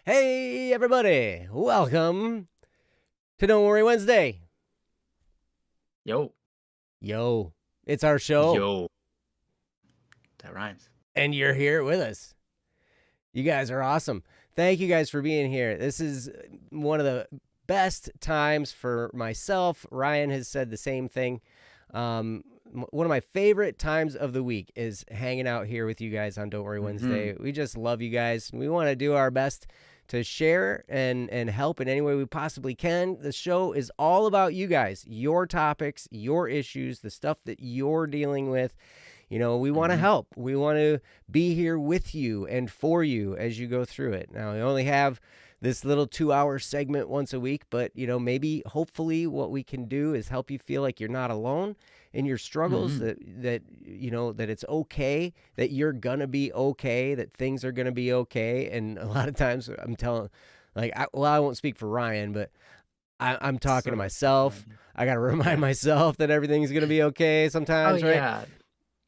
Hey, everybody. Welcome to Don't Worry Wednesday. Yo. Yo, it's our show. Yo. That rhymes. And you're here with us. You guys are awesome. Thank you guys for being here. This is one of the best times for myself. Ryan has said the same thing. One of my favorite times of the week is hanging out here with you guys on Don't Worry Wednesday. We just love you guys. We want to do our best to share and help in any way we possibly can. The show is all about you guys, your topics, your issues, the stuff that you're dealing with. You know, we want to help. We want to be here with you and for you as you go through it. Now, we only have this little 2-hour segment once a week, but, you know, maybe hopefully what we can do is help you feel like you're not alone in your struggles, that you know, that it's okay, that you're going to be okay, that things are going to be okay. And a lot of times I'm telling, like, I won't speak for Ryan, but I'm talking to myself. I got to remind myself that everything's going to be okay sometimes, right? Yeah.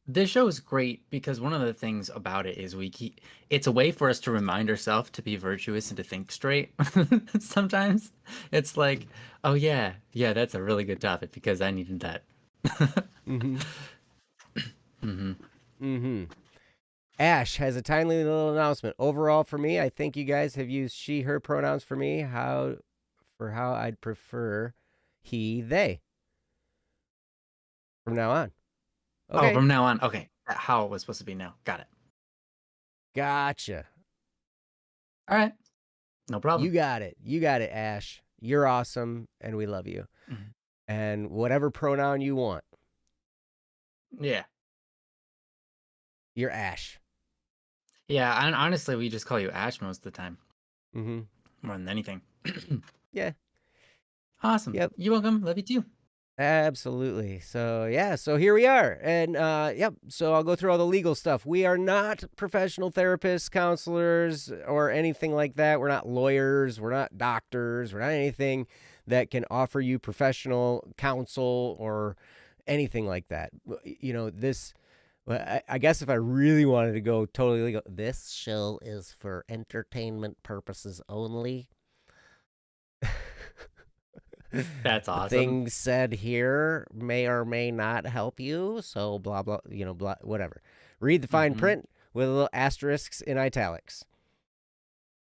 This show is great because one of the things about it is it's a way for us to remind ourselves to be virtuous and to think straight. Sometimes it's like, oh yeah, that's a really good topic because I needed that. Ash has a tiny little announcement. Overall, for me, I think you guys have used she, her pronouns for me. How I'd prefer he, they from now on. Okay. Oh, from now on. Okay. How it was supposed to be now. Got it. Gotcha. All right. No problem. You got it. You got it, Ash. You're awesome, and we love you. And whatever pronoun you want. Yeah. You're Ash. Yeah, and honestly, we just call you Ash most of the time. Mm-hmm. More than anything. Yeah. Awesome. Yep. You're welcome. Love you too. Absolutely. So, yeah, so here we are. And, yep, so I'll go through all the legal stuff. We are not professional therapists, counselors, or anything like that. We're not lawyers. We're not doctors. We're not anything that can offer you professional counsel or anything like that. You know, I guess if I really wanted to go totally legal, this show is for entertainment purposes only. That's awesome. Things said here may or may not help you, so blah blah, you know, blah, whatever. Read the fine print with little asterisks in italics.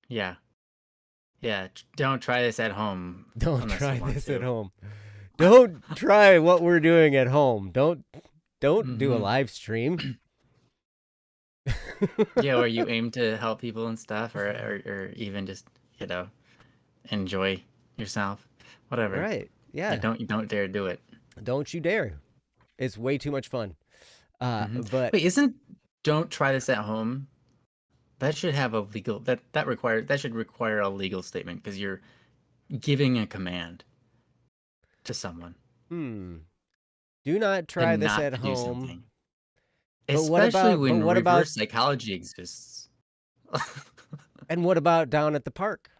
Yeah. Don't try this at home. Don't try this at home. Don't try what we're doing at home. Don't do a live stream. Yeah, or you aim to help people and stuff, or even just, you know, enjoy yourself. Whatever. Right. Yeah. You don't dare do it. Don't you dare. It's way too much fun. But wait, don't try this at home. That should have a legal that should require a legal statement because you're giving a command to someone. Do not try this at home. Especially when reverse psychology exists. And what about down at the park?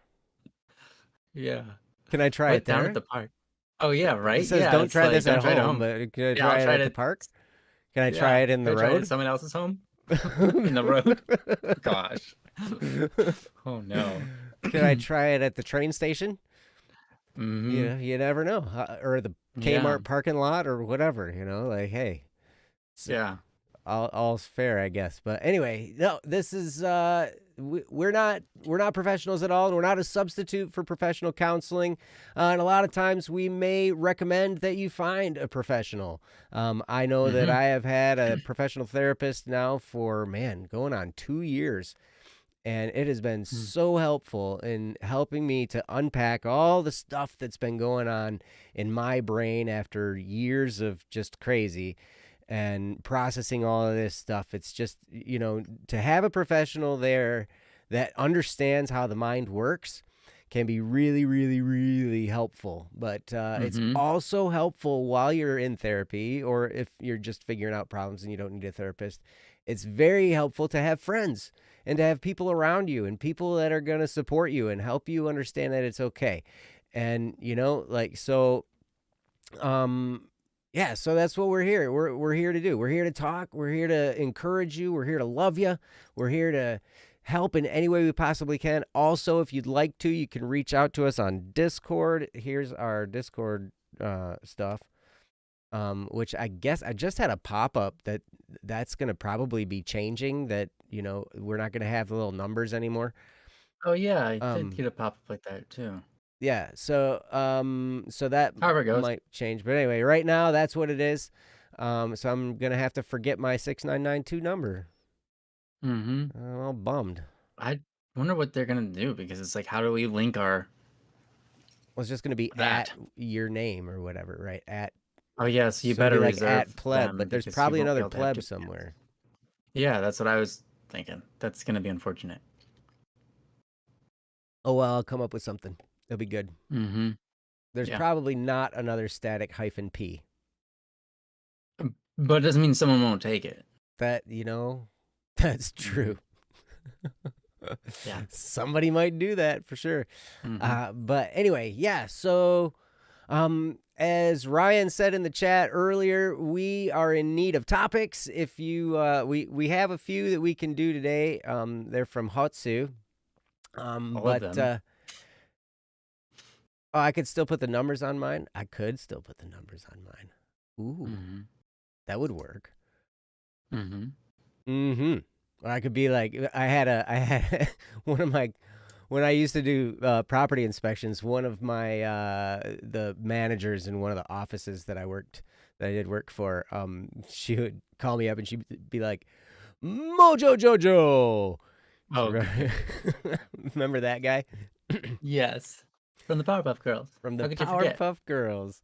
Yeah. Can I try it there? Down at the park. Oh yeah, right. It says don't try this at home, but can I try it at the park? Can I try it in the road? Try it at someone else's home? In the road? Gosh. Oh no. Can I try it at the train station? You never know. Or the Kmart parking lot or whatever, you know, like, hey. Yeah. All's fair, I guess. But anyway, no, this is we're not professionals at all, and we're not a substitute for professional counseling. And a lot of times we may recommend that you find a professional. I know that I have had a professional therapist now for going on 2 years. And it has been so helpful in helping me to unpack all the stuff that's been going on in my brain after years of just crazy and processing all of this stuff. It's just, you know, to have a professional there that understands how the mind works can be really, really, really helpful. But it's also helpful while you're in therapy, or if you're just figuring out problems and you don't need a therapist. It's very helpful to have friends and to have people around you and people that are going to support you and help you understand that it's okay. And, you know, like, so, yeah, so that's what we're here. We're here to do. We're here to talk. We're here to encourage you. We're here to love you. We're here to help in any way we possibly can. Also, if you'd like to, you can reach out to us on Discord. Here's our Discord stuff. Which I guess I just had a pop-up that's going to probably be changing, that, we're not going to have the little numbers anymore. Oh yeah, I did Um, get a pop-up like that too. yeah, so that However it goes. might change. But anyway, right now that's what it is. So I'm going to have to forget my 6992 number. Mm-hmm. I'm all bummed. I wonder what they're gonna do, because it's like, how do we link our Well, it's just going to be that? at your name or whatever, right? At Oh yeah, so you So it'd be better like at reserve pleb, them but there's because you probably won't be another able to have pleb two accounts. somewhere. Yeah, that's what I was thinking. That's gonna be unfortunate. Oh well, I'll come up with something. It'll be good. Mm-hmm. There's Yeah. probably not another static hyphen P. But it doesn't mean someone won't take it. That's true. Yeah. Somebody might do that for sure. But anyway, yeah. So, as Ryan said in the chat earlier, we are in need of topics. If you, we have a few that we can do today. They're from Hotsu. All of them. Oh, I could still put the numbers on mine. I could still put the numbers on mine. Ooh, that would work. Or I could be like, I had one of my, when I used to do property inspections, one of my the managers in one of the offices that I did work for, she would call me up and she'd be like, Mojo Jojo. Oh, Remember that guy? yes, from the Powerpuff Girls. From the How could you forget? Powerpuff Girls.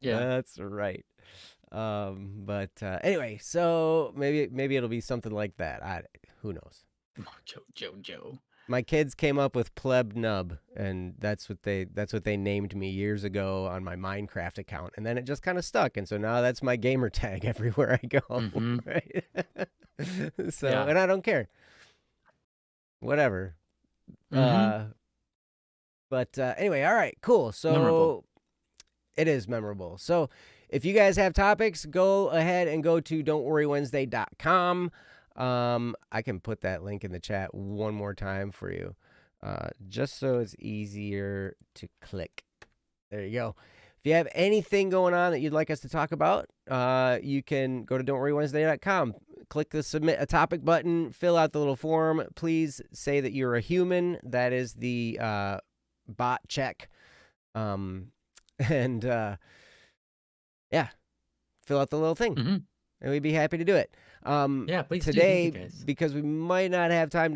Yeah. That's right. But anyway, so maybe it'll be something like that. Who knows? Mojo Jojo. My kids came up with pleb nub, and that's what they named me years ago on my Minecraft account, and then it just kind of stuck, and so now that's my gamer tag everywhere I go. Right? So, Yeah. and I don't care. Whatever. But anyway, all right, cool. So Memorable. It is memorable. So if you guys have topics, go ahead and go to don'tworrywednesday.com. I can put that link in the chat one more time for you, just so it's easier to click. There you go. If you have anything going on that you'd like us to talk about, you can go to don'tworrywednesday.com. Click the submit a topic button, fill out the little form. Please say that you're a human. That is the bot check. And yeah, fill out the little thing, and we'd be happy to do it. Yeah, please today, do, guys. because we might not have time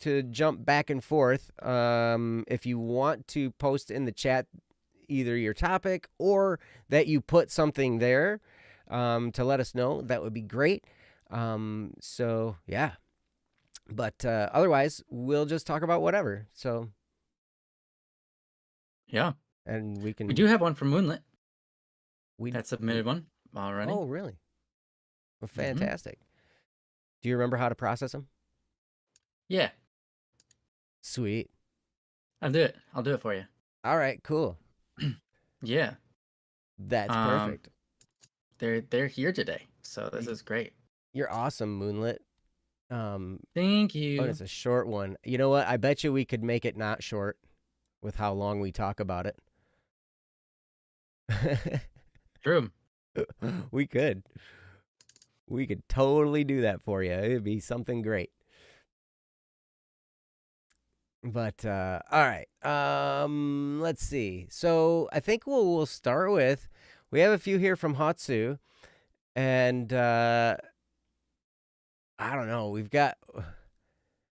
to jump back and forth. If you want to post in the chat either your topic or that you put something there to let us know, that would be great. So yeah, but otherwise we'll just talk about whatever. So yeah, and we do have one from Moonlit. We submitted one already. Oh, really? Well, fantastic. Do you remember how to process them? Yeah. Sweet. I'll do it for you. All right, cool. Yeah. That's perfect. They're here today, so this is great. You're awesome, Moonlit. Thank you. Oh, it's a short one. You know what? I bet you we could make it not short with how long we talk about it. True. We could. We could totally do that for you. It'd be something great. But all right. Let's see. So I think we'll start with, we have a few here from Hotsu, and I don't know. We've got,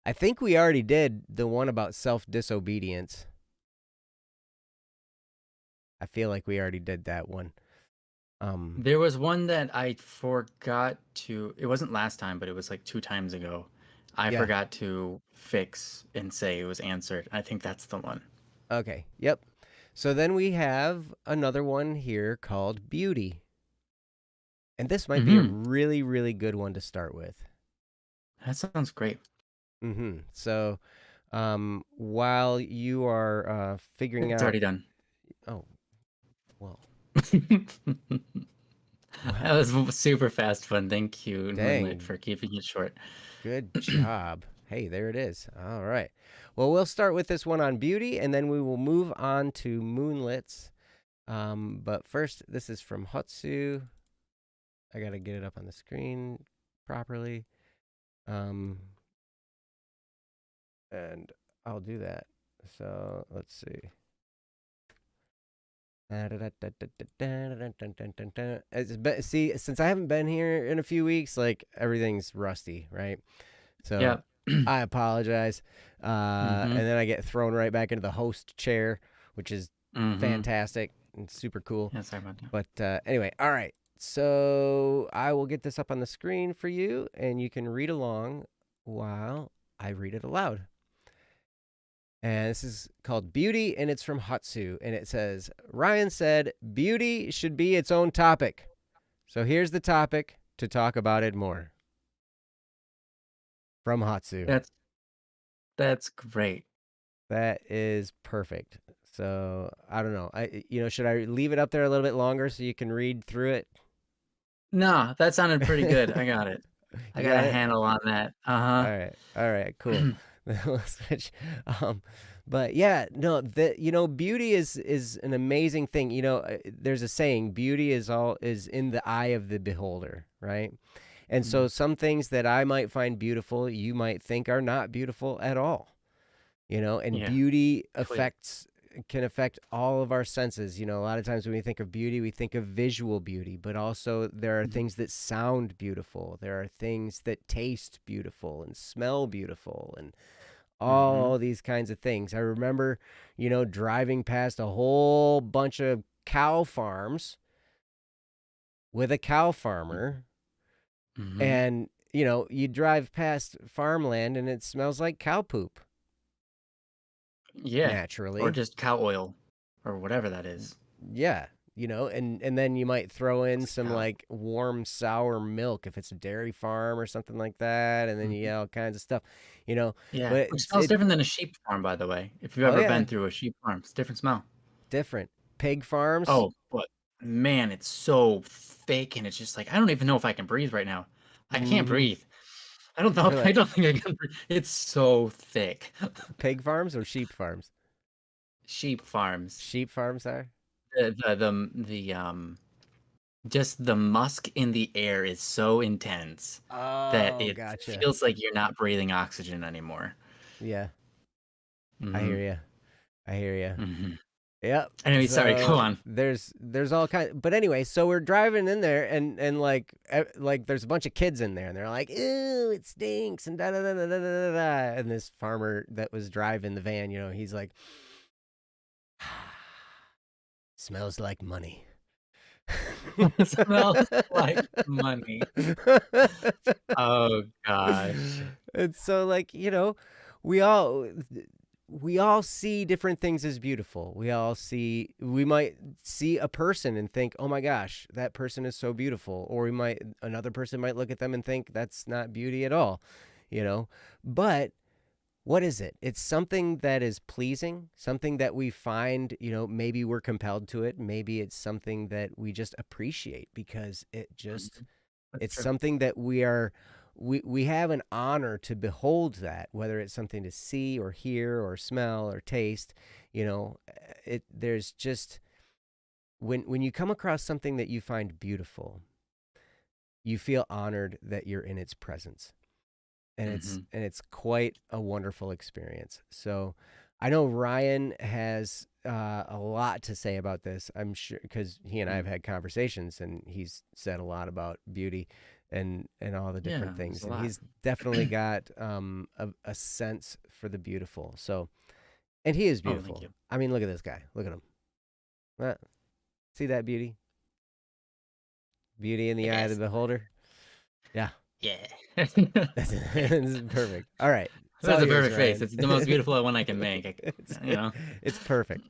I think we already did the one about self-disobedience. I feel like we already did that one. There was one that I forgot to, it wasn't last time, but it was like 2 times ago. I forgot to fix and say it was answered. I think that's the one. Okay. Yep. So then we have another one here called beauty. And this might be a really, really good one to start with. That sounds great. So while you are figuring out... It's already done. Oh, well. That was super fast fun. Thank you, Dang. Moonlit, for keeping it short. Good job. Hey, there it is. All right. Well, we'll start with this one on beauty, and then we will move on to moonlets. But first, this is from Hotsu. I gotta get it up on the screen properly. Um, and I'll do that. So let's see. See, since I haven't been here in a few weeks, like everything's rusty, right? So Yeah. I apologize. Mm-hmm. And then I get thrown right back into the host chair, which is Mm-hmm. fantastic and super cool. Yeah, sorry about that. But anyway, all right. So I will get this up on the screen for you, and you can read along while I read it aloud. And this is called Beauty, and it's from Hotsu. And it says, Ryan said, beauty should be its own topic. So here's the topic to talk about it more. From Hotsu. That's great. That is perfect. So I don't know. Should I leave it up there a little bit longer so you can read through it? No, that sounded pretty good. I got it. I You got a got it? handle on that. Uh-huh. All right, cool. We'll switch. But yeah, no, beauty is an amazing thing. There's a saying, beauty is in the eye of the beholder, right? And so some things that I might find beautiful, you might think are not beautiful at all. And Yeah, beauty clear. can affect all of our senses. A lot of times when we think of beauty, we think of visual beauty, but also there are Mhm. things that sound beautiful. There are things that taste beautiful and smell beautiful and Mhm. all these kinds of things. I remember, driving past a whole bunch of cow farms with a cow farmer, Mhm. and you drive past farmland and it smells like cow poop Yeah. Or naturally. just cow oil or whatever that is. Yeah, and then you might throw in It's a some cow. like warm sour milk if it's a dairy farm or something like that, and then you Mhm. get all kinds of stuff, you know. Yeah, But which it's smells it. different than a sheep farm, by the way. If you've Oh ever yeah, been through a sheep farm, it's a different smell. different pig farms. Oh, but man, it's so thick and it's just like I don't even know if I can breathe right now. I can't Mm-hmm. breathe. I don't know. I Really, don't think I can breathe. It's so thick. pig farms or sheep farms? Sheep farms. Sheep farms are. The just the musk in the air is so intense that Oh, it gotcha. feels like you're not breathing oxygen anymore. Yeah, I Hmm. hear you. I hear you. Hmm. Yep. Anyway, sorry, go So on. there's all kind. But anyway, so we're driving in there, and like there's a bunch of kids in there, and they're like, "Ew, it stinks," and da da da da da da da. And this farmer that was driving the van, he's like, "Smells like money." It smells like money. Oh gosh. And so, like, we all we all see different things as beautiful. We might see a person and think, "Oh my gosh, that person is so beautiful." Or another person might look at them and think that's not beauty at all, you know. But what is it? It's something that is pleasing, something that we find, maybe we're compelled to it. Maybe it's something that we just appreciate because Mhm. That's it's true. something that we have an honor to behold, that whether it's something to see or hear or smell or taste. There's just, when you come across something that you find beautiful, you feel honored that you're in its presence, and it's Hmm. and it's quite a wonderful experience. So I know Ryan has a lot to say about this. I'm sure, because he and I have had conversations, and he's said a lot about beauty and all the different Yeah, there's things, a and lot. he's definitely got a sense for the beautiful. So, and he is Oh, thank beautiful. you. I mean, look at this guy. Look at him. Uh, See that beauty? Beauty in I the eye of the guess. beholder. Yeah, Yeah. that's it. Okay. This is perfect. All right, it's That's all a yours, perfect face. Ryan. It's the most beautiful one I can make. it's You know. it's perfect.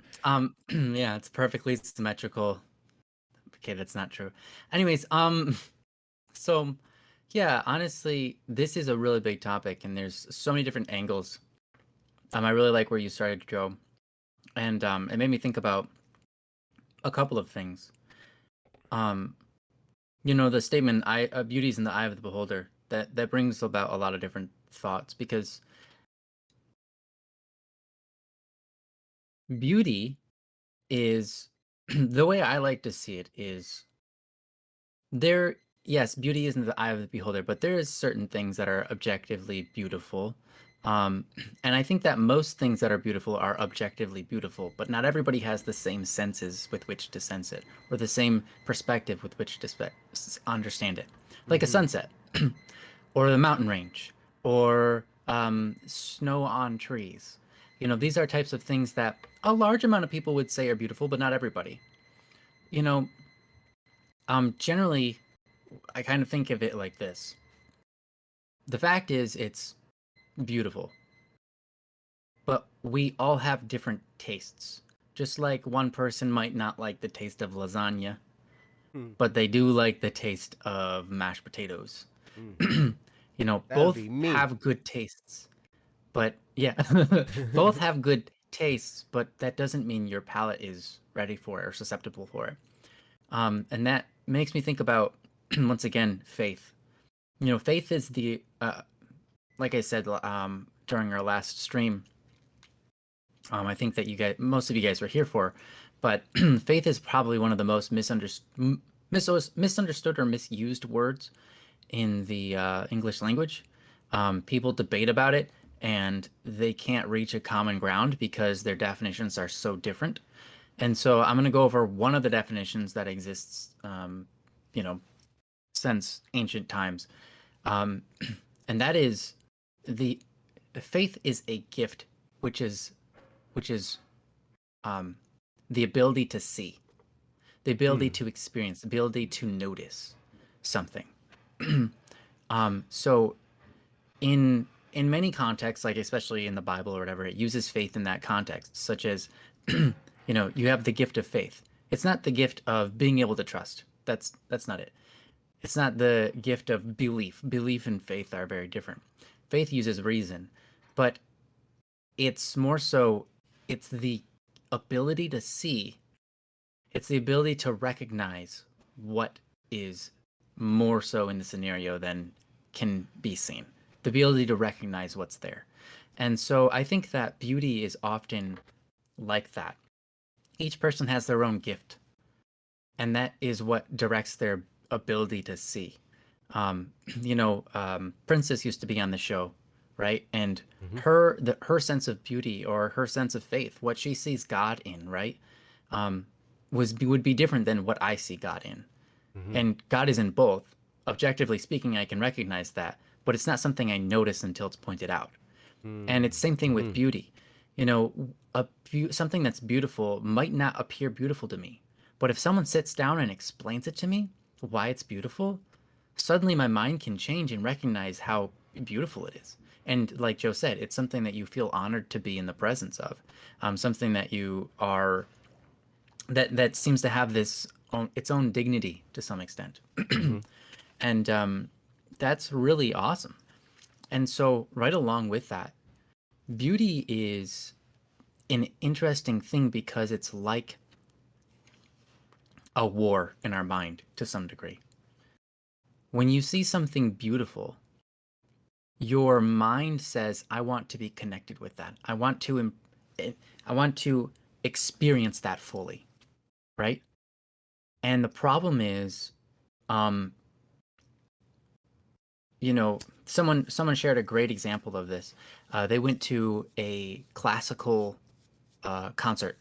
Yeah, it's perfectly symmetrical. Okay, that's not true. Anyways, so yeah, honestly, this is a really big topic and there's so many different angles. I really like where you started, Joe. And it made me think about a couple of things. Um, the statement "I beauty's in the eye of the beholder." That brings about a lot of different thoughts, because beauty is the way I like to see it is there, yes, beauty is in the eye of the beholder, but there is certain things that are objectively beautiful. Um, and I think that most things that are beautiful are objectively beautiful, but not everybody has the same senses with which to sense it, or the same perspective with which to understand it. Like a Mm-hmm. sunset, or the mountain range, or snow on trees. You know, these are types of things that a large amount of people would say are beautiful, but not everybody. You know, generally, I kind of think of it like this. The fact is, it's beautiful, but we all have different tastes. Just like one person might not like the taste of lasagna, Mm. but they do like the taste of mashed potatoes. Mm. You know, That would both be me. have good tastes, but yeah, both have good tastes, but that doesn't mean your palate is ready for it or susceptible for it. And that makes me think about, once again, faith. You know, faith is the like I said during our last stream. I think that most of you guys were here for, but faith is probably one of the most misunderstood or misused words in the English language. People debate about it, and they can't reach a common ground because their definitions are so different. And so I'm going to go over one of the definitions that exists, you know, since ancient times. Um, and that is the faith is a gift, which is which is um, the ability to see, the ability Mm. to experience, the ability to notice something. So in many contexts, like especially in the Bible or whatever, it uses faith in that context, such as you know, you have the gift of faith. It's not the gift of being able to trust. That's not it. It's not the gift of belief. Belief and faith are very different. Faith uses reason, but it's more so it's the ability to see, it's the ability to recognize what is more so in the scenario than can be seen, the ability to recognize what's there. And so I think that beauty is often like that. Each person has their own gift, and that is what directs their ability to see. You know, Princess used to be on the show, right? And Mm-hmm. her sense of beauty or her sense of faith, what she sees God in, right, um, would be different than what I see God in. Mm-hmm. And God is in both. Objectively speaking, I can recognize that, but it's not something I notice until it's pointed out. And it's same thing with Mm-hmm. beauty. You know, something that's beautiful might not appear beautiful to me, but if someone sits down and explains it to me, why it's beautiful, suddenly my mind can change and recognize how beautiful it is. And like Joe said, it's something that you feel honored to be in the presence of, something that you are that seems to have its own dignity to some extent, Mm-hmm. and that's really awesome. And so, right along with that, beauty is an interesting thing because it's like a war in our mind to some degree. When you see something beautiful, your mind says, I want to be connected with that. I want to experience that fully, right? And the problem is, um, you know, someone shared a great example of this. They went to a classical concert,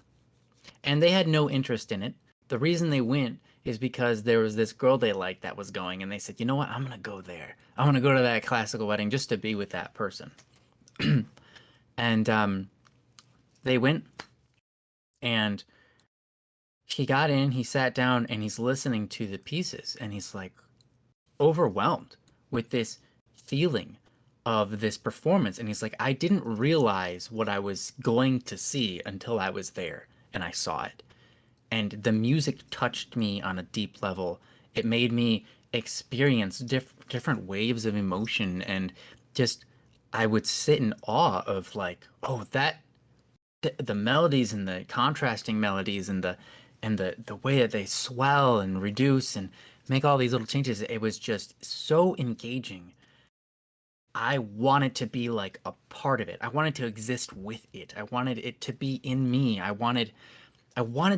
and they had no interest in it. The reason they went is because there was this girl they liked that was going, and they said, you know what, I'm gonna go there. I want to go to that classical wedding just to be with that person. And they went, and he got in, he sat down, and he's listening to the pieces, and he's like overwhelmed with this feeling of this performance. And he's like, I didn't realize what I was going to see until I was there and I saw it. And the music touched me on a deep level. It made me experience different waves of emotion, and just I would sit in awe of like, oh, the melodies and the contrasting melodies and the way that they swell and reduce and make all these little changes. It was just so engaging. I wanted to be like a part of it. I wanted to exist with it. I wanted it to be in me. I wanted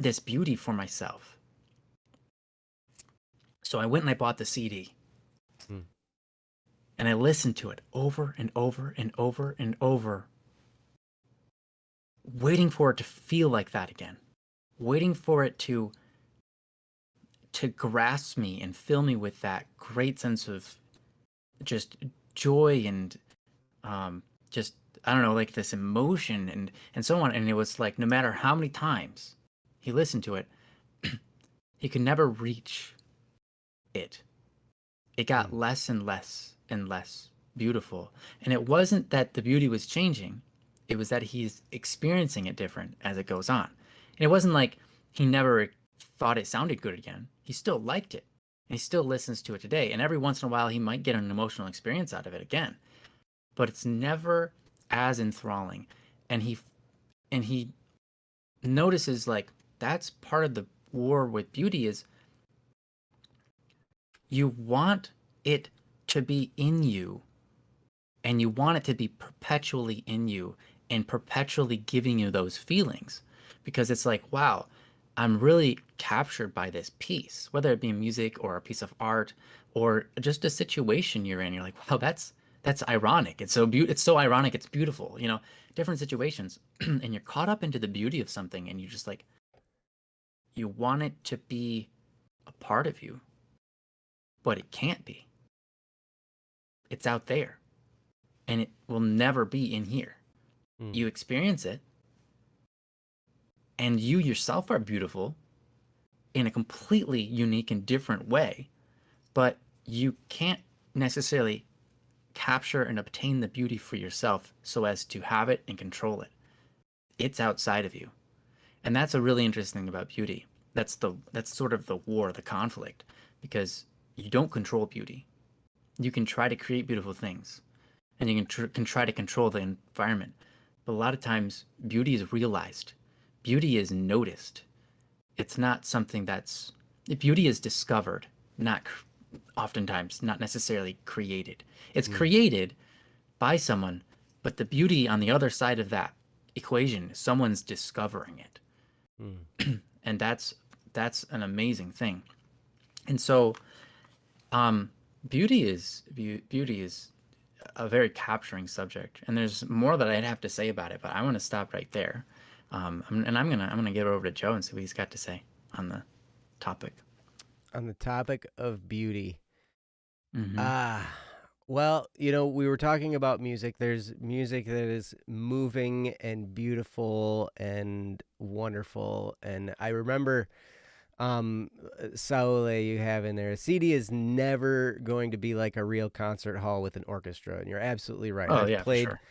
this beauty for myself. So I went and I bought the CD Mm. and I listened to it over and over and over and over, waiting for it to feel like that again, waiting for it to grasp me and fill me with that great sense of just joy and just I don't know, like this emotion and so on. And it was like no matter how many times he listened to it, he could never reach it. It got Mm. less and less and less beautiful. And it wasn't that the beauty was changing, it was that he's experiencing it different as it goes on. And it wasn't like he never thought it sounded good again. He still liked it. And he still listens to it today. And every once in a while, he might get an emotional experience out of it again. But it's never as enthralling. And he notices like that's part of the war with beauty is you want it to be in you and you want it to be perpetually in you and perpetually giving you those feelings because it's like wow, I'm really captured by this piece, whether it be music or a piece of art or just a situation you're in. You're like wow, that's ironic, it's so ironic, it's beautiful, different situations. And you're caught up into the beauty of something and you just like you want it to be a part of you, but it can't be. It's out there and it will never be in here. Mm. You experience it and you yourself are beautiful in a completely unique and different way, but you can't necessarily capture and obtain the beauty for yourself so as to have it and control it. It's outside of you. And that's a really interesting thing about beauty. That's sort of the war, the conflict, because you don't control beauty. You can try to create beautiful things and you can try to control the environment. But a lot of times beauty is realized. Beauty is noticed. It's not something that's beauty is discovered, not oftentimes not necessarily created. It's Mm. created by someone, but the beauty on the other side of that equation, someone's discovering it. Mm. And that's an amazing thing. And so um beauty is a very capturing subject, and there's more that I'd have to say about it, but I want to stop right there. And I'm gonna give it over to Joe and see what he's got to say on the topic. On the topic of beauty, Mm-hmm. ah, well, we were talking about music. There's music that is moving and beautiful and wonderful. And I remember, Saule, you have in there, a CD is never going to be like a real concert hall with an orchestra. And you're absolutely right. Oh I've yeah, for played, sure.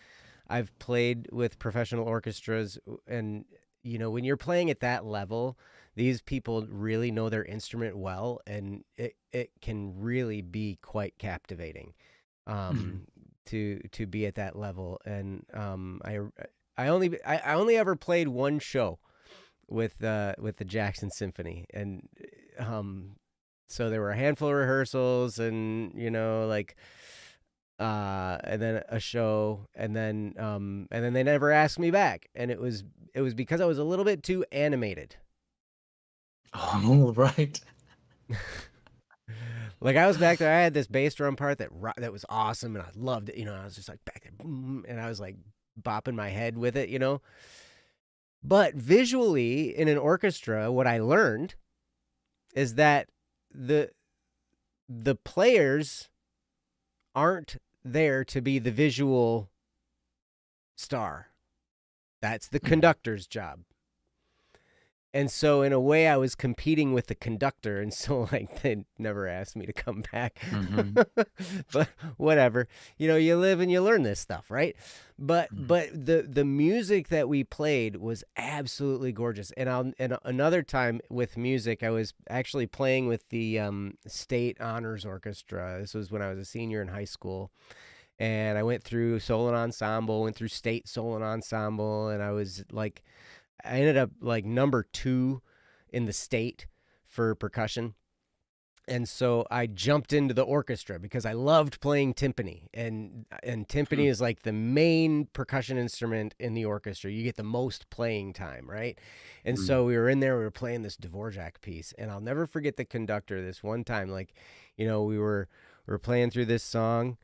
I've played with professional orchestras, and when you're playing at that level, these people really know their instrument well, and it can really be quite captivating, Mm-hmm. um, to be at that level. And I only ever played one show with the Jackson Symphony, and um, so there were a handful of rehearsals, and like and then a show, and then they never asked me back, and it was because I was a little bit too animated. Oh right. Like I was back there, I had this bass drum part that was awesome, and I loved it. I was just like back there, boom, and I was like bopping my head with it. But visually in an orchestra, what I learned is that the the players aren't there to be the visual star. That's the Mm-hmm. conductor's job. And so in a way I was competing with the conductor, and so like they never asked me to come back. Mm-hmm. But whatever. You live and you learn this stuff, right? But Mm-hmm. but the music that we played was absolutely gorgeous. And another time with music, I was actually playing with the state honors orchestra. This was when I was a senior in high school. And I went through solo and ensemble, went through state solo and ensemble, and I ended up like number 2 in the state for percussion. And so I jumped into the orchestra because I loved playing timpani, and timpani is like the main percussion instrument in the orchestra. You get the most playing time, right? And Mm. so we were in there, we were playing this Dvorak piece, and I'll never forget the conductor this one time. Like, we were playing through this song,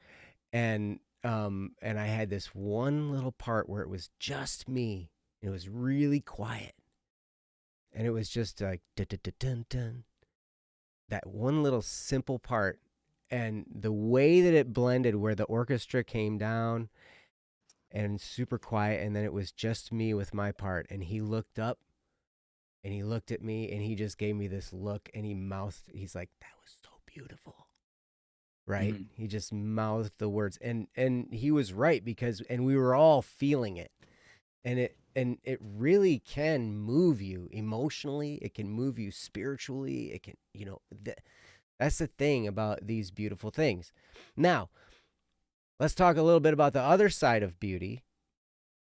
and I had this one little part where it was just me. It was really quiet, and it was just like dun dun dun dun dun, that one little simple part, and the way that it blended where the orchestra came down and super quiet, and then it was just me with my part, and he looked up and he looked at me and he just gave me this look, and he's like, that was so beautiful, right? Mm. He just mouthed the words, and he was right, because and we were all feeling it, and it really can move you emotionally, it can move you spiritually, it can, that's the thing about these beautiful things. Now, let's talk a little bit about the other side of beauty,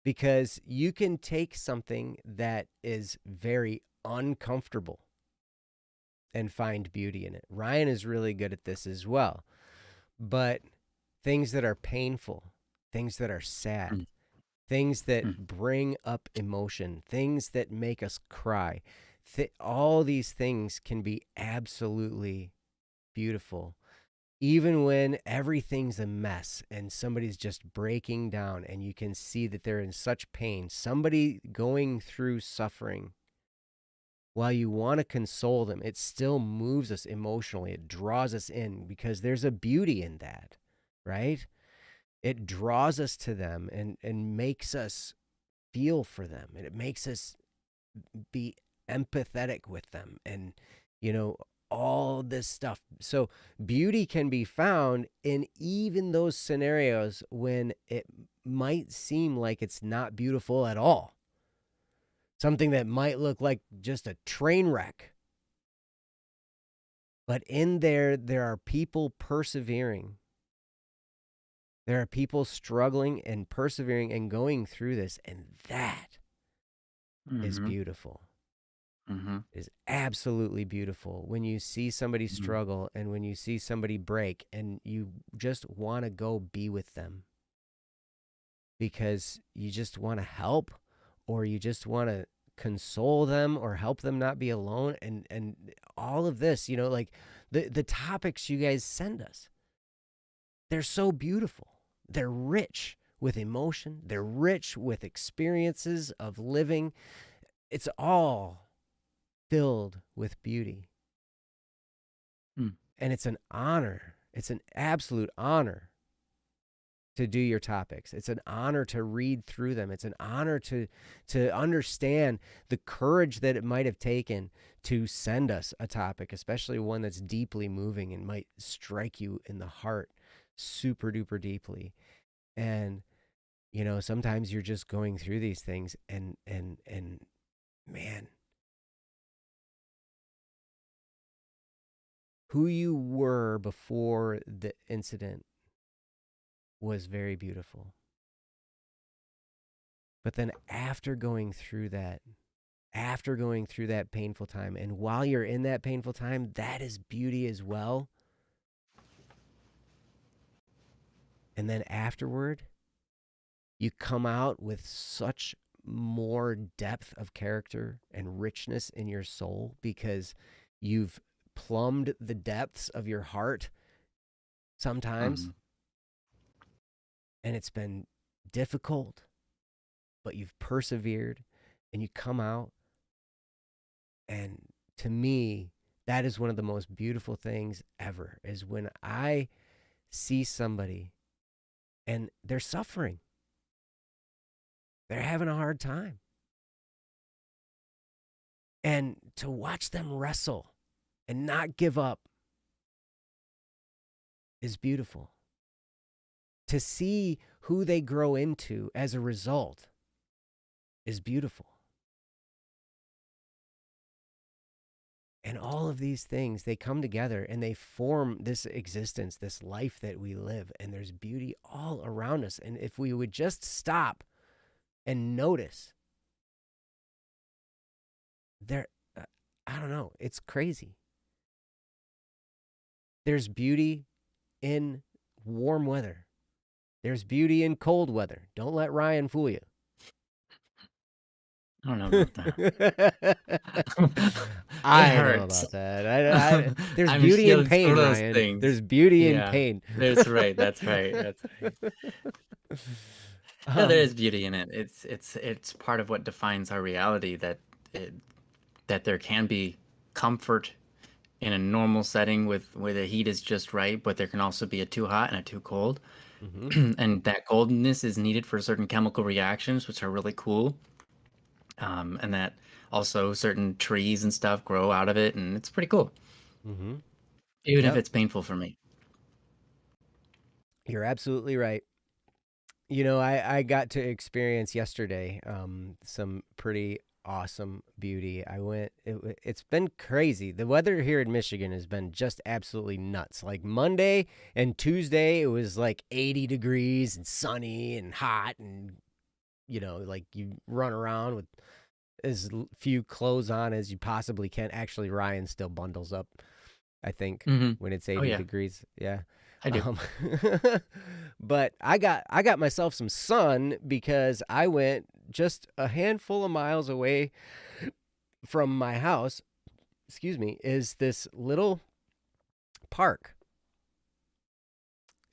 because you can take something that is very uncomfortable and find beauty in it. Ryan is really good at this as well. But things that are painful, things that are sad, Mm. things that Mm. bring up emotion, things that make us cry, all these things can be absolutely beautiful, even when everything's a mess and somebody's just breaking down and you can see that they're in such pain, somebody going through suffering. While you want to console them, it still moves us emotionally. It draws us in because there's a beauty in that, right? It draws us to them and makes us feel for them, and it makes us be empathetic with them, and you know all this stuff. So beauty can be found in even those scenarios when it might seem like it's not beautiful at all, something that might look like just a train wreck, but in there are people persevering, there are people struggling and persevering and going through this, and that is Mhm. beautiful. Mhm. Is absolutely beautiful when you see somebody Mhm. struggle and when you see somebody break and you just want to go be with them because you just want to help, or you just want to console them or help them not be alone, and all of this, like the topics you guys send us, they're so beautiful, they're rich with emotion, they're rich with experiences of living, it's all filled with beauty. Mm. And it's an honor. It's an absolute honor to do your topics. It's an honor to read through them. It's an honor to understand the courage that it might have taken to send us a topic, especially one that's deeply moving and might strike you in the heart super duper deeply. And sometimes you're just going through these things, and man, who you were before the incident was very beautiful. But then after going through that painful time, and while you're in that painful time, that is beauty as well. And then afterward, you come out with such more depth of character and richness in your soul because you've plumbed the depths of your heart sometimes, Mhm. and it's been difficult, but you've persevered and you come out. And to me, that is one of the most beautiful things ever, is when I see somebody and they're suffering. They're having a hard time. And to watch them wrestle and not give up is beautiful. To see who they grow into as a result is beautiful. And all of these things, they come together and they form this existence, this life that we live. And there's beauty all around us. And if we would just stop and notice, there, I don't know, it's crazy. There's beauty in warm weather. There's beauty in cold weather. Don't let Ryan fool you. I don't know about that. It I know hurts. about that. There's I'm beauty yeah, in it's one pain, of those Ryan. things. There's beauty in Yeah, pain. that's right. That's right. That's right. No, there um, is beauty in it. It's part of what defines our reality it, that there can be comfort in a normal setting with where the heat is just right, but there can also be a too hot and a too cold. mhm, And that coldness is needed for certain chemical reactions, which are really cool. And that also certain trees and stuff grow out of it, and it's pretty cool, mhm. even if Yep, it's painful for me. you're absolutely right. You know, I got to experience yesterday some pretty awesome beauty. It's been crazy. The weather here in Michigan has been just absolutely nuts. Like Monday and Tuesday, it was like 80 degrees and sunny and hot, and like you run around with as few clothes on as you possibly can. Actually, Ryan still bundles up, I think, Hmm. when it's Oh 80 yeah, degrees. Yeah. I do. Um, but I got myself some sun because I went just a handful of miles away from my house, excuse me, is this little park.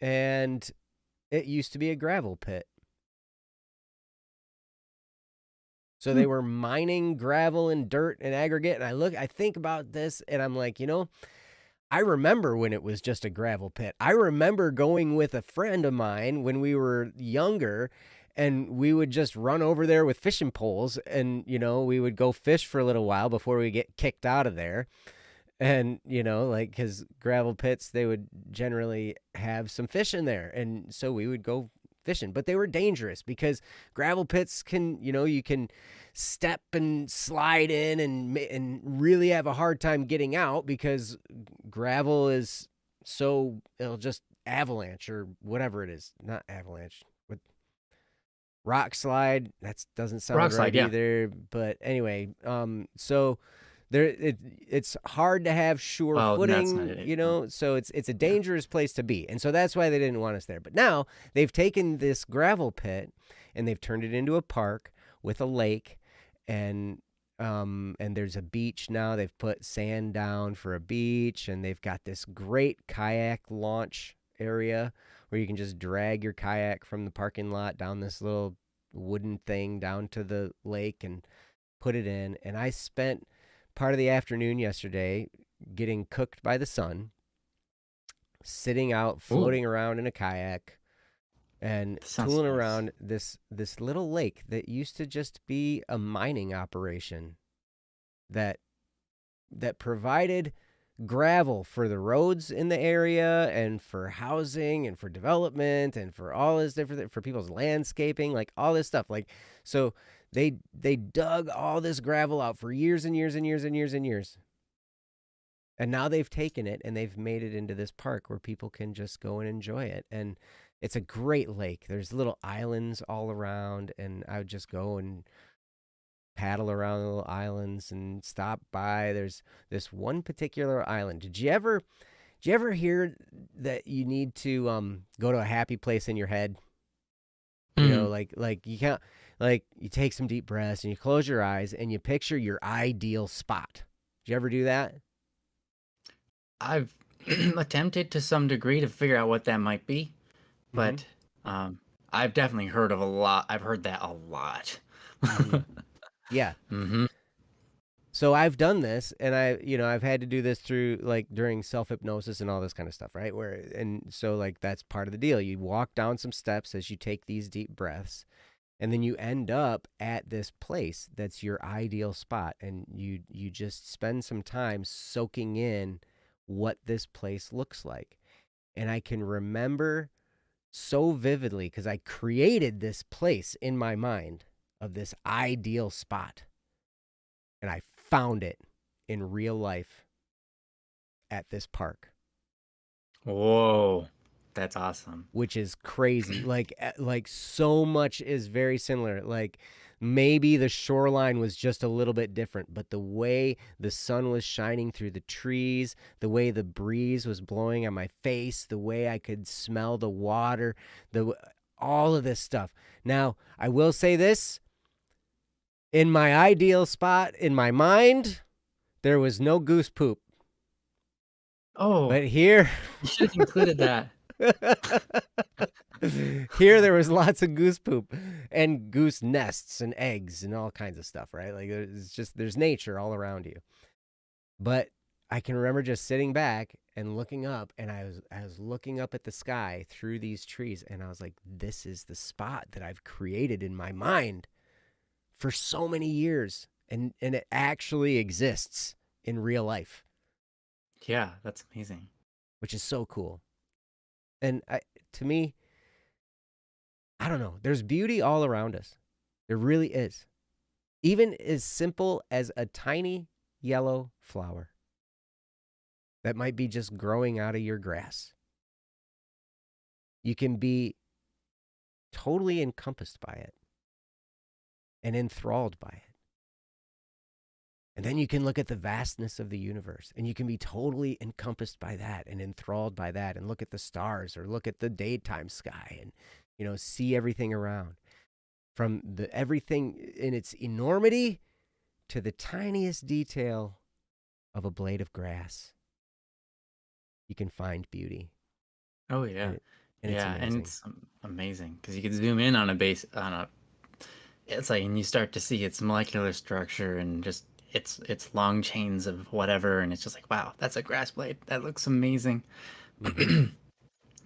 And it used to be a gravel pit. So Hmm. they were mining gravel and dirt and aggregate. And I think about this and I'm like, I remember when it was just a gravel pit. I remember going with a friend of mine when we were younger, and we would just run over there with fishing poles, and we would go fish for a little while before we get kicked out of there. And like, because gravel pits, they would generally have some fish in there, and so we would go fishing. But they were dangerous because gravel pits can, you can step and slide in and really have a hard time getting out because gravel is so it'll just avalanche or whatever it is. Not avalanche, but rock slide. That doesn't sound Rock right slide, yeah. either. But anyway, so it's hard to have sure Well, that's not footing, it. No. so it's a Yeah. dangerous place to be. And so that's why they didn't want us there. But now they've taken this gravel pit and they've turned it into a park with a lake, and and there's a beach now. They've put sand down for a beach, and they've got this great kayak launch area where you can just drag your kayak from the parking lot down this little wooden thing down to the lake and put it in. And I spent part of the afternoon yesterday getting cooked by the sun, sitting out, Ooh, floating around in a kayak, and this sounds tooling nice. around this little lake that used to just be a mining operation that provided gravel for the roads in the area and for housing and for development and for all this different for people's landscaping, like all this stuff. Like, so they dug all this gravel out for years and years and years and years and years. And now they've taken it and they've made it into this park where people can just go and enjoy it. And it's a great lake. There's little islands all around, and I would just go and paddle around the little islands and stop by. There's this one particular island. Did you ever hear that you need to go to a happy place in your head? Mm. Like you can't, like, you take some deep breaths and you close your eyes and you picture your ideal spot. Did you ever do that? I've attempted to some degree to figure out what that might be, Mm-hmm. but um, I've definitely heard of a lot. I've heard that a lot. Mm-hmm. Yeah. Hmm. So I've done this, and I've had to do this through, like, during self hypnosis and all this kind of stuff, right? And so, like, that's part of the deal. You walk down some steps as you take these deep breaths, and then you end up at this place that's your ideal spot, and you just spend some time soaking in what this place looks like. And I can remember so vividly because I created this place in my mind of this ideal spot, and I found it in real life at this park, Whoa, that's awesome. which is crazy. Like so much is very similar. Like Maybe the shoreline was just a little bit different, but the way the sun was shining through the trees, the way the breeze was blowing on my face, the way I could smell the water, all of this stuff. Now, I will say this, in my ideal spot in my mind, there was no goose poop. Oh, But here you should have included that. here there was lots of goose poop and goose nests and eggs and all kinds of stuff, right? Like there's nature all around you. But I can remember just sitting back and looking up, and I was looking up at the sky through these trees, and I was like, this is the spot that I've created in my mind for so many years, and it actually exists in real life. Yeah, that's amazing. Which is so cool. And to me, I don't know, there's beauty all around us. There really is. Even as simple as a tiny yellow flower that might be just growing out of your grass. You can be totally encompassed by it and enthralled by it. And then you can look at the vastness of the universe, and you can be totally encompassed by that and enthralled by that, and look at the stars or look at the daytime sky and, see everything around. From everything in its enormity to the tiniest detail of a blade of grass. You can find beauty. Oh yeah. And yeah, it's and amazing. it's amazing because you can zoom in on it's like, and you start to see its molecular structure and just it's long chains of whatever, and it's just like, wow, that's a grass blade. That looks amazing. Mhm.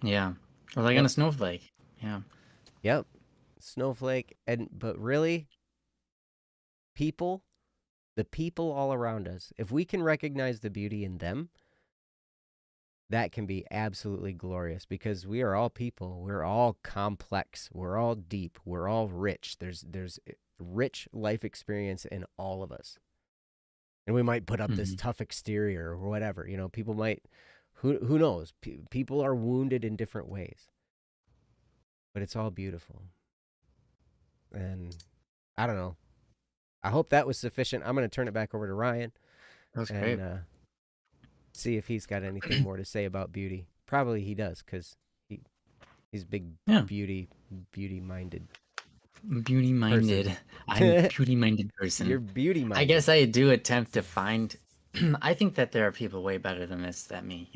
Yeah. Or like on Yep. a snowflake. Yeah. Yep. Snowflake. But really, the people all around us, if we can recognize the beauty in them, that can be absolutely glorious, because we are all people. We're all complex. We're all deep. We're all rich. There's rich life experience in all of us. And we might put up this tough exterior or whatever. People might, who knows? People are wounded in different ways. But it's all beautiful. And I don't know. I hope that was sufficient. I'm going to turn it back over to Ryan That was and great. see if he's got anything more to say about beauty. Probably he does, because he's big Yeah. beauty minded. Beauty-minded. I'm a beauty-minded person. You're beauty minded. I guess I do attempt to find. I think that there are people way better than this than me,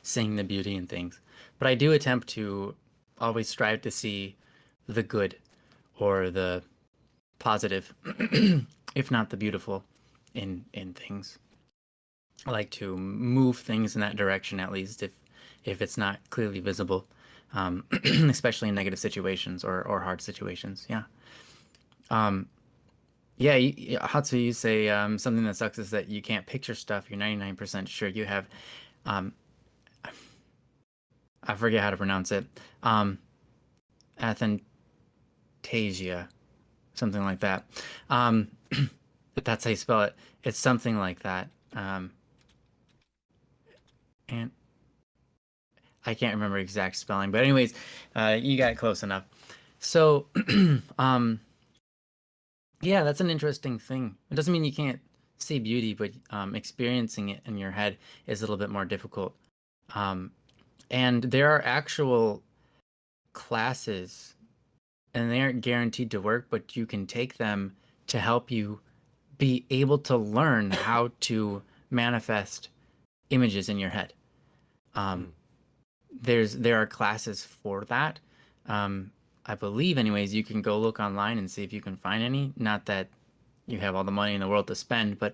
seeing the beauty in things. But I do attempt to always strive to see the good or the positive, if not the beautiful, in things. I like to move things in that direction, at least if it's not clearly visible, especially in negative situations or hard situations. Yeah. Yeah, Hatsu, you say something that sucks is that you can't picture stuff. You're 99% sure you have, I forget how to pronounce it, aphantasia, something like that. If that's how you spell it. It's something like that. And I can't remember exact spelling, but anyways, you got close enough. So, yeah, that's an interesting thing. It doesn't mean you can't see beauty, but experiencing it in your head is a little bit more difficult. And there are actual classes, and they aren't guaranteed to work, but you can take them to help you be able to learn how to manifest images in your head. There are classes for that. I believe, anyways, you can go look online and see if you can find any. Not that you have all the money in the world to spend, but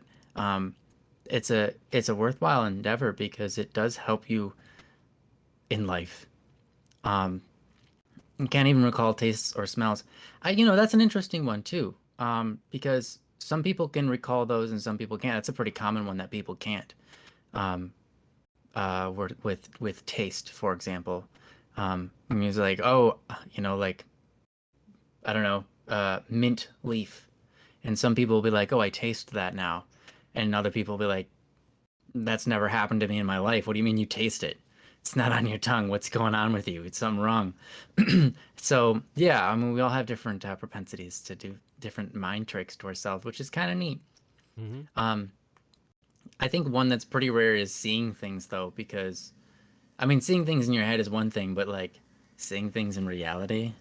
it's a worthwhile endeavor because it does help you in life. I can't even recall tastes or smells. That's an interesting one too, because some people can recall those and some people can't. That's a pretty common one that people can't. With taste, for example. It's like, oh, like, I don't know, mint leaf. And some people will be like, oh, I taste that now. And other people will be like, that's never happened to me in my life. What do you mean you taste it? It's not on your tongue. What's going on with you? It's something wrong. So yeah, I mean, we all have different propensities to do different mind tricks to ourselves, which is kind of neat. Mm-hmm. Um, I think one that's pretty rare is seeing things though, because I mean, seeing things in your head is one thing, but like seeing things in reality,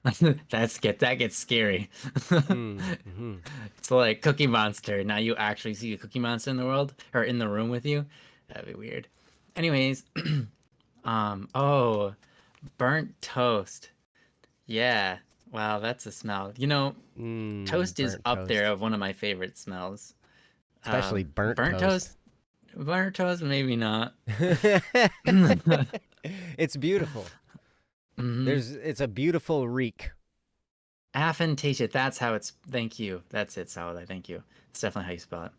that gets scary. Mm-hmm. It's like Cookie Monster. Now you actually see a Cookie Monster in the world or in the room with you. That'd be weird. Anyways, oh, burnt toast. Yeah. Wow, that's a smell. You know, toast is Burnt up there toast. of one of my favorite smells. Especially burnt Burnt toast. toast? Burnt toast, maybe not. It's beautiful. Hmm. It's a beautiful reek. Aphantasia, that's how it's. Thank you. That's it, Salad. Thank you. It's definitely how you spell it.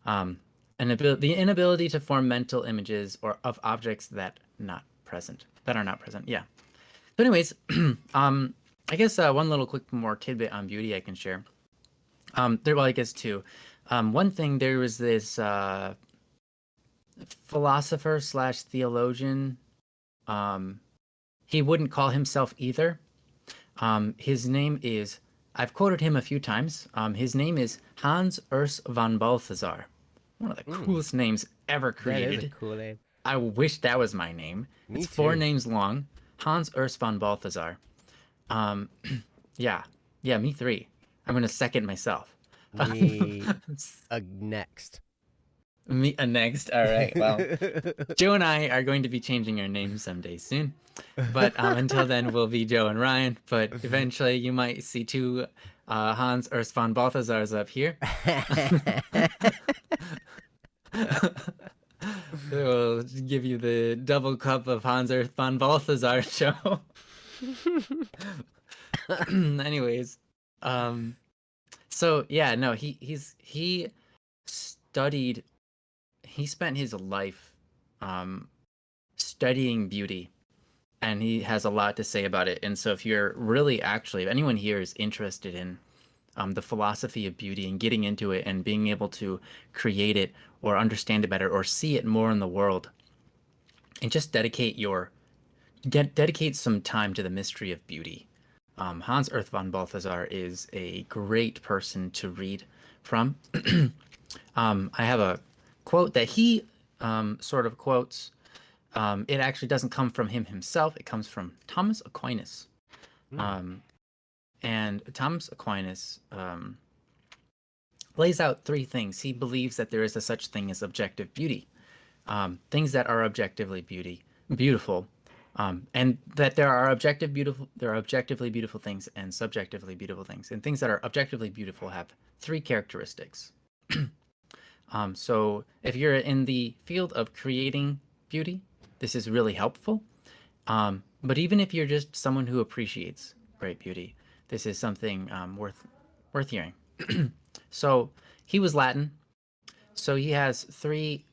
Um, the inability to form mental images or of objects that are not present. Yeah. So, anyways, I guess one little quick more tidbit on beauty I can share. Well, I guess two. One thing there was this philosopher slash theologian. Um, he wouldn't call himself either. His name is, I've quoted him a few times. His name is Hans Urs von Balthasar. One of the Mm, coolest names ever that is a created. cool name. I wish that was my name. Me It's four too. names long. Hans Urs von Balthasar. Um, yeah, yeah, me three. I'm gonna second myself. Me next. Me next. All right. Well, Joe and I are going to be changing our names someday soon. But until then, we'll be Joe and Ryan. But eventually, you might see two Hans Urs von Balthasars up here. We'll give you the double cup of Hans Urs von Balthasar show. Anyways, um, so yeah, no, he studied. He spent his life um, studying beauty, and he has a lot to say about it. And so, if you're really actually, if anyone here is interested in the philosophy of beauty and getting into it and being able to create it or understand it better or see it more in the world, and just dedicate some time to the mystery of beauty. Hans Urs von Balthasar is a great person to read from. I have a quote that he sort of quotes. It actually doesn't come from him himself. It comes from Thomas Aquinas. Mm, Um, and Thomas Aquinas lays out three things. He believes that there is a such thing as objective beauty, things that are beautiful, and that there are objectively beautiful things and subjectively beautiful things. And things that are objectively beautiful have three characteristics. So if you're in the field of creating beauty, this is really helpful. But even if you're just someone who appreciates great beauty, this is something worth hearing. So he was Latin, so he has three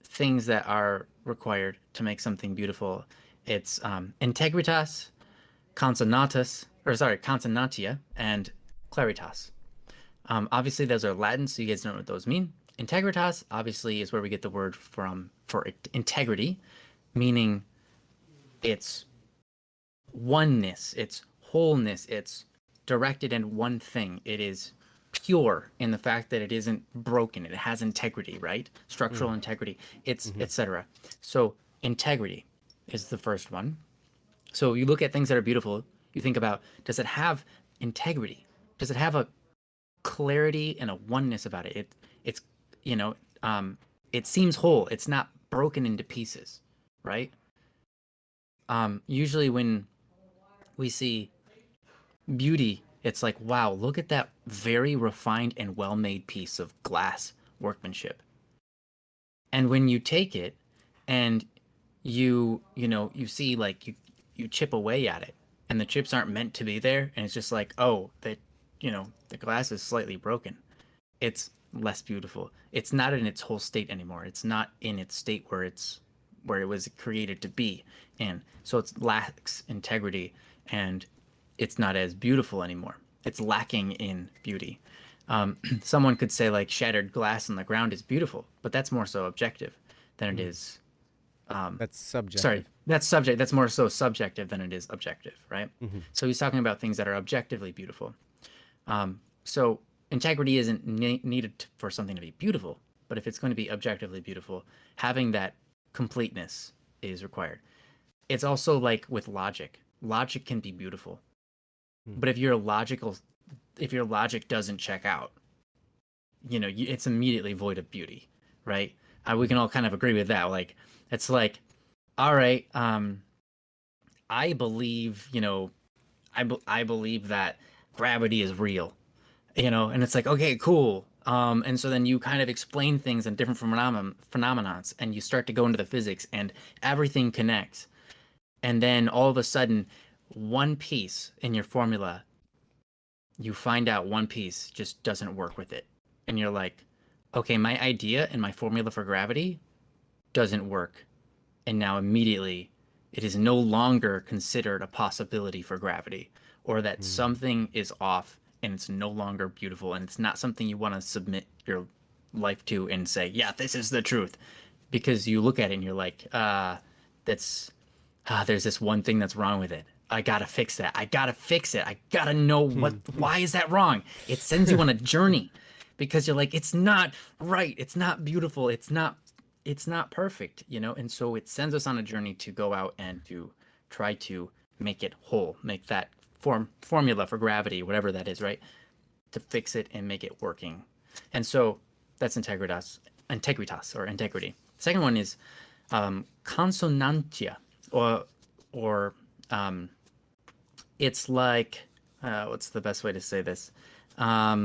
things that are required to make something beautiful. It's integritas, consonantia, and claritas. Obviously, those are Latin, so you guys know what those mean. Integritas, obviously, is where we get the word from for integrity, meaning it's oneness, it's wholeness, it's directed in one thing. It is pure in the fact that it isn't broken. It has integrity, right? Structural mm, integrity. It's mm-hmm. etc. So integrity is the first one. So you look at things that are beautiful, you think about, does it have integrity? Does it have a clarity and a oneness about it? It's you know, it seems whole. It's not broken into pieces, right? Usually when we see beauty, it's like, wow, look at that very refined and well-made piece of glass workmanship. And when you take it and you see like you chip away at it and the chips aren't meant to be there and it's just like, oh, the glass is slightly broken. It's less beautiful. It's not in its whole state anymore. It's not in its state where it was created to be in. So it lacks integrity and it's not as beautiful anymore. It's lacking in beauty. Someone could say like shattered glass on the ground is beautiful, but that's more so objective than it is That's Sorry, subjective. that's more so subjective than it is objective, right? Hmm. So he's talking about things that are objectively beautiful. So integrity isn't needed for something to be beautiful, but if it's going to be objectively beautiful, having that completeness is required. It's also like with logic. Logic can be beautiful, but if your logic doesn't check out, it's immediately void of beauty, right? We can all kind of agree with that. Like, it's like, all right, I believe, I believe that gravity is real, and it's like, okay, cool. And so then you kind of explain things in different phenomenons, and you start to go into the physics, and everything connects. And then all of a sudden, one piece in your formula, you find out one piece just doesn't work with it. And you're like, okay, my idea and my formula for gravity doesn't work. And now immediately it is no longer considered a possibility for gravity, or that something is off and it's no longer beautiful, and it's not something you want to submit your life to and say, yeah, this is the truth. Because you look at it and you're like, that's there's this one thing that's wrong with it. I gotta fix that. I gotta fix it. I gotta know why is that wrong? It sends you on a journey because you're like, it's not right. It's not beautiful. It's not perfect, And so it sends us on a journey to go out and to try to make it whole, make that formula for gravity, whatever that is, right? To fix it and make it working. And so that's integritas or integrity. Second one is consonantia, or it's like what's the best way to say this? Let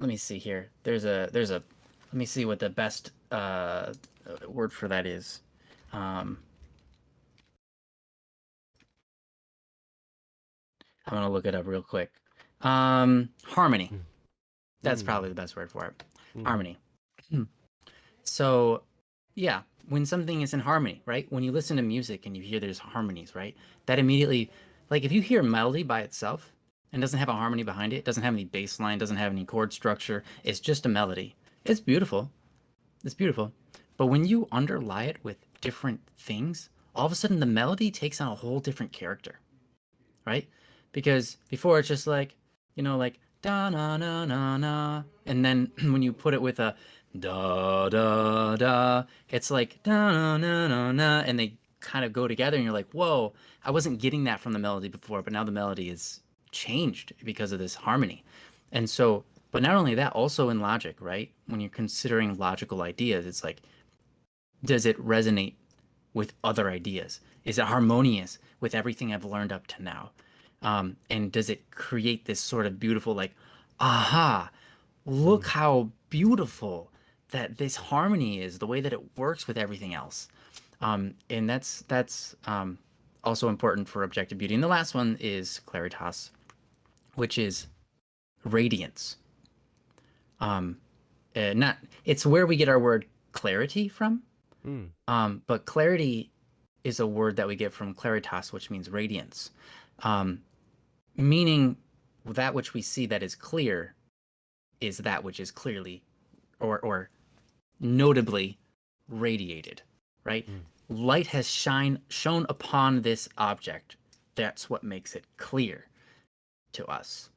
me see here. Let me see what the best word for that is. I'm gonna look it up real quick. Harmony. That's probably the best word for it. Harmony. So, yeah, when something is in harmony, right? When you listen to music and you hear there's harmonies, right? That immediately, like if you hear melody by itself and doesn't have a harmony behind it, doesn't have any bass line, doesn't have any chord structure, it's just a melody. It's beautiful. It's beautiful. But when you underlie it with different things, all of a sudden the melody takes on a whole different character, right? Because before it's just like, like da na na na na, and then when you put it with a da da da, it's like da na na na na, and they kind of go together, and you're like, whoa, I wasn't getting that from the melody before, but now the melody is changed because of this harmony. And so, but not only that, also in logic, right? When you're considering logical ideas, it's like, does it resonate with other ideas? Is it harmonious with everything I've learned up to now? And does it create this sort of beautiful, like, aha, look how beautiful that this harmony is, the way that it works with everything else. And that's also important for objective beauty. And the last one is claritas, which is radiance. Not It's where we get our word clarity from. But clarity is a word that we get from claritas, which means radiance, meaning that which we see that is clear is that which is clearly or notably radiated, right? Light has shone upon this object. That's what makes it clear to us.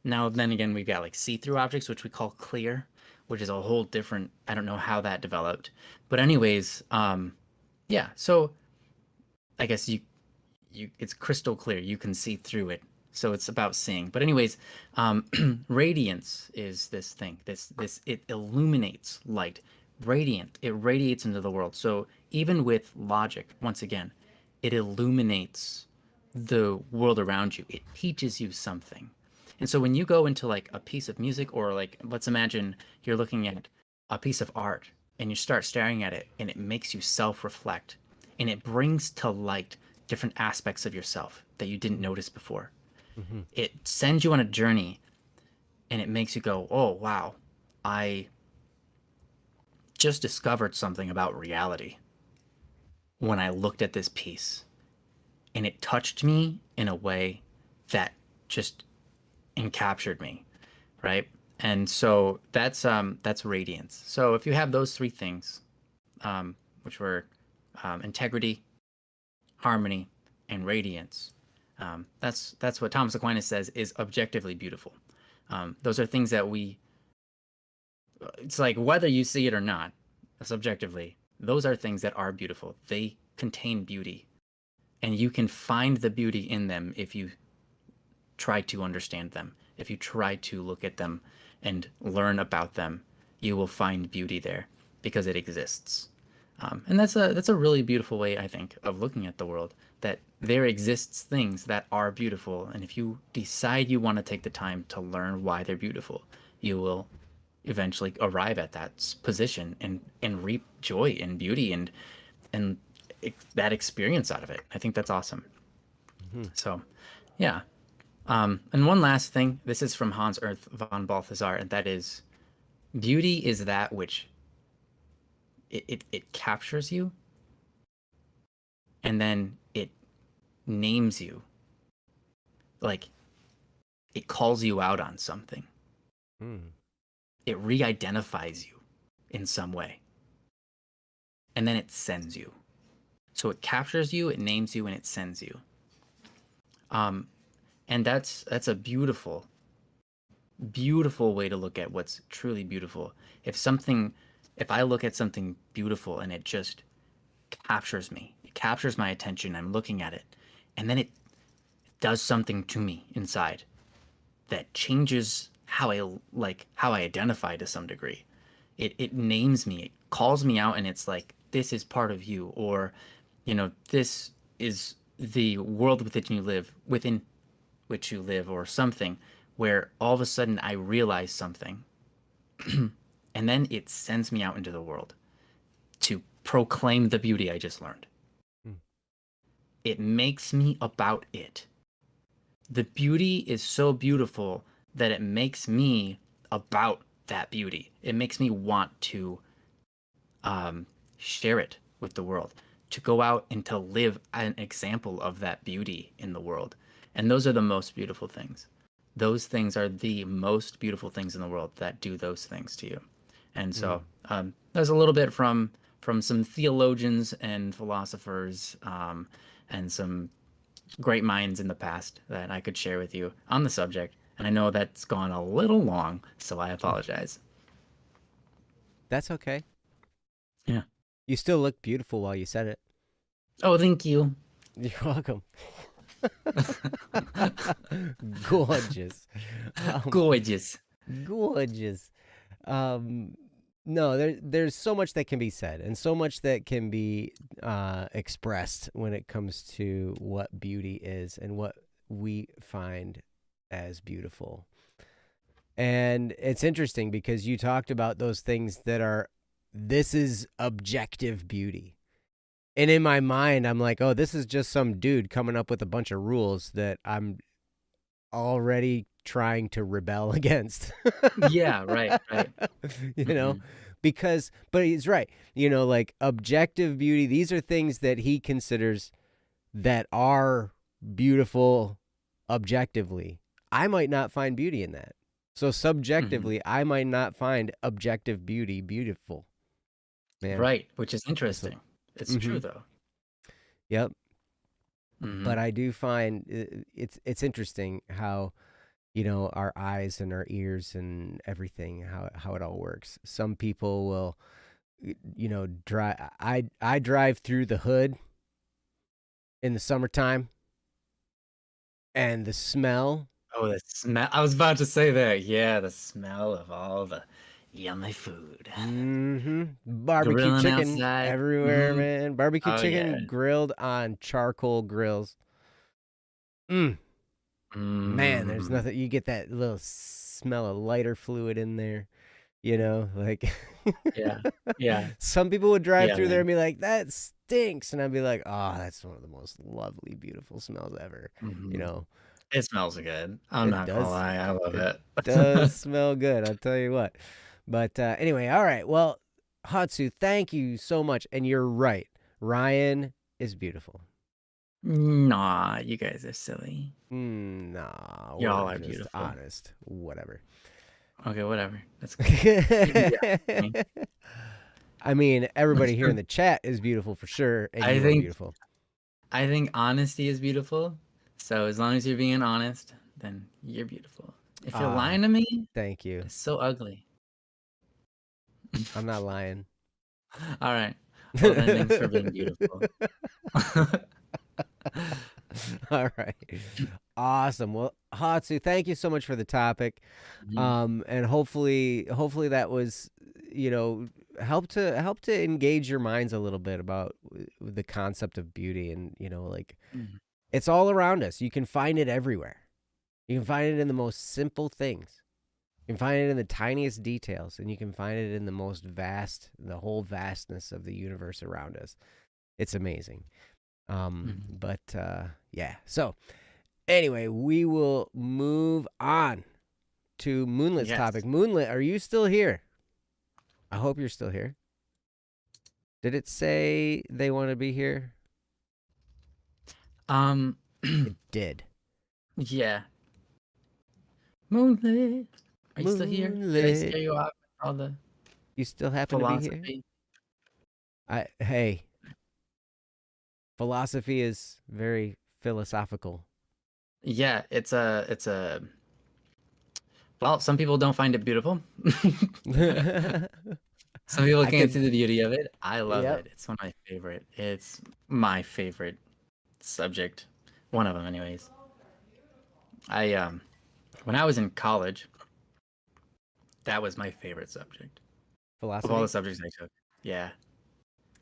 Now, then again, we've got like see-through objects, which we call clear, which is a whole different, I don't know how that developed. But anyways, yeah, so I guess it's crystal clear. You can see through it. So it's about seeing. But anyways, radiance is this thing. It illuminates light. Radiant. It radiates into the world. So even with logic, once again, it illuminates the world around you. It teaches you something. And so when you go into like a piece of music, or like, let's imagine you're looking at a piece of art and you start staring at it, and it makes you self-reflect, and it brings to light different aspects of yourself that you didn't notice before. It sends you on a journey, and it makes you go, oh, wow, I just discovered something about reality when I looked at this piece, and it touched me in a way that just encaptured me. right? And so that's radiance. So if you have those three things, which were integrity, harmony, and radiance, that's what Thomas Aquinas says is objectively beautiful. Those are things that it's like whether you see it or not, subjectively, those are things that are beautiful. They contain beauty, and you can find the beauty in them if you try to understand them. If you try to look at them and learn about them, you will find beauty there because it exists. And that's a really beautiful way, I think, of looking at the world. That there exists things that are beautiful, and if you decide you want to take the time to learn why they're beautiful, you will eventually arrive at that position and reap joy and beauty and that experience out of it. I think that's awesome. Mhm. So, yeah. And one last thing. This is from Hans Ernst von Balthasar, and that is, beauty is that which it captures you, and then it names you, like it calls you out on something. Mm. It re-identifies you in some way, and then it sends you. So it captures you, it names you, and it sends you. And that's a beautiful, beautiful way to look at what's truly beautiful. If I look at something beautiful and it just captures me, it captures my attention, I'm looking at it, and then it does something to me inside that changes how I identify to some degree. It names me, it calls me out, and it's like, this is part of you, or this is the world within which you live, or something, where all of a sudden I realize something, and then it sends me out into the world to proclaim the beauty I just learned. Mm. It makes me about it. The beauty is so beautiful that it makes me about that beauty. It makes me want to share it with the world, to go out and to live an example of that beauty in the world. And those are the most beautiful things. Those things are the most beautiful things in the world that do those things to you. And so Mm. there's a little bit from some theologians and philosophers, and some great minds in the past that I could share with you on the subject. And I know that's gone a little long, so I Mm. apologize. That's okay. Yeah. You still look beautiful while you said it. Oh, thank you. You're welcome. Gorgeous. Um, Gorgeous. gorgeous. Um, no, there's so much that can be said and so much that can be expressed when it comes to what beauty is and what we find as beautiful. And it's interesting because you talked about those things that are, this is objective beauty. And in my mind, I'm like, oh, this is just some dude coming up with a bunch of rules that I'm already trying to rebel against. Yeah, right, right. you know, Hmm. but he's right. Like objective beauty, these are things that he considers that are beautiful objectively. I might not find beauty in that. So Hmm. subjectively, I might not find objective beauty beautiful. Man, Right, which is that's what. interesting. It's Mm-hmm. true though. Yep. Hmm. But I do find it's interesting how our eyes and our ears and everything, how it all works. Some people will drive. I drive through the hood in the summertime, and the smell. Oh, the smell. I was about to say that. Yeah, the smell of all the yummy food. Mm-hmm. Barbecue Grilling chicken outside. everywhere, Hmm. man. Barbecue Oh yeah. chicken grilled on charcoal grills. Mm. Man, there's Mm. nothing. You get that little smell of lighter fluid in there. Like Yeah. Yeah. some people would drive Yeah, through there man. and be like, that stinks. And I'd be like, oh, that's one of the most lovely, beautiful smells ever. You Hmm. know, It smells good. I'm it not gonna does, lie. I love it it. does smell good. I'll tell you what. But anyway, all right. Well, Hatsu, thank you so much. And you're right. Ryan is beautiful. Nah, you guys are silly. Nah, we're Y'all are just beautiful. honest. Whatever. Okay, whatever. That's cool. You can be honest with me. I mean, everybody here in the chat is beautiful for sure, and I you are think beautiful. I think honesty is beautiful. So as long as you're being honest, then you're beautiful. If you're Ah, lying to me, thank you. it's so ugly. I'm not lying. All right. Well then, thanks for being beautiful. All right. Awesome. Well, Hatsu, thank you so much for the topic. Mhm. And hopefully that was, you know, help to engage your minds a little bit about the concept of beauty and, you know, like Mhm. it's all around us. You can find it everywhere. You can find it in the most simple things. You can find it in the tiniest details, and you can find it in the whole vastness of the universe around us. It's amazing. Mhm. Yeah. So anyway, we will move on to Moonlit's topic. Yes. Moonlit, are you still here? I hope you're still here. Did it say they want to be here? Um It did. yeah. Moonlit. Are you still here? Did I Moonlit. scare you off with all the You still happen to be here? philosophy? Hey, philosophy is very philosophical. Yeah, it's a well, some people don't find it beautiful. Some people I can't see could, the beauty of it. I love yep. it. It's one of my favorite. It's my favorite subject. One of them, anyways. I when I was in college, that was my favorite subject of all the Philosophy. subjects I took. Yeah.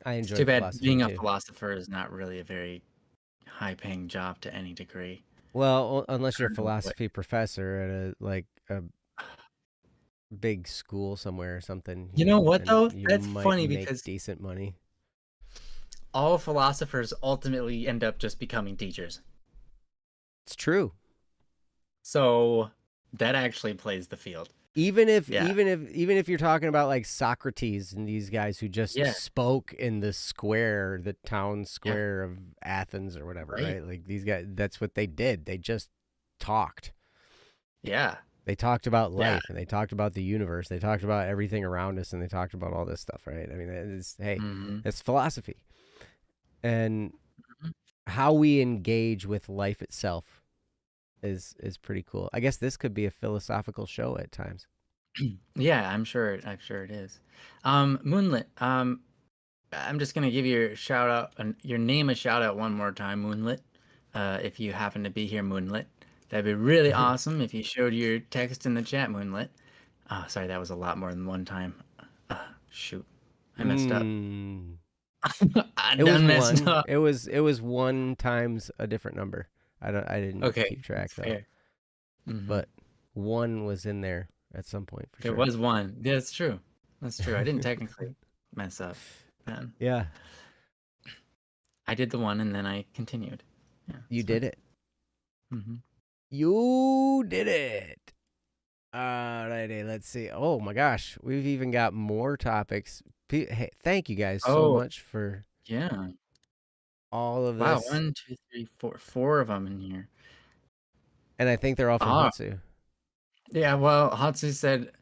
I It's too enjoyed bad philosophy being a too. philosopher is not really a very high-paying job to any degree. Well, unless I you're a don't know what. philosophy professor at a big school somewhere or something, You you know know, what then though? you That's might funny make because decent money. all philosophers ultimately end up just becoming teachers. It's true. So that actually plays the field. Even if Yeah. you're talking about like Socrates and these guys who just Yeah. spoke in the square, the town Yeah. square of Athens or whatever, Right. right? Like these guys, that's what they did. They just talked. Yeah. They talked about Yeah. life and they talked about the universe. They talked about everything around us and they talked about all this stuff, right? I mean, hey, Hmm. it's philosophy. And how we engage with life itself is pretty cool. I guess this could be a philosophical show at times. Yeah, I'm sure it is. Moonlit. I'm just gonna give your shout out and your name a shout out one more time, Moonlit. If you happen to be here, Moonlit, that'd be really awesome if you showed your text in the chat, Moonlit. Oh, sorry, that was a lot more than one time. Shoot, I messed up. Mm. I It was done messed one. up. It was one times a different number. I didn't Okay, keep track that's though. fair. Hmm. But one was in there at some point for There sure. was one. Yeah, that's true. That's true. I didn't technically mess up then. Yeah, I did the one and then I continued. Yeah, you it's did fine. it. Hmm. You did it. Alrighty, let's see. Oh my gosh, we've even got more topics. Hey, thank you guys so Oh, much for yeah. all of Wow, this. one, two, three, four, four of them in here. And I think they're all from Ah, Hatsu. yeah. Well, Hatsu said,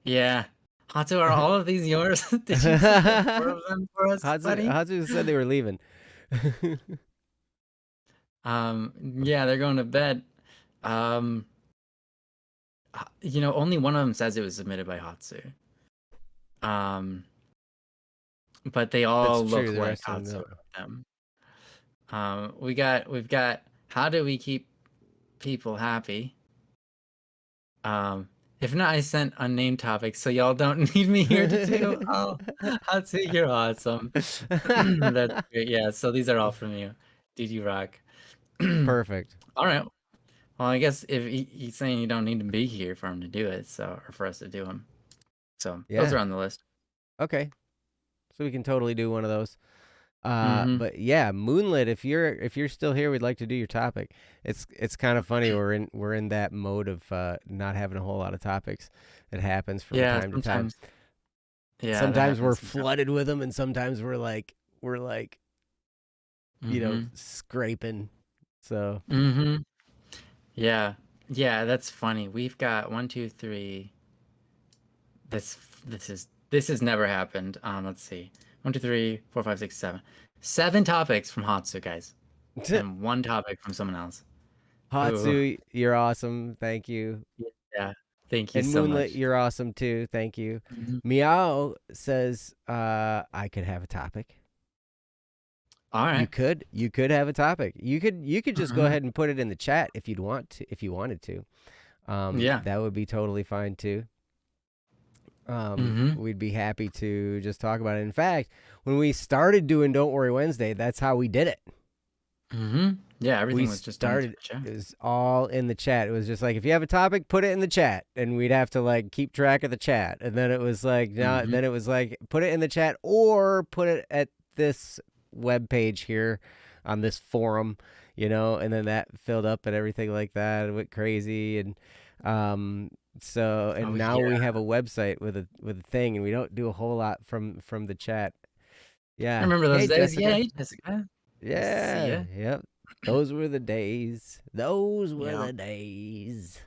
"Yeah, Hatsu, are all of these yours? Did you submit four Hatsu, of them for us, buddy?" Hatsu said they were leaving. Yeah, they're going to bed. Um, only one of them says it was submitted by Hatsu. Um, but they That's all true. look The like rest of them Hatsu don't. wrote them. We've got. How do we keep people happy? Um, if not, I sent unnamed topics, so y'all don't need me here to do. Oh, Hatsu, you're awesome. That's great. Yeah, so these are all from you. DD Rock. Perfect. All right. Well, I guess if he's saying you don't need to be here for him to do it, so or for us to do them. So those Yeah. are on the list. Okay. So we can totally do one of those. Mm-hmm. But yeah, Moonlit. If you're still here, we'd like to do your topic. It's kind of funny. We're in that mode of not having a whole lot of topics. It happens from Yeah, time to time. sometimes. Yeah, that Sometimes we're happens sometimes. flooded with them, and sometimes we're like Mm-hmm. scraping. So Mm-hmm. Yeah. Yeah, that's funny. We've got one, two, three. This has never happened. Let's see. 1, 2, 3, 4, 5, 6, 7. 7 topics from Hatsu, guys, and 1 topic from someone else. Ooh, Hatsu, you're awesome. Thank you. yeah. Thank you And so Moonlit, much. you're awesome too. Thank you. Mhm. Meow says, I could have a topic. All right. You could have a topic. You could just go Mhm. ahead and put it in the chat if you'd want to, if you wanted to. Yeah. That would be totally fine too. Mhm. We'd be happy to just talk about it. In fact, when we started doing Don't Worry Wednesday, that's how we did it. Mhm. Yeah, We everything was just done through started, the chat. it was all in the chat. It was just like, if you have a topic, put it in the chat, and we'd have to like keep track of the chat. And then it was like, no, Mhm. then it was like, put it in the chat or put it at this web page here on this forum, and then that filled up and everything like that. It went crazy. And so, Oh and now we yeah. have a website with a thing, and we don't do a whole lot from the chat. I Yeah. remember Hey, those days. Yeah, Jessica. hey, Jessica. Nice to see Yeah. you. Yep. Those were the days. Those were Yeah. the days.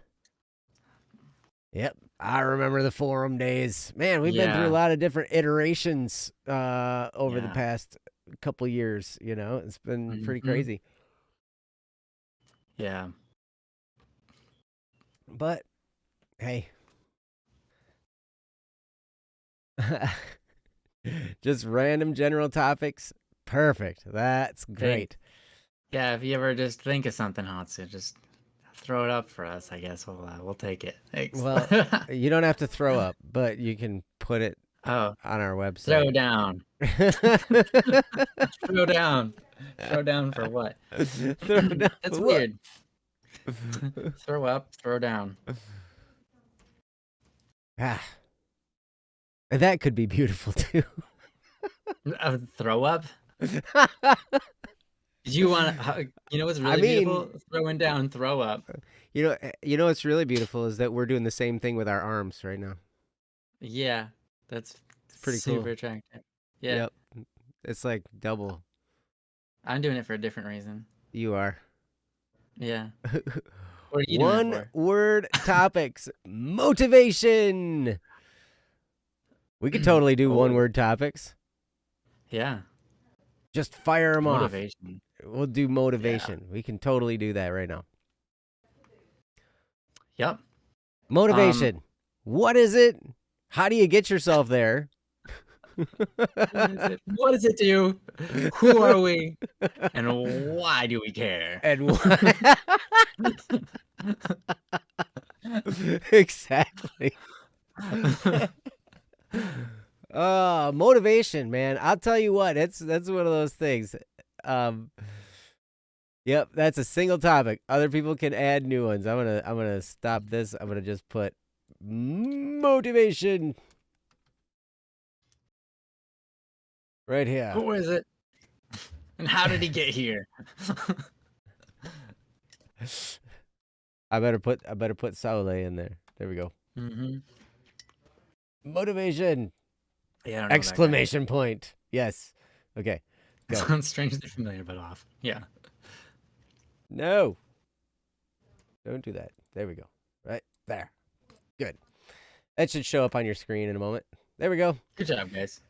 Yep. I remember the forum days. Man, we've been through a Yeah. lot of different iterations over the Yeah. past couple years, It's been pretty Mhm. crazy. Yeah. But hey. Just random general topics. Perfect. That's Hey, great. yeah, if you ever just think of something, Hatsu, just throw it up for us. I guess we'll take it. Thanks. Well, you don't have to throw up, but you can put it Oh, on our website. throw down. Throw down. Throw down for what? Throw down That's for what? weird. Throw up, throw down. Ah, that could be beautiful too. Throw up? Did you want to? You know what's I really mean, beautiful? Throwing down, throw up. what's really beautiful is that we're doing the same thing with our arms right now. Yeah, that's It's pretty super cool. attractive. Yeah, Yep. It's like double. I'm doing it for a different reason. You are. Yeah. What are you doing it One for? word topics. Motivation. We could totally do one Oh, word topics. yeah. Just fire them off. Motivation. We'll do Yeah. motivation. We can totally do that right now. Yep. Motivation. What is it? How do you get yourself there? What is it? What does it do? Who are we? And why do we care? And why? Exactly. Motivation, man. I'll tell you what, that's one of those things. Um, yep, that's a single topic. Other people can add new ones. I'm gonna stop this. I'm gonna just put motivation right here. Who is it? And how did he get here? I better put Saule in there. There we go. Mm-hmm. Motivation! Yeah, I don't know Exclamation point. Yes. Okay. that guy. Go. Sounds strangely familiar, but off. Yeah. No. Don't do that. There we go. Right there. Good. That should show up on your screen in a moment. There we go. Good job, guys.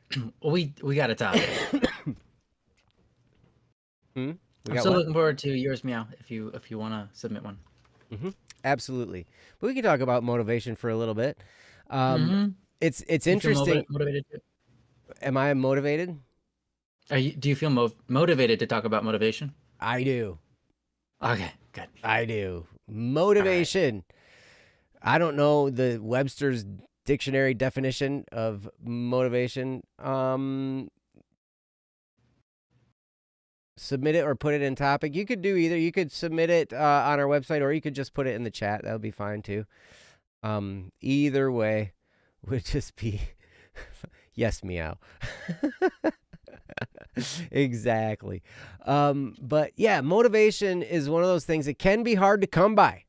we got a topic. We I'm got still what? looking forward to yours, Meow. If you want to submit one. Absolutely. But we can talk about motivation for a little bit. Mm-hmm. It's Do you feel interesting. motivated too? Am I motivated? Do you feel motivated to talk about motivation? I do. Okay, good. I do. All right. Motivation. I don't know the Webster's dictionary definition of motivation. Submit it or put it in topic. You could do either. You could submit it on our website, or you could just put it in the chat. That would be fine too. Either way would just be yes, meow. Exactly. But yeah, motivation is one of those things that can be hard to come by.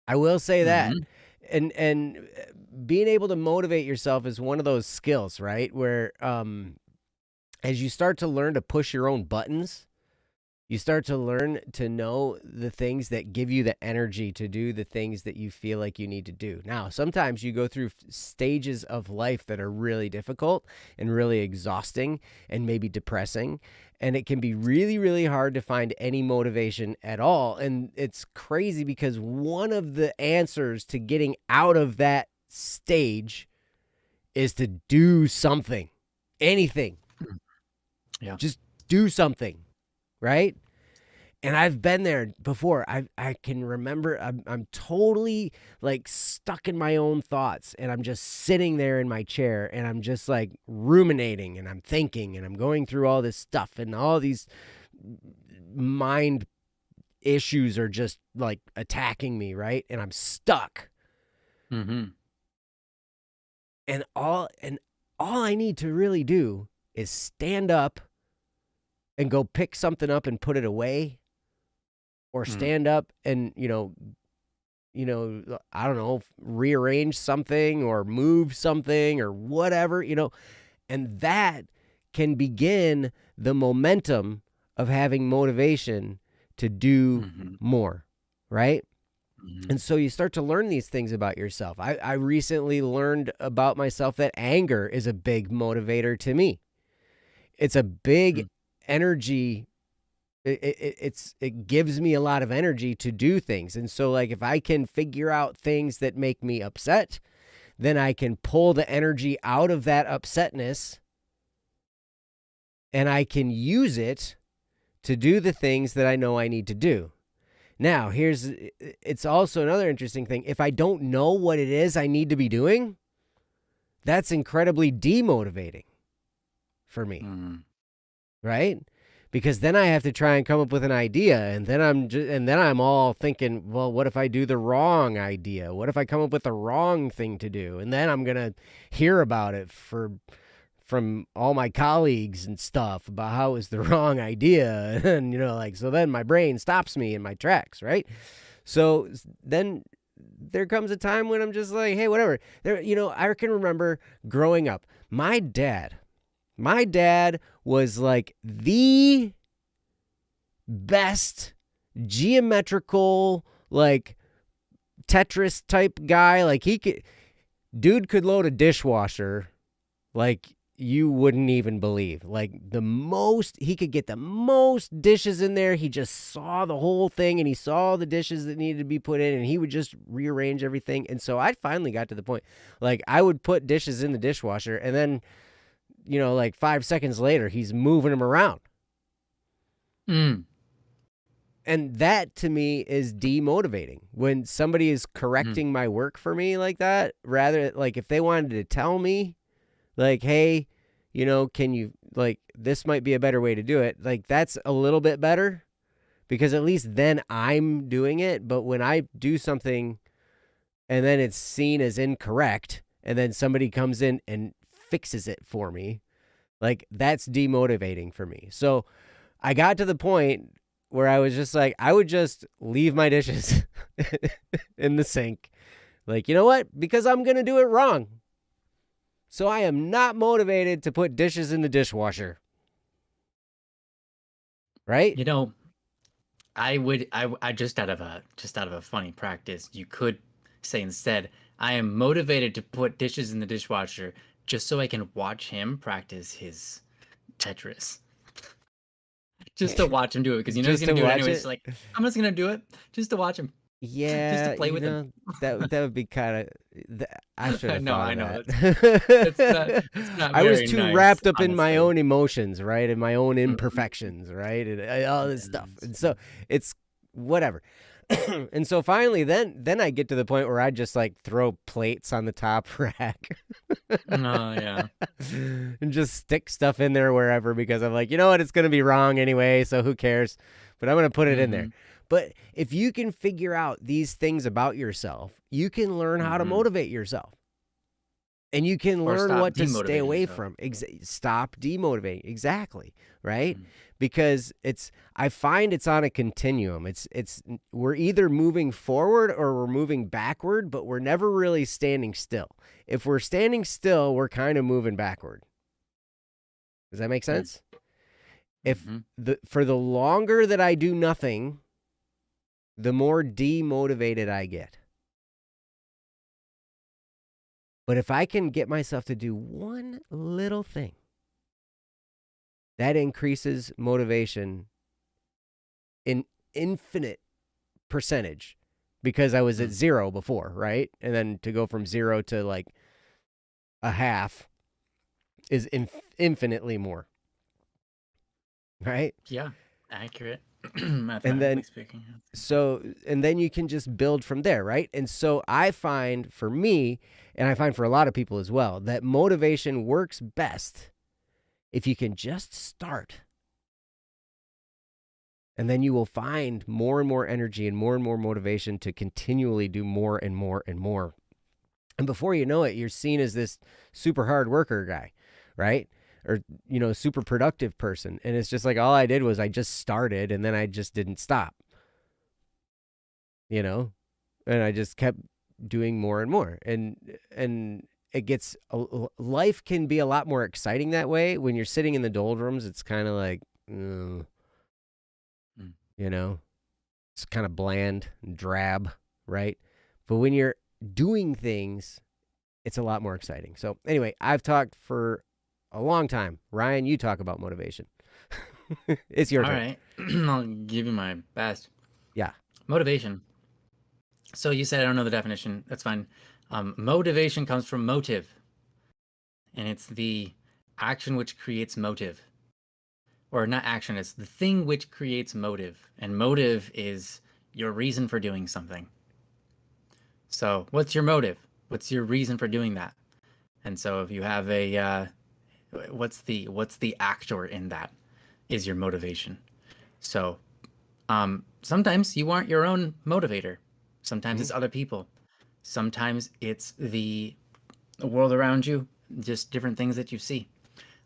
I will say that. And being able to motivate yourself is one of those skills, right? Where as you start to learn to push your own buttons, You start to learn to know the things that give you the energy to do the things that you feel like you need to do. Now, sometimes you go through stages of life that are really difficult and really exhausting and maybe depressing. And it can be really, really hard to find any motivation at all. And it's crazy because one of the answers to getting out of that stage is to do something, anything. Yeah. Just do something. Right? And I've been there before. I can remember I'm totally like stuck in my own thoughts, and I'm just sitting there in my chair, and I'm just like ruminating, and I'm thinking, and I'm going through all this stuff, and all these mind issues are just like attacking me, right? And I'm stuck. Mm-hmm. And all I need to really do is stand up and go pick something up and put it away, or stand up and, I don't know, rearrange something or move something or whatever, and that can begin the momentum of having motivation to do more, right? And so you start to learn these things about yourself. I recently learned about myself that anger is a big motivator to me. It's a big energy. It gives me a lot of energy to do things. And so like if I can figure out things that make me upset, then I can pull the energy out of that upsetness and I can use it to do the things that I know I need to do. Now, it's also another interesting thing. If I don't know what it is I need to be doing, that's incredibly demotivating for me. Right? Because then I have to try and come up with an idea, and then I'm all thinking, well, what if I do the wrong idea? What if I come up with the wrong thing to do? And then I'm gonna hear about it from all my colleagues and stuff about how it's the wrong idea, and so then my brain stops me in my tracks, right? So then there comes a time when I'm just like, hey, whatever. I can remember growing up, my dad was like the best geometrical, like Tetris type guy. Like dude could load a dishwasher like you wouldn't even believe. Like he could get the most dishes in there. He just saw the whole thing, and he saw the dishes that needed to be put in, and he would just rearrange everything. And so I finally got to the point, like I would put dishes in the dishwasher, and then like 5 seconds later, he's moving them around. And that to me is demotivating. When somebody is correcting my work for me like that, rather like if they wanted to tell me like, hey, can you, like, this might be a better way to do it. Like, that's a little bit better because at least then I'm doing it. But when I do something and then it's seen as incorrect and then somebody comes in and fixes it for me, like that's demotivating for me. So I got to the point where I was just like, I would just leave my dishes in the sink. Like, you know what? Because I'm going to do it wrong. So I am not motivated to put dishes in the dishwasher. Right? I just out of a funny practice, you could say instead, I am motivated to put dishes in the dishwasher just so I can watch him practice his Tetris. Just to watch him do it, because he's gonna do it anyway. It's like, I'm just gonna do it just to watch him. Yeah, just to play with him. That would be kind of. I should have thought of that. It's not I was very too nice, wrapped up in my honestly. own emotions, right, and my own imperfections, right, and all this stuff, and so it's whatever. And so finally, then I get to the point where I just like throw plates on the top rack. Yeah. And just stick stuff in there wherever, because I'm like, you know what, it's gonna be wrong anyway, so who cares? But I'm gonna put it in there. But if you can figure out these things about yourself, you can learn how to motivate yourself. And you can learn what to stay away from. Stop demotivating. Exactly. Right? Because I find it's on a continuum. We're either moving forward or we're moving backward, but we're never really standing still. If we're standing still, we're kind of moving backward. Does that make sense? If for the longer that I do nothing, the more demotivated I get. But if I can get myself to do one little thing, that increases motivation in infinite percentage, because I was at 0 before, right? And then to go from 0 to like a half is infinitely more, right? Yeah, accurate. And Mathematically then speaking. and then you can just build from there, right? And so I find for me, and I find for a lot of people as well, that motivation works best if you can just start. And then you will find more and more energy and more motivation to continually do more and more and more. And before you know it, you're seen as this super hard worker guy, right? Or, super productive person. And it's just like, all I did was I just started, and then I just didn't stop, and I just kept doing more and more. And it gets, life can be a lot more exciting that way. When you're sitting in the doldrums, it's kind of like, it's kind of bland and drab, right? But when you're doing things, it's a lot more exciting. So anyway, I've talked for a long time. Ryan, you talk about motivation. It's your turn. All right. I'll give you my best. Yeah. Motivation. So you said I don't know the definition. That's fine. Motivation comes from motive. And it's the action which creates motive. Or not action, it's the thing which creates motive. And motive is your reason for doing something. So what's your motive? What's your reason for doing that? And so if you have a, what's the actor in that is your motivation. So sometimes you aren't your own motivator. Sometimes it's other people. Sometimes it's the world around you, just different things that you see.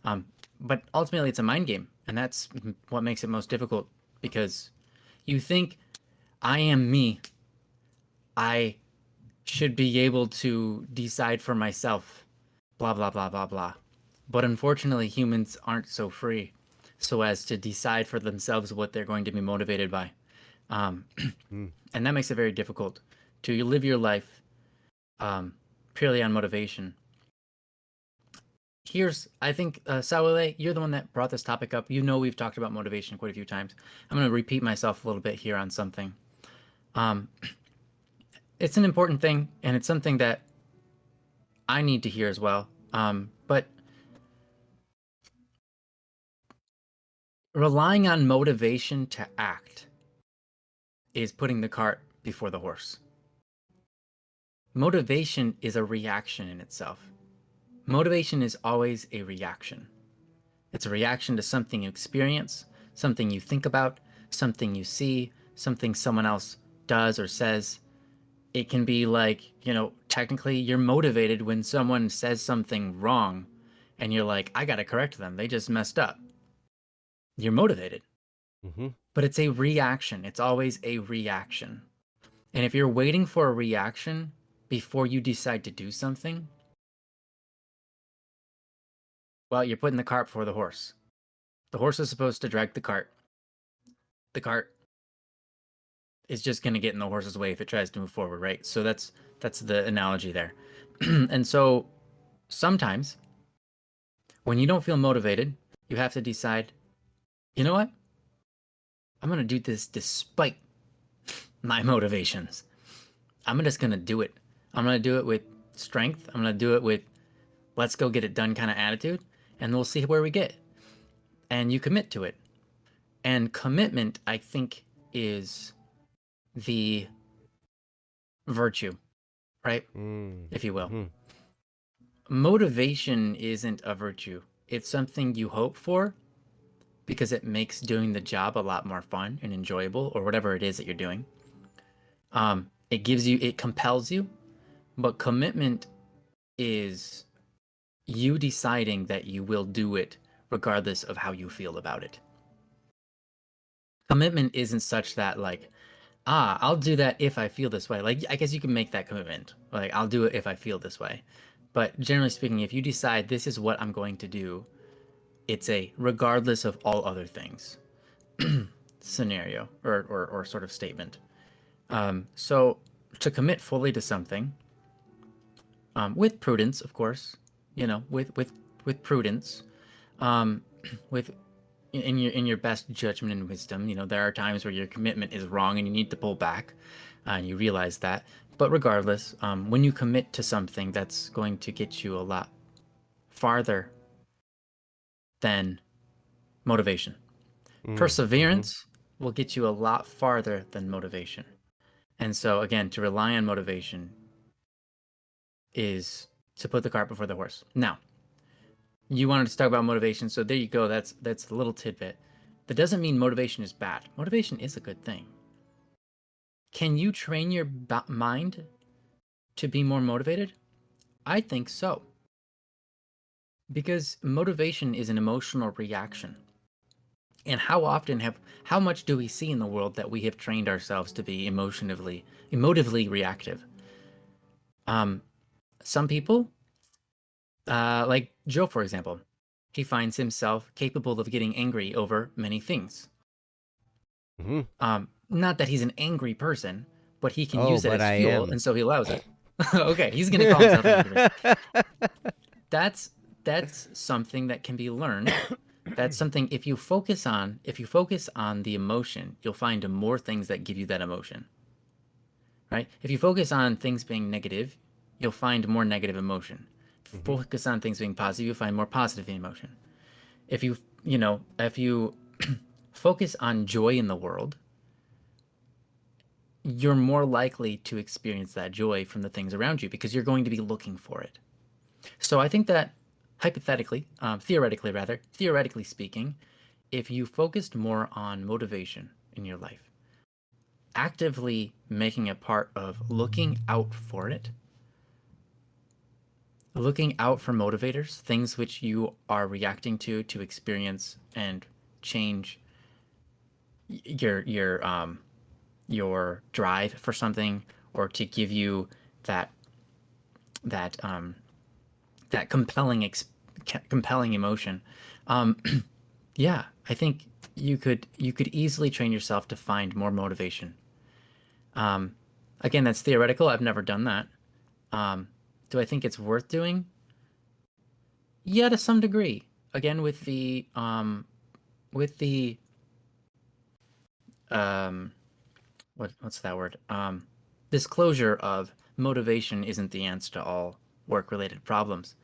But ultimately it's a mind game. And that's what makes it most difficult, because you think, I am me. I should be able to decide for myself, blah, blah, blah, blah, blah. But unfortunately, humans aren't so free so as to decide for themselves what they're going to be motivated by. And that makes it very difficult to live your life purely on motivation. I think, Sawale, you're the one that brought this topic up. We've talked about motivation quite a few times. I'm going to repeat myself a little bit here on something. It's an important thing, and it's something that I need to hear as well. But relying on motivation to act is putting the cart before the horse. Motivation is a reaction in itself. Motivation is always a reaction. It's a reaction to something you experience, something you think about, something you see, something someone else does or says. It can be like, technically you're motivated when someone says something wrong and you're like, I gotta correct them. They just messed up. You're motivated. But it's a reaction. It's always a reaction. And if you're waiting for a reaction before you decide to do something, well, you're putting the cart before the horse. The horse is supposed to drag the cart. The cart is just going to get in the horse's way if it tries to move forward, right? So that's the analogy there. And so sometimes when you don't feel motivated, you have to decide, you know what? I'm going to do this despite my motivations. I'm just going to do it. I'm going to do it with strength. I'm going to do it with let's go get it done kind of attitude, and we'll see where we get. And you commit to it. And commitment, I think, is the virtue, right? If you will. Motivation isn't a virtue. It's something you hope for because it makes doing the job a lot more fun and enjoyable, or whatever it is that you're doing. It compels you, but commitment is you deciding that you will do it regardless of how you feel about it. Commitment isn't such that like, I'll do that if I feel this way. Like, I guess you can make that commitment. Like, I'll do it if I feel this way. But generally speaking, if you decide this is what I'm going to do, It's a regardless of all other things scenario or sort of statement. So to commit fully to something, with prudence, of course, with prudence, um, with in your best judgment and wisdom. There are times where your commitment is wrong and you need to pull back, and you realize that. But regardless, when you commit to something, that's going to get you a lot farther than motivation. Mm-hmm. Perseverance will get you a lot farther than motivation. And so, again, to rely on motivation is to put the cart before the horse. Now, you wanted to talk about motivation, so there you go. That's a little tidbit. That doesn't mean motivation is bad. Motivation is a good thing. Can you train your mind to be more motivated? I think so. Because motivation is an emotional reaction. And how much do we see in the world that we have trained ourselves to be emotively reactive? Some people, like Joe, for example, he finds himself capable of getting angry over many things. Mm-hmm. Not that he's an angry person, but he can Oh, use it but as I fuel, am. and so he allows it. Okay, he's gonna call himself an angry person. That's that's something that can be learned. That's something if you focus on the emotion, you'll find more things that give you that emotion. Right? If you focus on things being negative, you'll find more negative emotion. If you Mm-hmm. focus on things being positive, you'll find more positive emotion. If you focus on joy in the world, you're more likely to experience that joy from the things around you because you're going to be looking for it. So I think that theoretically speaking, if you focused more on motivation in your life, actively making it part of looking out for it, looking out for motivators, things which you are reacting to experience and change your drive for something, or to give you that that that compelling emotion. Um, yeah, I think you could easily train yourself to find more motivation. Um, Again, that's theoretical. I've never done that. Um, do I think it's worth doing? Yeah, to some degree. Again, with the um, what's that word? Disclosure of motivation isn't the answer to all work-related problems.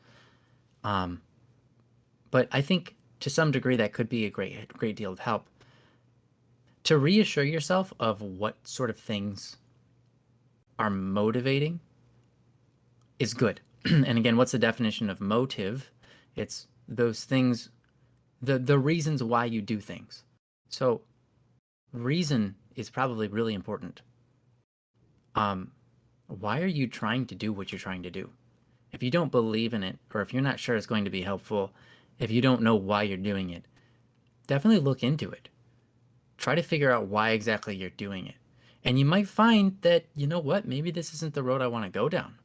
Um, but I think to some degree that could be a great deal of help. To reassure yourself of what sort of things are motivating is good. And again, what's the definition of motive? It's those things, the reasons why you do things. So reason is probably really important. Um, why are you trying to do what you're trying to do? If you don't believe in it, or if you're not sure it's going to be helpful, if you don't know why you're doing it, definitely look into it. Try to figure out why exactly you're doing it. And you might find that, you know what, maybe this isn't the road I want to go down.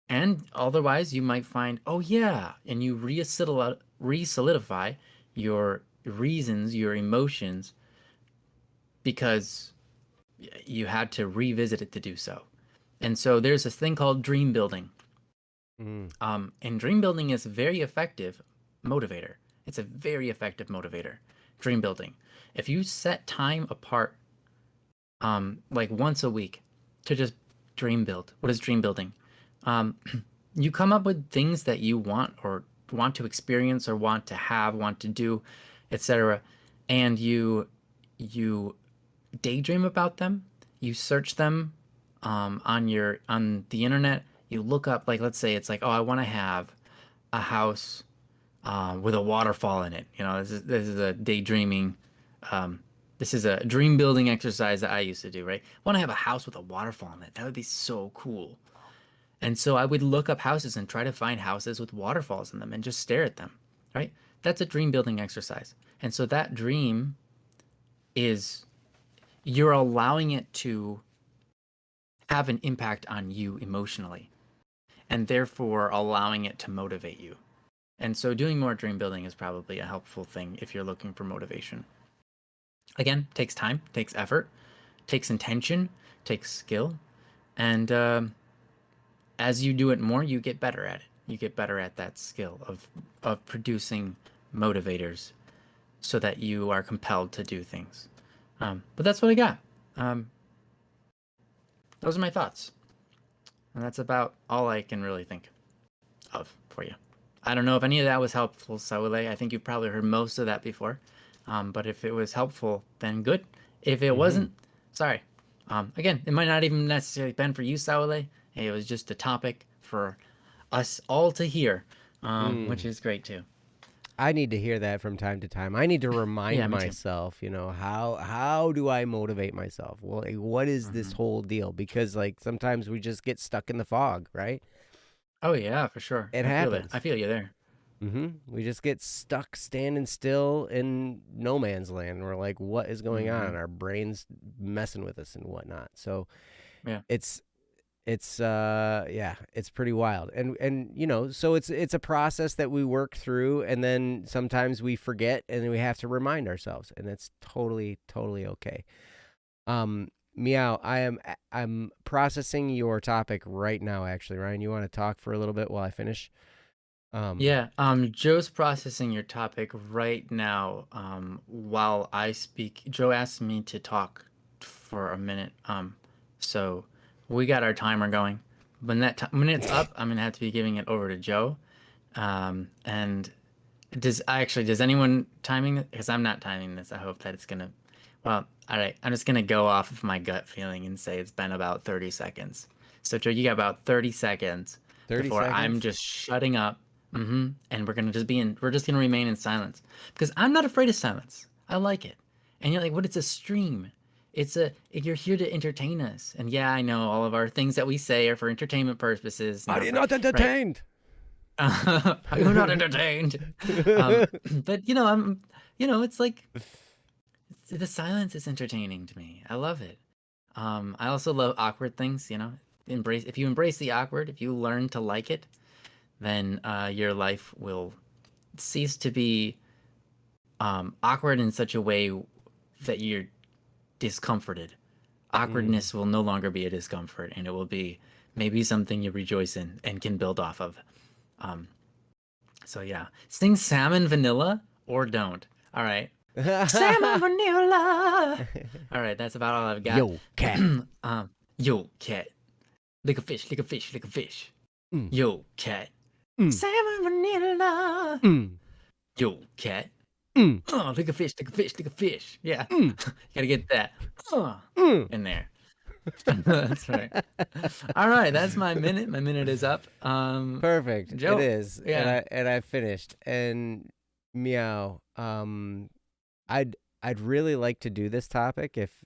And otherwise, you might find, oh yeah, and you re-solidify your reasons, your emotions, because you had to revisit it to do so. And so there's this thing called dream building. Mm. And dream building is a very effective motivator. It's a very effective motivator. Dream building. If you set time apart, like once a week, to just dream build. What is dream building? Um, you come up with things that you want, or want to experience, or want to have, want to do, etc. And you daydream about them. You search them on the internet. You look up, like, let's say it's like, oh, I want to have a house with a waterfall in it. This is a daydreaming. Um, this is a dream building exercise that I used to do. Right? I want to have a house with a waterfall in it. That would be so cool. And so I would look up houses and try to find houses with waterfalls in them and just stare at them. Right? That's a dream building exercise. And so that dream is, you're allowing it to have an impact on you emotionally, and therefore allowing it to motivate you. And so doing more dream building is probably a helpful thing if you're looking for motivation. Again, takes time, takes effort, takes intention, takes skill, and as you do it more, you get better at it. You get better at that skill of producing motivators so that you are compelled to do things. But that's what I got. Those are my thoughts. And that's about all I can really think of for you. I don't know if any of that was helpful, Saule. I think you've probably heard most of that before. But if it was helpful, then good. If it wasn't, sorry. Again, it might not even necessarily been for you, Saule. It was just a topic for us all to hear, which is great too. I need to hear that from time to time. I need to remind Yeah, me too. myself, how do I motivate myself? Well, like, what is this whole deal? Because like sometimes we just get stuck in the fog, right? Oh yeah, for sure. It I feel it. happens. I feel you there. We just get stuck standing still in no man's land. We're like, what is going on? Our brains messing with us and whatnot. So Yeah. it's it's pretty wild. And so it's a process that we work through, and then sometimes we forget and then we have to remind ourselves, and it's totally okay. Meow, I'm processing your topic right now, actually. Ryan, you want to talk for a little bit while I finish? Yeah, Joe's processing your topic right now. While I speak, Joe asked me to talk for a minute. So we got our timer going. When it's up, I'm gonna have to be giving it over to Joe. And does anyone timing it? Because I'm not timing this. I hope that it's gonna. Well, all right. I'm just gonna go off of my gut feeling and say it's been about 30 seconds. So Joe, you got about 30 seconds 30 before I'm seconds? just shutting up. And we're just gonna remain in silence because I'm not afraid of silence. I like it. And you're like, what? It's a stream. You're here to entertain us. And yeah, I know all of our things that we say are for entertainment purposes. Are you For, not right. entertained? Are you not entertained? But it's like the silence is entertaining to me. I love it. I also love awkward things. If you embrace the awkward, if you learn to like it, then your life will cease to be awkward in such a way that you're discomforted. Awkwardness will no longer be a discomfort, and it will be maybe something you rejoice in and can build off of. So yeah, sing Salmon Vanilla or don't. All right. Salmon Vanilla. All right, that's about all I've got. Yo, cat. Yo, cat. Lick a fish, lick a fish, lick a fish. Yo, cat. Mm. Salmon Vanilla. Yo, cat. Oh, lick a fish, lick a fish, lick a fish. Yeah. Gotta get that in there. That's right. All right, that's my minute. My minute is up. Perfect. Joe, It is. yeah. And I finished. And Meow, I'd really like to do this topic if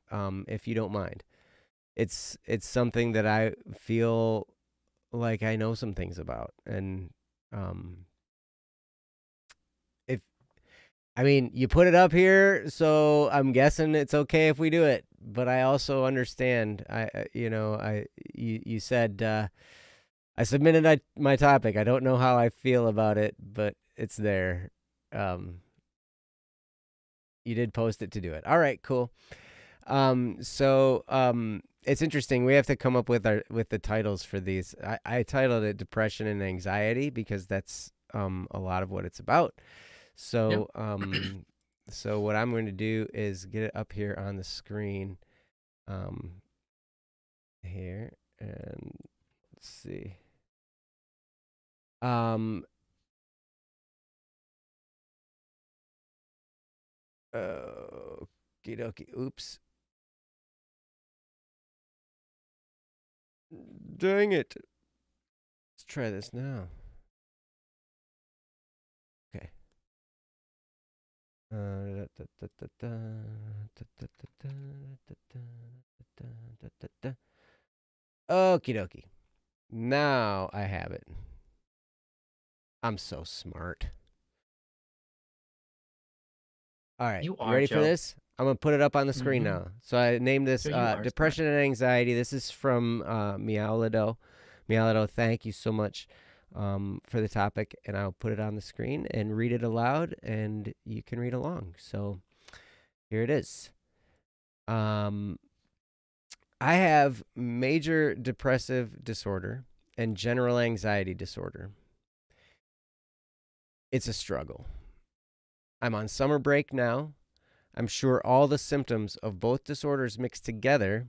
you don't mind. It's something that I feel like I know some things about, and if you put it up here, so I'm guessing it's okay if we do it. But I also understand. You said I submitted my topic. I don't know how I feel about it, but it's there. You did post it to do it. All right, cool. It's interesting. We have to come up with the titles for these. I titled it Depression and Anxiety because that's a lot of what it's about. So so what I'm going to do is get it up here on the screen here, and let's see. Okie dokie. Oops. Dang it. Let's try this now. Okay. Okie dokie. Now I have it. I'm so smart. All right. You You are, ready Joe. for this? I'm going to put it up on the screen now. So I named this Depression and Anxiety. This is from Meowlido. Meowlido, thank you so much. for the topic, and I'll put it on the screen and read it aloud, and you can read along. So here it is. I have major depressive disorder and general anxiety disorder. It's a struggle. I'm on summer break now. I'm sure all the symptoms of both disorders mixed together,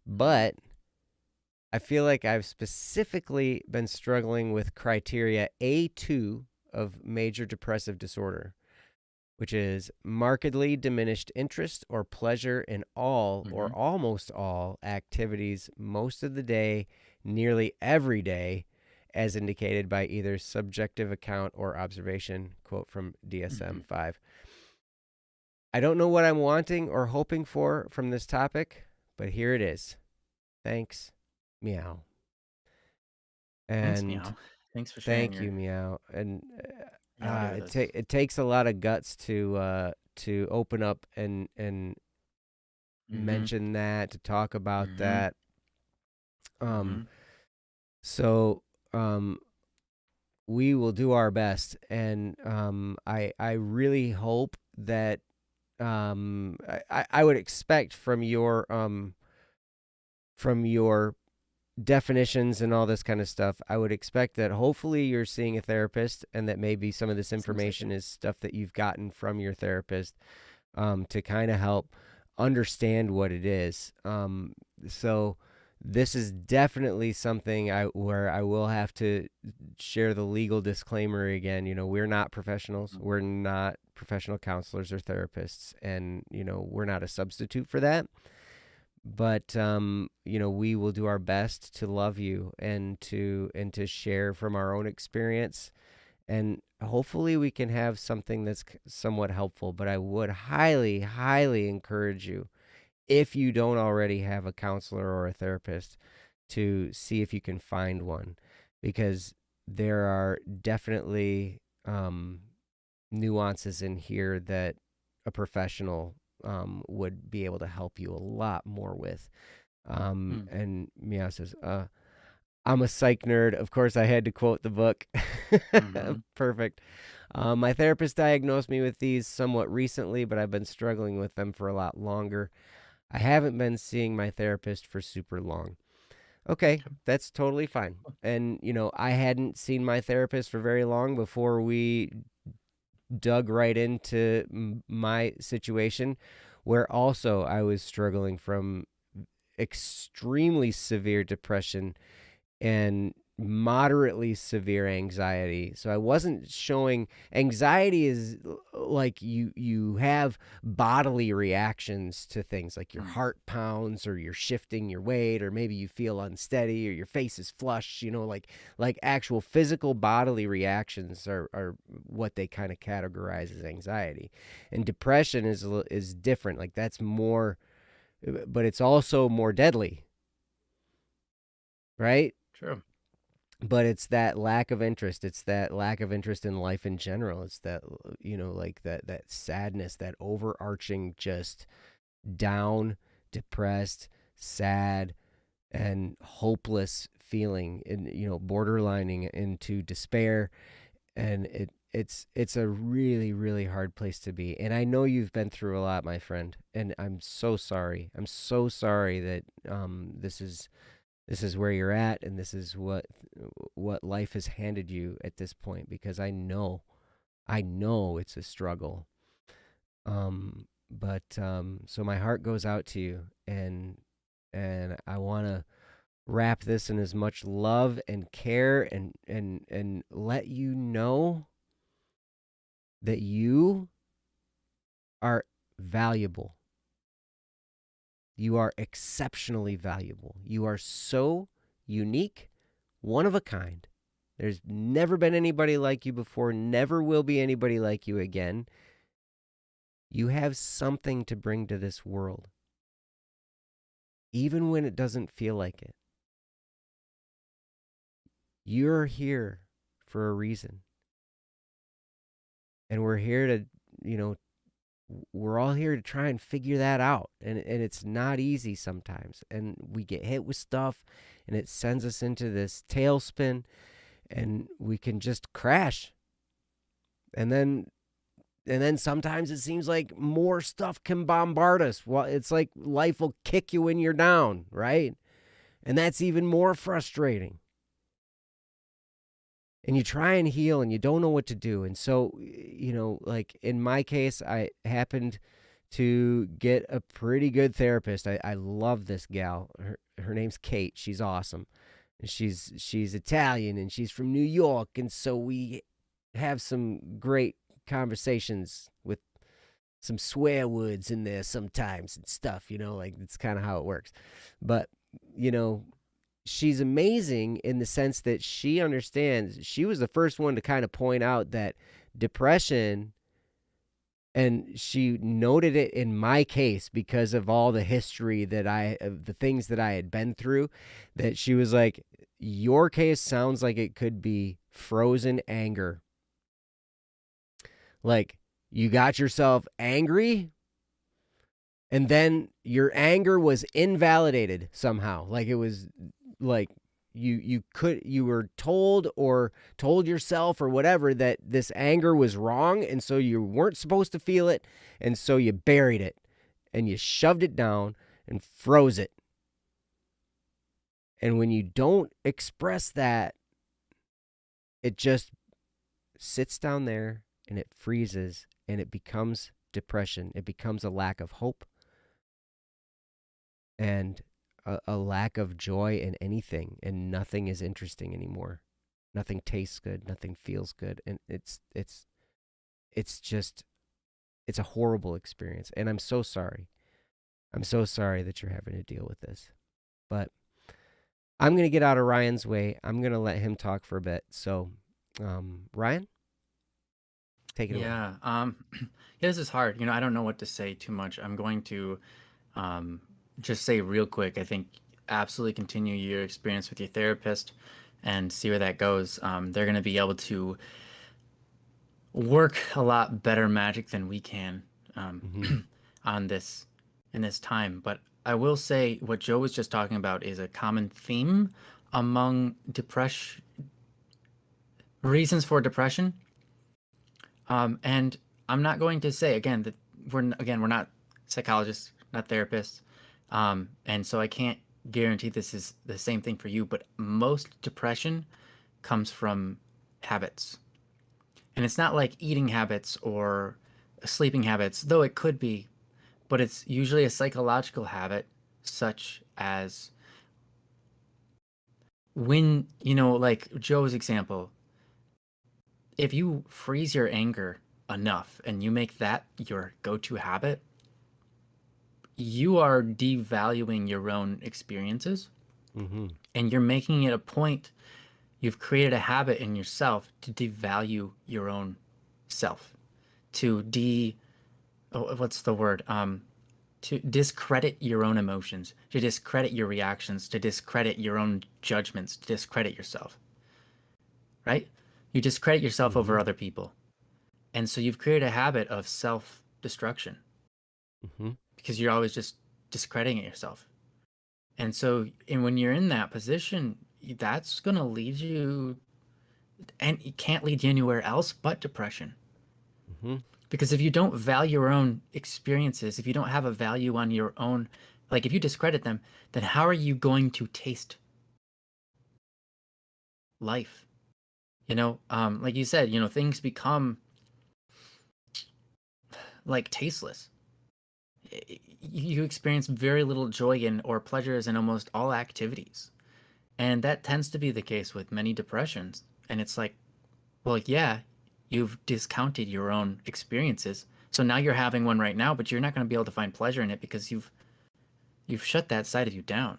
but I feel like I've specifically been struggling with criteria A2 of major depressive disorder, which is markedly diminished interest or pleasure in all or almost all activities most of the day, nearly every day, as indicated by either subjective account or observation. Quote from DSM-5. I don't know what I'm wanting or hoping for from this topic, but here it is. Thanks, Meow. Thanks, And Meow. Thanks for sharing thank your you, Meow. And reality with us. it takes a lot of guts to open up and Mm-hmm. mention that, to talk about Mm-hmm. that. Mm-hmm. So we will do our best, and I really hope that I would expect from your definitions and all this kind of stuff, I would expect that hopefully you're seeing a therapist, and that maybe some of this Seems like information it. is stuff that you've gotten from your therapist, to kind of help understand what it is. So this is definitely something where I will have to share the legal disclaimer again. We're not professionals. We're not professional counselors or therapists, and we're not a substitute for that. But we will do our best to love you and to share from our own experience, and hopefully we can have something that's somewhat helpful. But I would highly, highly encourage you, if you don't already have a counselor or a therapist, to see if you can find one, because there are definitely nuances in here that a professional would be able to help you a lot more with. And Meow says, I'm a psych nerd. Of course, I had to quote the book. Mm-hmm. Perfect. My therapist diagnosed me with these somewhat recently, but I've been struggling with them for a lot longer. I haven't been seeing my therapist for super long. Okay, that's totally fine. And, I hadn't seen my therapist for very long before we dug right into my situation, where also I was struggling from extremely severe depression and moderately severe anxiety. So I wasn't showing anxiety is like you have bodily reactions to things, like your heart pounds, or you're shifting your weight, or maybe you feel unsteady, or your face is flushed, like actual physical bodily reactions are what they kind of categorize as anxiety. And depression is different. Like, that's more, but it's also more deadly, right? True. But it's that lack of interest. It's that lack of interest in life in general. It's that, like that sadness, that overarching, just down, depressed, sad, and hopeless feeling, and borderlining into despair. And it's a really, really hard place to be. And I know you've been through a lot, my friend, and I'm so sorry. I'm so sorry that this is where you're at, and this is what life has handed you at this point, because I know it's a struggle. But so my heart goes out to you, and I want to wrap this in as much love and care, and let you know that you are valuable. You are exceptionally valuable. You are so unique, one of a kind. There's never been anybody like you before, never will be anybody like you again. You have something to bring to this world, even when it doesn't feel like it. You're here for a reason. And we're here to, you know, we're all here to try and figure that out. And it's not easy sometimes. And we get hit with stuff, and it sends us into this tailspin. and we can just crash. And then sometimes it seems like more stuff can bombard us. Well, it's like life will kick you when you're down, right? And that's even more frustrating. And you try and heal and you don't know what to do. And so, like in my case, I happened to get a pretty good therapist. I love this gal. Her name's Kate. She's awesome. And she's Italian and she's from New York. And so we have some great conversations with some swear words in there sometimes and stuff, like it's kind of how it works. But, she's amazing in the sense that she understands. She was the first one to kind of point out that depression, and she noted it in my case because of all the history of the things that I had been through, that she was like, your case sounds like it could be frozen anger. Like, you got yourself angry and then your anger was invalidated somehow. Like, it was like you were told yourself or whatever that this anger was wrong, and so you weren't supposed to feel it, and so you buried it and you shoved it down and froze it. And when you don't express that, it just sits down there and it freezes and it becomes depression. It becomes a lack of hope and a lack of joy in anything, and nothing is interesting anymore. Nothing tastes good, nothing feels good, and it's a horrible experience. And I'm so sorry. I'm so sorry that you're having to deal with this. But I'm going to get out of Ryan's way. I'm going to let him talk for a bit. So, Ryan, take it away. Yeah. Yeah, this is hard. I don't know what to say too much. I'm going to just say real quick, I think absolutely continue your experience with your therapist and see where that goes. They're going to be able to work a lot better magic than we can on this in this time. But I will say what Joe was just talking about is a common theme among reasons for depression. And I'm not going to say again that we're not psychologists, not therapists. And so I can't guarantee this is the same thing for you, but most depression comes from habits. And it's not like eating habits or sleeping habits, though it could be, but it's usually a psychological habit, such as when, like Joe's example, if you freeze your anger enough and you make that your go-to habit, you are devaluing your own experiences, and you're making it a point. You've created a habit in yourself to devalue your own self, to what's the word? To discredit your own emotions, to discredit your reactions, to discredit your own judgments, to discredit yourself. Right? You discredit yourself over other people. And so you've created a habit of self-destruction because you're always just discrediting yourself. And so when you're in that position, that's going to lead you, and it can't lead you anywhere else but depression. Because if you don't value your own experiences, if you don't have a value on your own, like if you discredit them, then how are you going to taste life? Like you said, things become like tasteless. You experience very little joy in or pleasures in almost all activities. And that tends to be the case with many depressions. And it's like, well, yeah, you've discounted your own experiences. So now you're having one right now, but you're not going to be able to find pleasure in it because you've shut that side of you down.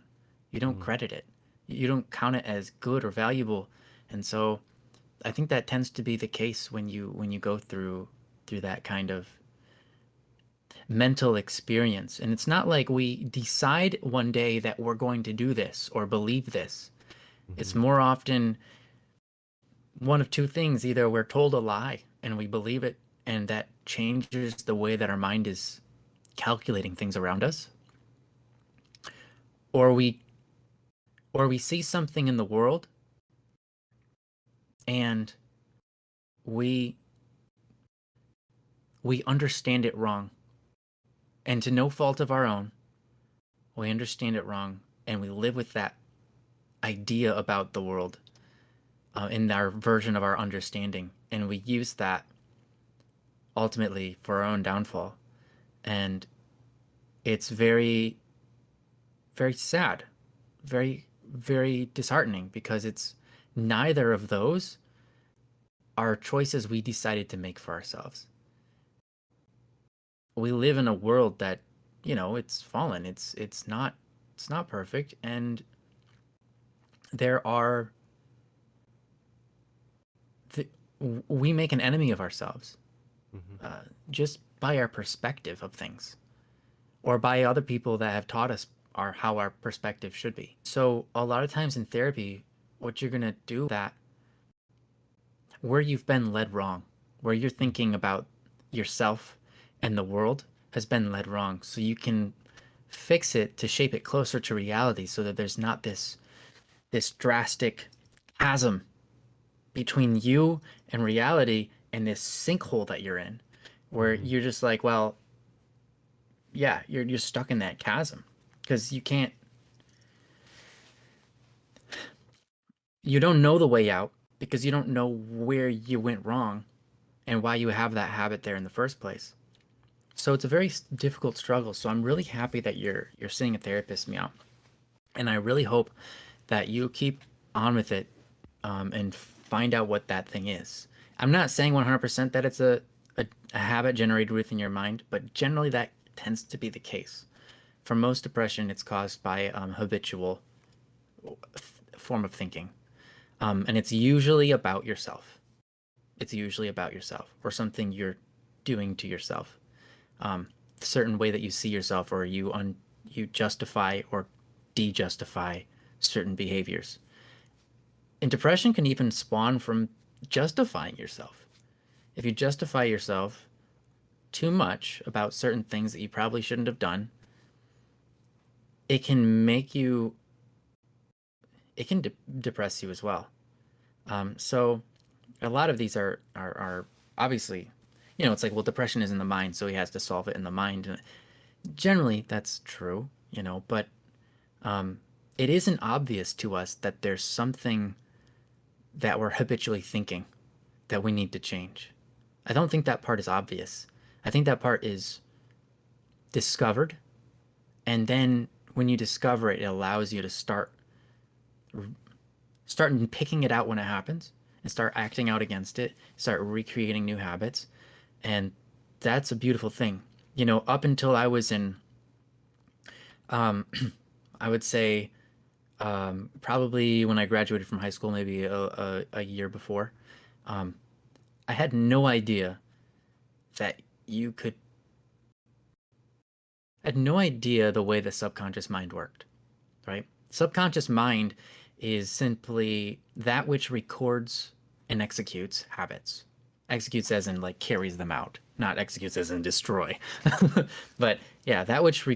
You don't credit it. You don't count it as good or valuable. And so I think that tends to be the case when you go through that kind of mental experience. And it's not like we decide one day that we're going to do this or believe this. It's more often one of two things. Either we're told a lie and we believe it, and that changes the way that our mind is calculating things around us, or we see something in the world and we understand it wrong, and to no fault of our own, we understand it wrong, and we live with that idea about the world in our version of our understanding, and we use that ultimately for our own downfall. And it's very, very sad, very, very disheartening, because it's neither of those are choices we decided to make for ourselves. We live in a world that, it's fallen. It's not perfect, and there are we make an enemy of ourselves just by our perspective of things, or by other people that have taught us how our perspective should be. So a lot of times in therapy, what you're gonna do that where you've been led wrong, where you're thinking about yourself and the world has been led wrong, so you can fix it to shape it closer to reality, so that there's not this drastic chasm between you and reality, and this sinkhole that you're in, where you're just like, well, yeah, you're stuck in that chasm, because you don't know the way out, because you don't know where you went wrong and why you have that habit there in the first place. So it's a very difficult struggle. So I'm really happy that you're seeing a therapist, Meow, and I really hope that you keep on with it, and find out what that thing is. I'm not saying 100% that it's a habit generated within your mind, but generally that tends to be the case. For most depression, it's caused by habitual form of thinking, and it's usually about yourself. It's usually about yourself, or something you're doing to yourself. Certain way that you see yourself, or you justify or de-justify certain behaviors. And depression can even spawn from justifying yourself. If you justify yourself too much about certain things that you probably shouldn't have done, it can make you, it can depress you as well. So a lot of these are obviously, it's like, well, depression is in the mind, so he has to solve it in the mind. And generally, that's true, but it isn't obvious to us that there's something that we're habitually thinking that we need to change. I don't think that part is obvious. I think that part is discovered, and then when you discover it, it allows you to start picking it out when it happens, and start acting out against it, start recreating new habits. And that's a beautiful thing. Up until I was in, I would say, probably when I graduated from high school, maybe a year before, I had no idea that you could, I had no idea the way the subconscious mind worked, right? Subconscious mind is simply that which records and executes habits. Executes as in like carries them out, not executes as in destroy. But yeah, that which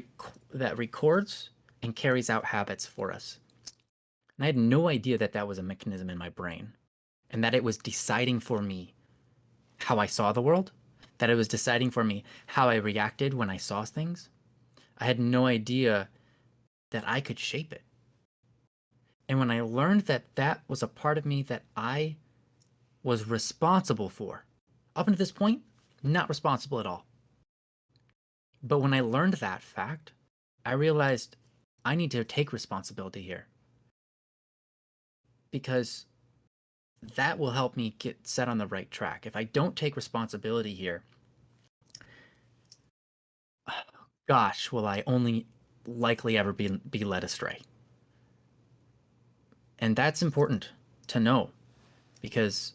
that records and carries out habits for us. And I had no idea that that was a mechanism in my brain, and that it was deciding for me how I saw the world, that it was deciding for me how I reacted when I saw things. I had no idea that I could shape it. And when I learned that that was a part of me that I was responsible for, up until this point, not responsible at all. But when I learned that fact, I realized I need to take responsibility here, because that will help me get set on the right track. If I don't take responsibility here, gosh, will I only likely ever be led astray. And that's important to know, because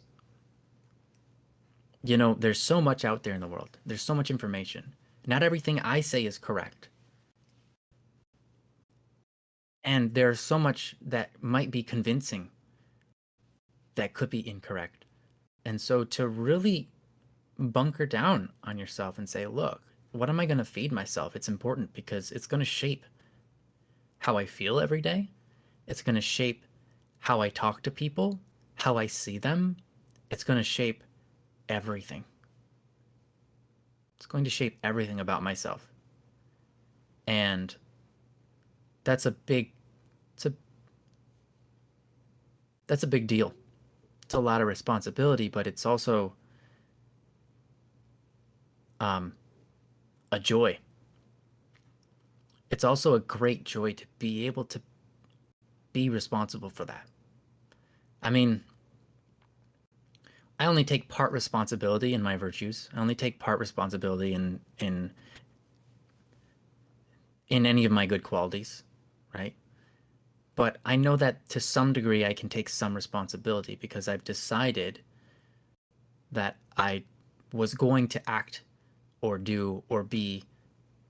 there's so much out there in the world. There's so much information. Not everything I say is correct. And there's so much that might be convincing that could be incorrect. And so to really bunker down on yourself and say, look, what am I going to feed myself? It's important, because it's going to shape how I feel every day. It's going to shape how I talk to people, how I see them, it's going to shape everything. It's going to shape everything about myself. And that's a big it's a that's a big deal. It's a lot of responsibility, but it's also um, a joy. It's also a great joy to be able to be responsible for that. I mean, I only take part responsibility in my virtues. I only take part responsibility in any of my good qualities, right? But I know that to some degree I can take some responsibility because I've decided that I was going to act or do or be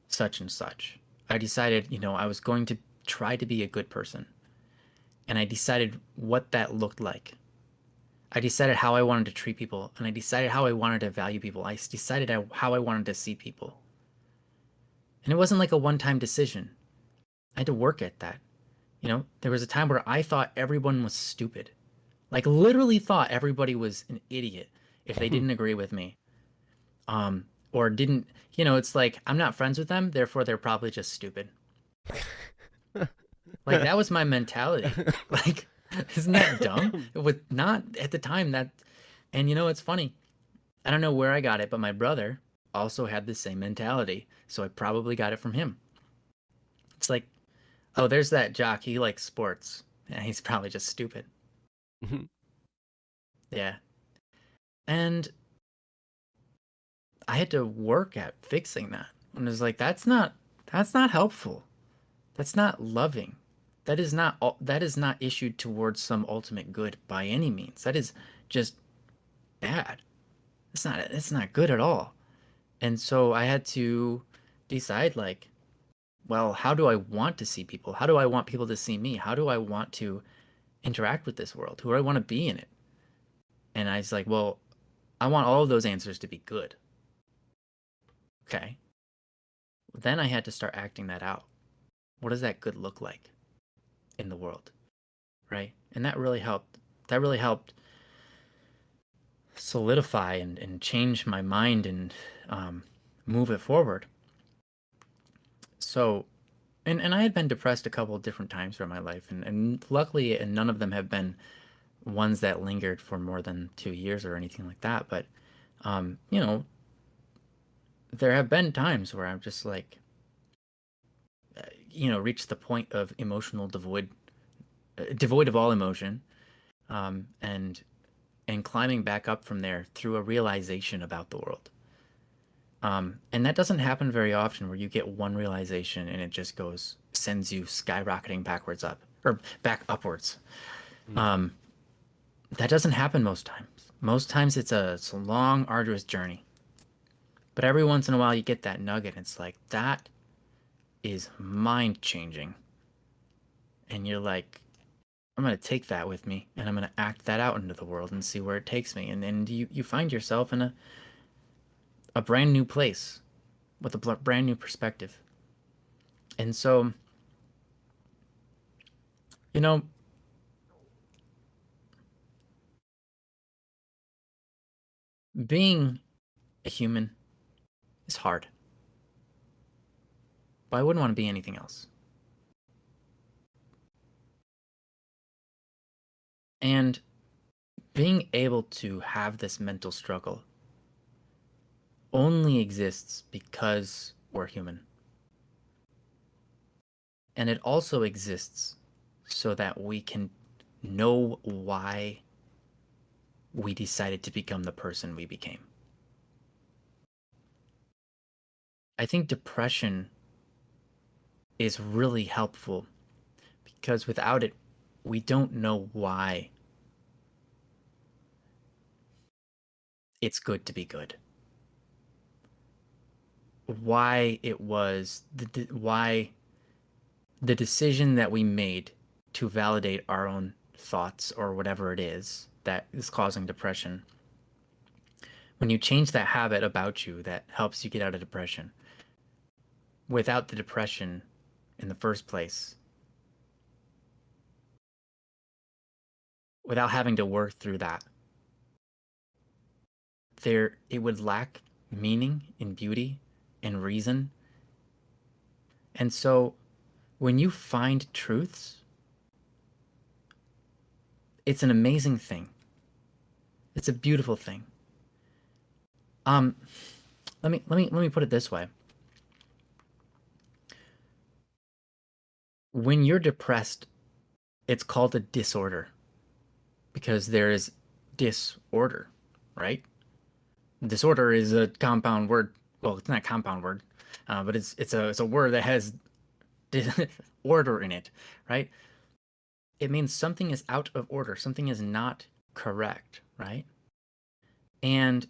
such and such. I decided, I was going to try to be a good person. And I decided what that looked like. I decided how I wanted to treat people, and I decided how I wanted to value people. I decided how I wanted to see people. And it wasn't like a one-time decision. I had to work at that. There was a time where I thought everyone was stupid. Like literally thought everybody was an idiot if they didn't agree with me. Or didn't, it's like I'm not friends with them, therefore they're probably just stupid. Like that was my mentality. Like, isn't that dumb? With not at the time that, and it's funny. I don't know where I got it, but my brother also had the same mentality. So I probably got it from him. It's like, oh, there's that jock. He likes sports. Yeah, he's probably just stupid. Yeah. And I had to work at fixing that. And it was like, that's not helpful. That's not loving. That is not issued towards some ultimate good by any means. That is just bad. It's not good at all. And so I had to decide like, well, how do I want to see people? How do I want people to see me? How do I want to interact with this world? Who do I want to be in it? And I was like, well, I want all of those answers to be good. Okay. Then I had to start acting that out. What does that good look like in the world? Right? And that really helped. That really helped solidify and change my mind and move it forward. So, and I had been depressed a couple of different times throughout my life, and luckily, and none of them have been ones that lingered for more than 2 years or anything like that. But, um, you know, there have been times where I'm just like, reached the point of emotional devoid of all emotion, and climbing back up from there through a realization about the world. And that doesn't happen very often where you get one realization and it just sends you skyrocketing backwards up or back upwards. Um, that doesn't happen most times. Most times it's a long, arduous journey. But every once in a while you get that nugget. And it's like, that is mind changing. And you're like, I'm going to take that with me and I'm going to act that out into the world and see where it takes me. And then you find yourself in a brand new place with a brand new perspective. And so, you know, being a human is hard, but I wouldn't want to be anything else. And being able to have this mental struggle only exists because we're human. And it also exists so that we can know why we decided to become the person we became. I think depression is really helpful because without it, we don't know why it's good to be good. Why it was why the decision that we made to validate our own thoughts or whatever it is that is causing depression. When you change that habit about you that helps you get out of depression, without the depression in the first place, without having to work through that, it would lack meaning and beauty and reason. And so when you find truths, it's an amazing thing. It's a beautiful thing. Um, let me put it this way. When you're depressed, it's called a disorder because there is disorder, right? Disorder is a compound word. Well, it's not a compound word, but it's a word that has order in it, right? It means something is out of order, something is not correct, right? And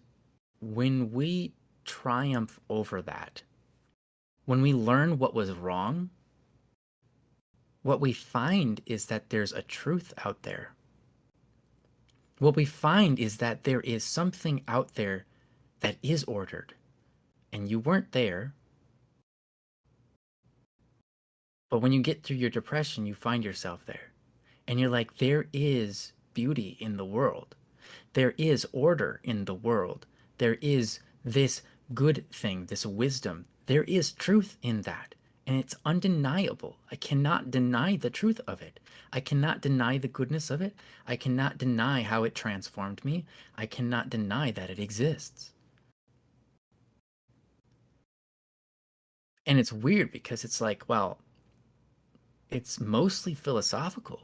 when we triumph over that, when we learn what was wrong, what we find is that there's a truth out there. What we find is that there is something out there that is ordered, and you weren't there. But when you get through your depression, you find yourself there. And you're like, there is beauty in the world. There is order in the world. There is this good thing, this wisdom. There is truth in that. And it's undeniable. I cannot deny the truth of it. I cannot deny the goodness of it. I cannot deny how it transformed me. I cannot deny that it exists. And it's weird because it's like, well, it's mostly philosophical.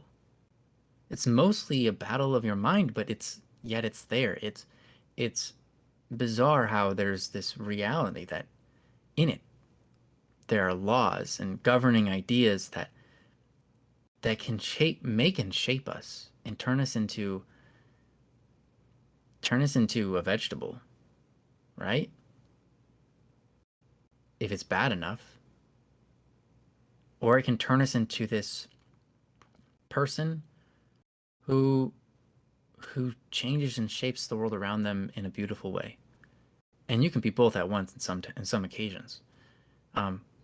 It's mostly a battle of your mind, but yet it's there. It's bizarre how there's this reality that in it there are laws and governing ideas that can make and shape us and turn us into a vegetable, right? If it's bad enough. Or it can turn us into this person who changes and shapes the world around them in a beautiful way. And you can be both at once in some occasions.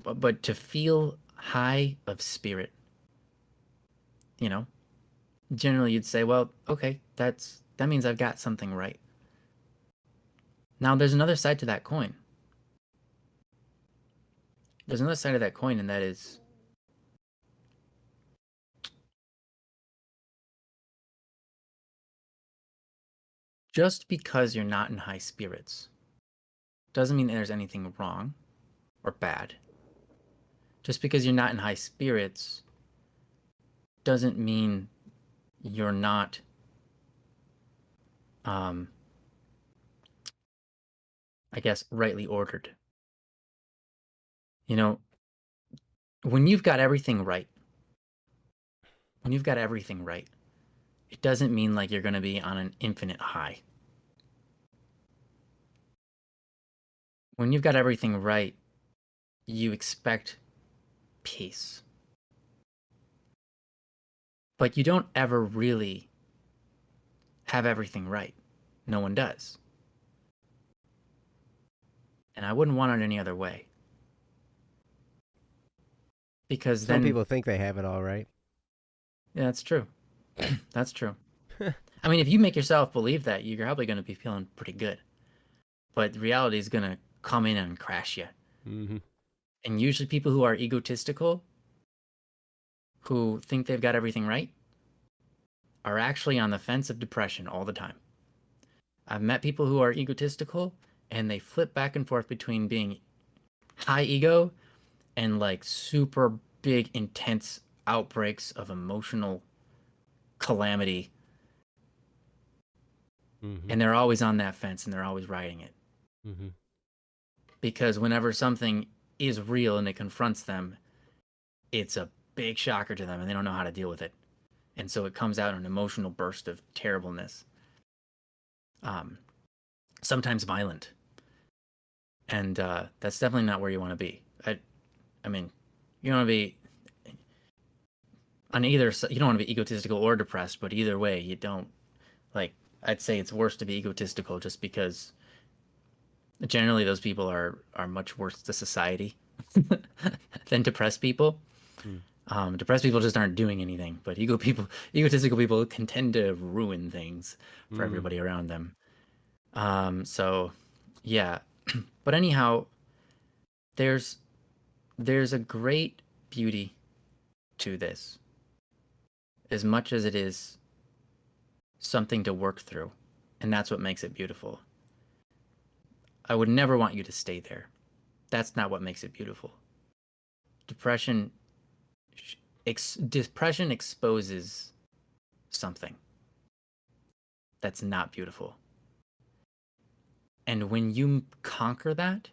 But to feel high of spirit, generally you'd say, well, okay, that means I've got something right. Now there's another side to that coin. There's another side of that coin, and that is just because you're not in high spirits doesn't mean there's anything wrong or bad. Just because you're not in high spirits doesn't mean you're not I guess rightly ordered. When you've got everything right, it doesn't mean like you're going to be on an infinite high. When you've got everything right, you expect peace. But you don't ever really have everything right. No one does. And I wouldn't want it any other way. Because Some then, people think they have it all right. yeah, that's true. That's true. I mean, if you make yourself believe that, you're probably going to be feeling pretty good. But reality is going to come in and crash you. Mm-hmm. And usually people who are egotistical, who think they've got everything right, are actually on the fence of depression all the time. I've met people who are egotistical and they flip back and forth between being high ego and like super big, intense outbreaks of emotional calamity. Mm-hmm. And they're always on that fence and they're always riding it. Mm-hmm. Because whenever something is real and it confronts them, it's a big shocker to them and they don't know how to deal with it. And so it comes out in an emotional burst of terribleness. Sometimes violent. And that's definitely not where you want to be. I mean, you don't want to be on either side. You don't want to be egotistical or depressed, but either way, you don't like. I'd say it's worse to be egotistical just because generally those people are much worse to society than depressed people. Depressed people just aren't doing anything, but egotistical people can tend to ruin things for everybody around them. So yeah. But anyhow, there's there's a great beauty to this, as much as it is something to work through, and that's what makes it beautiful. I would never want you to stay there. That's not what makes it beautiful. Depression depression exposes something that's not beautiful. And when you conquer that,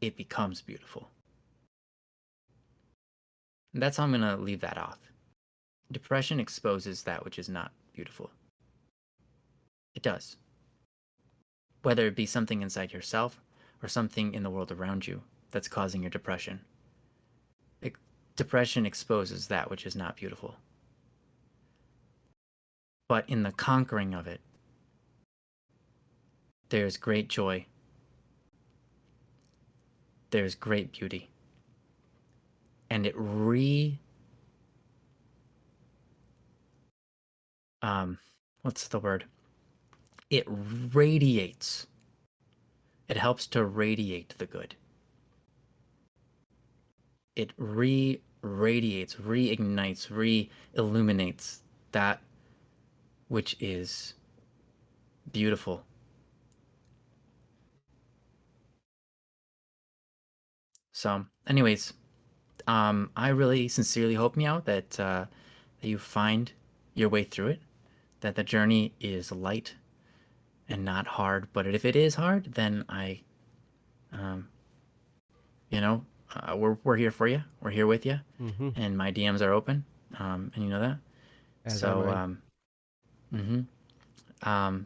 it becomes beautiful. And that's how I'm going to leave that off. Depression exposes that which is not beautiful. It does. Whether it be something inside yourself or something in the world around you that's causing your depression. Depression exposes that which is not beautiful. But in the conquering of it, there's great joy. There's great beauty. And it what's the word? It radiates. It helps to radiate the good. It radiates, reignites, re-illuminates that which is beautiful. So, anyways, I really sincerely hope, Meow, that you find your way through it, that the journey is light and not hard. But if it is hard, then you know, we're here for you. We're here with you, Mm-hmm. and my DMs are open, and you know that. As are So, mine.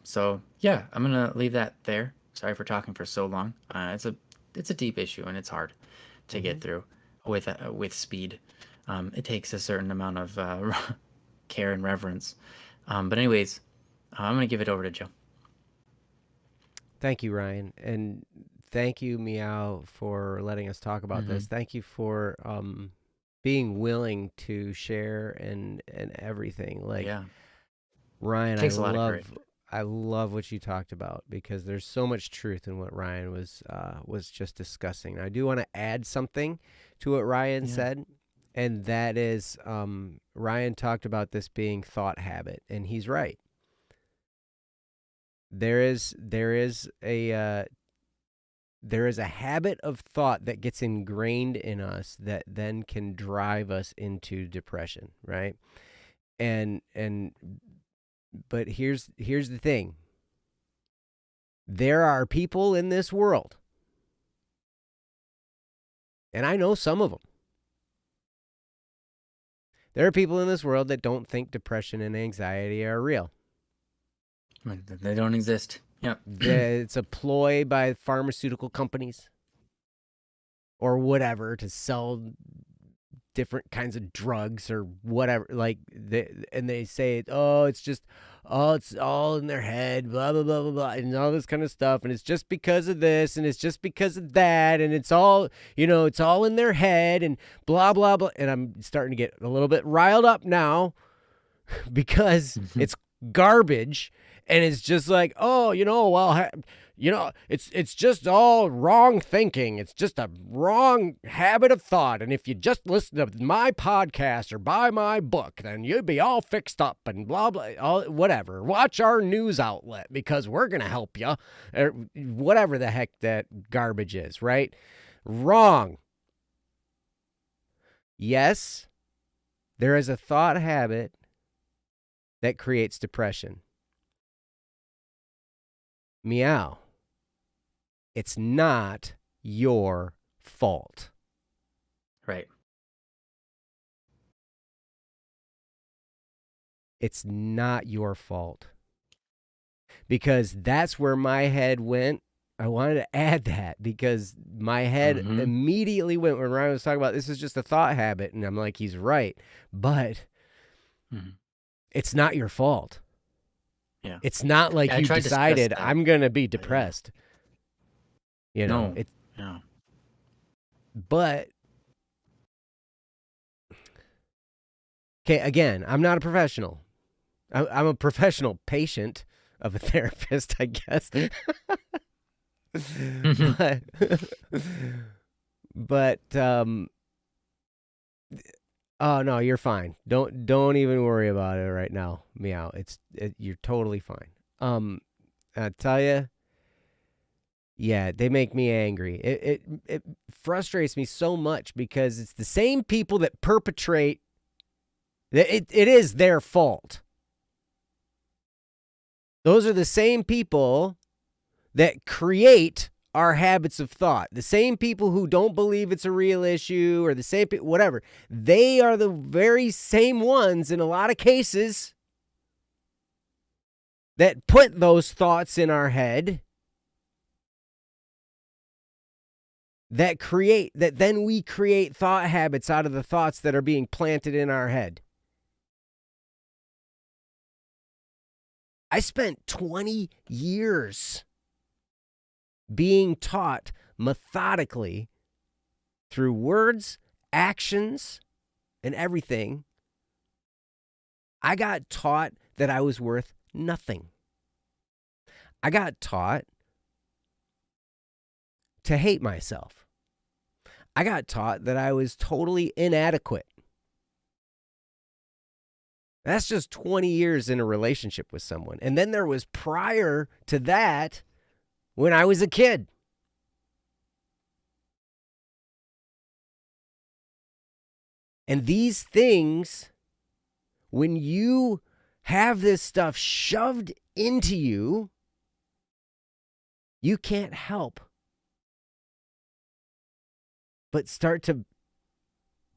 so yeah, I'm gonna leave that there. Sorry for talking for so long. It's a deep issue and it's hard to Mm-hmm. get through with speed. It takes a certain amount of care and reverence. But anyways, I'm gonna give it over to Joe. Thank you, Ryan, and thank you, Meow, for letting us talk about Mm-hmm. this. Thank you for being willing to share and everything. Like Yeah, Ryan, takes a lot of courage. I love what you talked about because there's so much truth in what Ryan was just discussing. I do want to add something to what Ryan Yeah. said, and that is Ryan talked about this being thought habit, and he's right. There is a habit of thought that gets ingrained in us that then can drive us into depression, right? And but here's the thing. There are people in this world, and I know some of them. There are people in this world that don't think depression and anxiety are real. They don't exist. Yep. It's a ploy by pharmaceutical companies or whatever to sell different kinds of drugs or whatever. Like they say, it's all in their head, blah blah blah blah blah, and all this kind of stuff, and it's just because of this, and it's just because of that, and it's all it's all in their head, and blah blah blah. And I'm starting to get a little bit riled up now because it's garbage, and it's just like, oh, well, it's just all wrong thinking. It's just a wrong habit of thought. And if you just listen to my podcast or buy my book, then you'd be all fixed up and blah, blah, all, whatever. Watch our news outlet because we're going to help you. Or whatever the heck that garbage is, right? Wrong. Yes, there is a thought habit that creates depression. Meow. It's not your fault. Right. It's not your fault. Because that's where my head went. I wanted to add that because my head immediately went when Ryan was talking about this is just a thought habit. And I'm like, he's right. But it's not your fault. Yeah. It's not like you decided I'm going to be depressed. No. But okay, again, I'm not a professional. I'm a professional patient of a therapist, I guess. Mhm. but but oh no, you're fine. Don't even worry about it right now. Meow. You're totally fine. I tell you, yeah, they make me angry. It frustrates me so much because it's the same people that perpetrate. It is their fault. Those are the same people that create our habits of thought. The same people who don't believe it's a real issue, or the same people, whatever. They are the very same ones in a lot of cases that put those thoughts in our head, that then we create thought habits out of the thoughts that are being planted in our head. I spent 20 years being taught methodically through words, actions, and everything. I got taught that I was worth nothing. I got taught to hate myself. I got taught that I was totally inadequate. That's just 20 years in a relationship with someone. And then there was prior to that when I was a kid. And these things, when you have this stuff shoved into you, you can't help but start to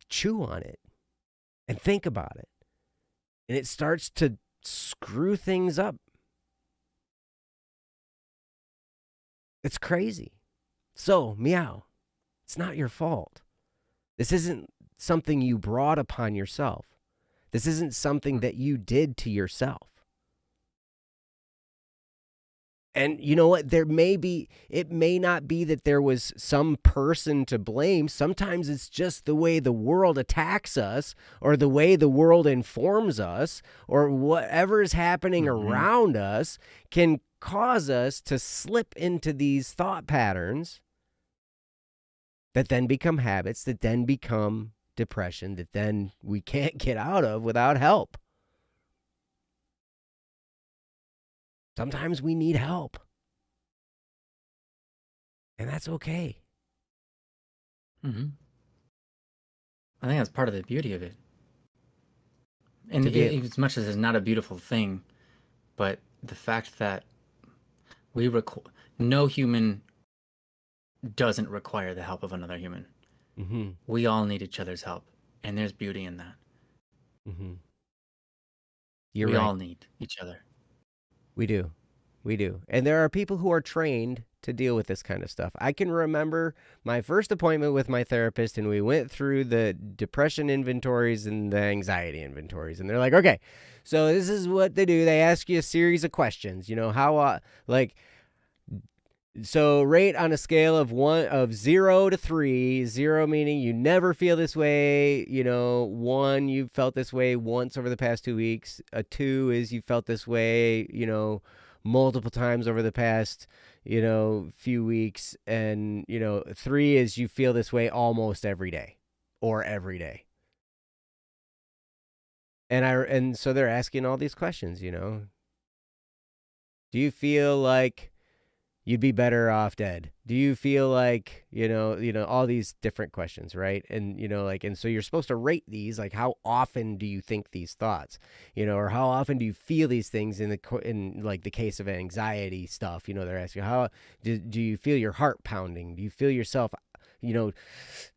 chew on it and think about it. And it starts to screw things up. It's crazy. So, meow, it's not your fault. This isn't something you brought upon yourself. This isn't something that you did to yourself. And you know what? It may not be that there was some person to blame. Sometimes it's just the way the world attacks us, or the way the world informs us, or whatever is happening around us can cause us to slip into these thought patterns that then become habits, that then become depression, that then we can't get out of without help. Sometimes we need help. And that's okay. I think that's part of the beauty of it. And as much as it's not a beautiful thing, but the fact that no human doesn't require the help of another human. We all need each other's help, and there's beauty in that. We all need each other. We do. And there are people who are trained to deal with this kind of stuff. I can remember my first appointment with my therapist, and we went through the depression inventories and the anxiety inventories. And they're like, okay, so this is what they do. They ask you a series of questions, so rate on a scale of 0 to 3, 0 meaning you never feel this way, 1, you've felt this way once over the past 2 weeks, a 2 is you felt this way, multiple times over the past, few weeks, and, 3 is you feel this way almost every day or every day. And so they're asking all these questions, do you feel like you'd be better off dead? Do you feel like, all these different questions, right? And, and so you're supposed to rate these, like, how often do you think these thoughts, or how often do you feel these things in the case of anxiety stuff, they're asking, how do you feel your heart pounding? Do you feel yourself,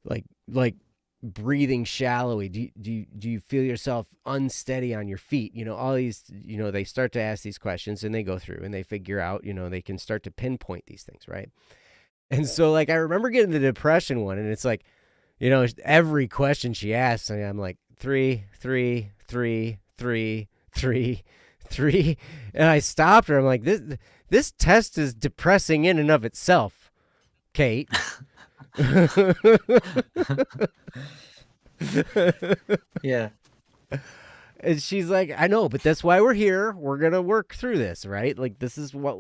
like breathing shallowly? Do you feel yourself unsteady on your feet? All these, they start to ask these questions, and they go through and they figure out, they can start to pinpoint these things, right? And so, like, I remember getting the depression one, and it's like, every question she asks, and I'm like, 3, 3, 3, 3, 3, 3, and I stopped her. I'm like, this test is depressing in and of itself, Kate. Yeah. And she's like, I know, but that's why we're here. We're going to work through this, right? Like, this is what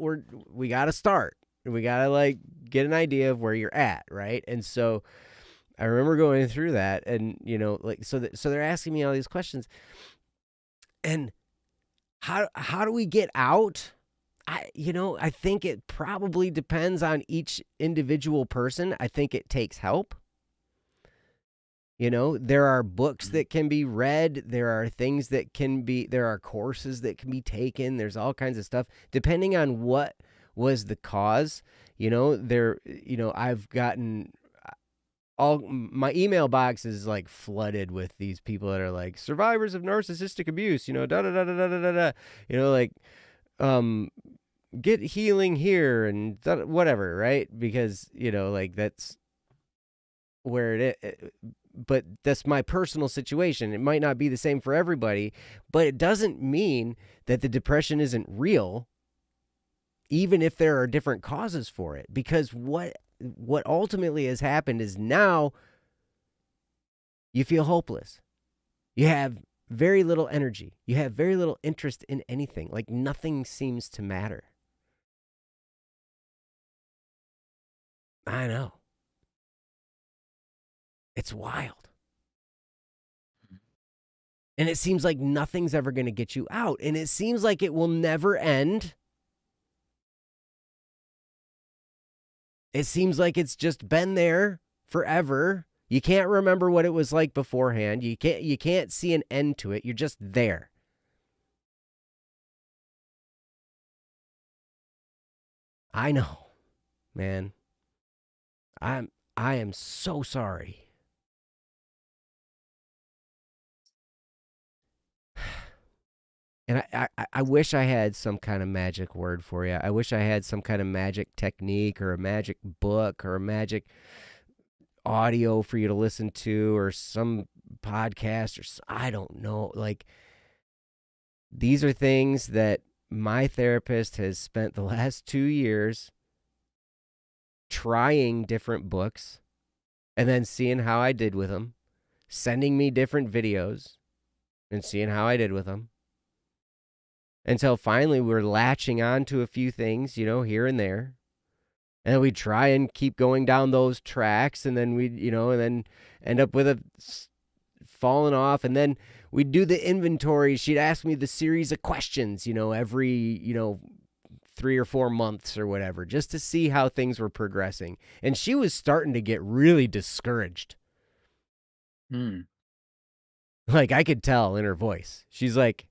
we got to start. We got to, like, get an idea of where you're at, right? And so I remember going through that, and, you know, like, so they're asking me all these questions. And how do we get out? I think it probably depends on each individual person. I think it takes help. You know, there are books that can be read. There are things there are courses that can be taken. There's all kinds of stuff depending on what was the cause. I've gotten all my email box is like flooded with these people that are like survivors of narcissistic abuse, da da da da da da da, like, get healing here and whatever, right? Because, like that's where it but that's my personal situation. It might not be the same for everybody, but it doesn't mean that the depression isn't real, even if there are different causes for it. Because what ultimately has happened is now you feel hopeless. You have very little energy. You have very little interest in anything. Like nothing seems to matter. I know. It's wild. And it seems like nothing's ever going to get you out. And it seems like it will never end. It seems like it's just been there forever. You can't remember what it was like beforehand. You can't see an end to it. You're just there. I know, man. I am so sorry. And I wish I had some kind of magic word for you. I wish I had some kind of magic technique or a magic book or a magic audio for you to listen to or some podcast or I don't know. Like, these are things that my therapist has spent the last 2 years trying different books and then seeing how I did with them, sending me different videos and seeing how I did with them. Until finally we're latching on to a few things, here and there. And then we try and keep going down those tracks, and then and then end up with a falling off. And then we'd do the inventory. She'd ask me the series of questions, every, 3 or 4 months or whatever, just to see how things were progressing. And she was starting to get really discouraged. Like, I could tell in her voice. She's like,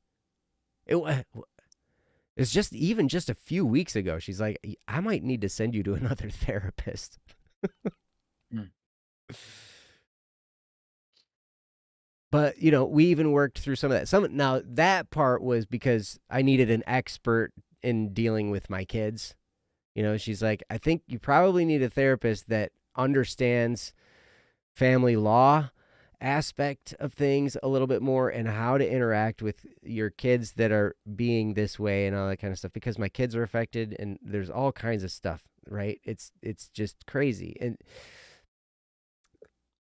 it's just a few weeks ago. She's like, I might need to send you to another therapist. But, we even worked through some of that. Now, that part was because I needed an expert in dealing with my kids. She's like, I think you probably need a therapist that understands family law aspect of things a little bit more and how to interact with your kids that are being this way and all that kind of stuff, because my kids are affected and there's all kinds of stuff, right? It's just crazy.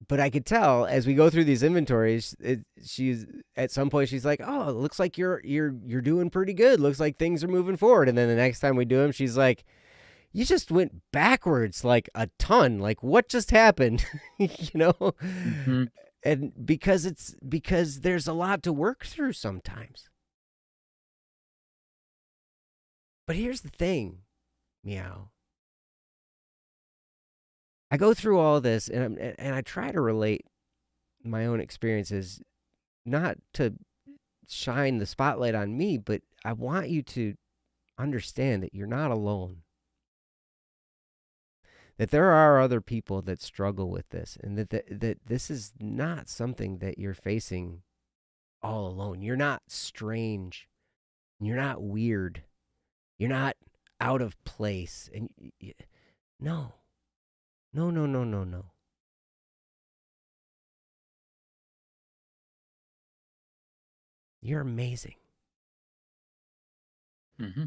But I could tell as we go through these inventories, she's at some point she's like, "Oh, it looks like you're doing pretty good. Looks like things are moving forward." And then the next time we do them, she's like, "You just went backwards like a ton. Like, what just happened?" Mm-hmm. And because there's a lot to work through sometimes. But here's the thing, Meow. I go through all this and I try to relate my own experiences, not to shine the spotlight on me, but I want you to understand that you're not alone. That there are other people that struggle with this, and that this is not something that you're facing all alone. You're not strange. You're not weird. You're not out of place. And no. No, no, no, no, no. You're amazing. Mm-hmm.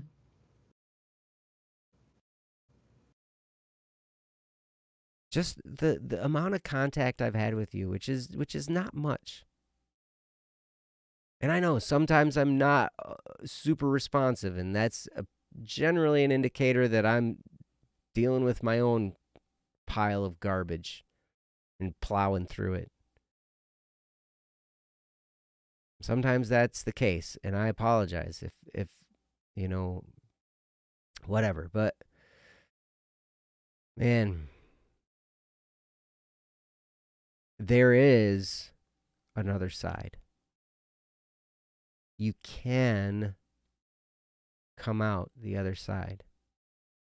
Just the amount of contact I've had with you, which is not much. And I know sometimes I'm not super responsive, and that's generally an indicator that I'm dealing with my own pile of garbage and plowing through it. Sometimes that's the case, and I apologize if you know, whatever. But man, there is another side. You can come out the other side.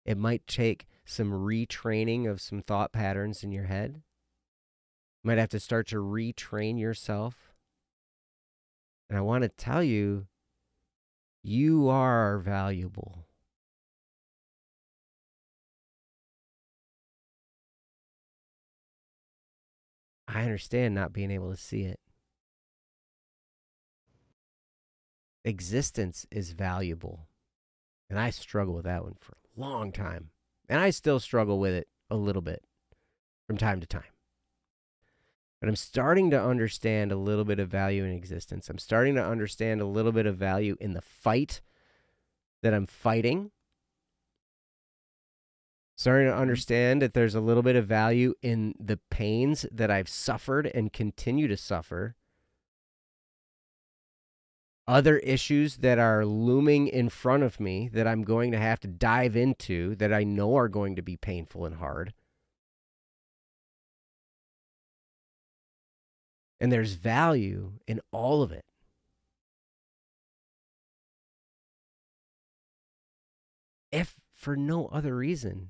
It might take some retraining of some thought patterns in your head. You might have to start to retrain yourself. And I want to tell you, you are valuable. I understand not being able to see it. Existence is valuable. And I struggle with that one for a long time. And I still struggle with it a little bit from time to time. But I'm starting to understand a little bit of value in existence. I'm starting to understand a little bit of value in the fight that I'm fighting. Starting to understand that there's a little bit of value in the pains that I've suffered and continue to suffer. Other issues that are looming in front of me that I'm going to have to dive into that I know are going to be painful and hard. And there's value in all of it. If for no other reason,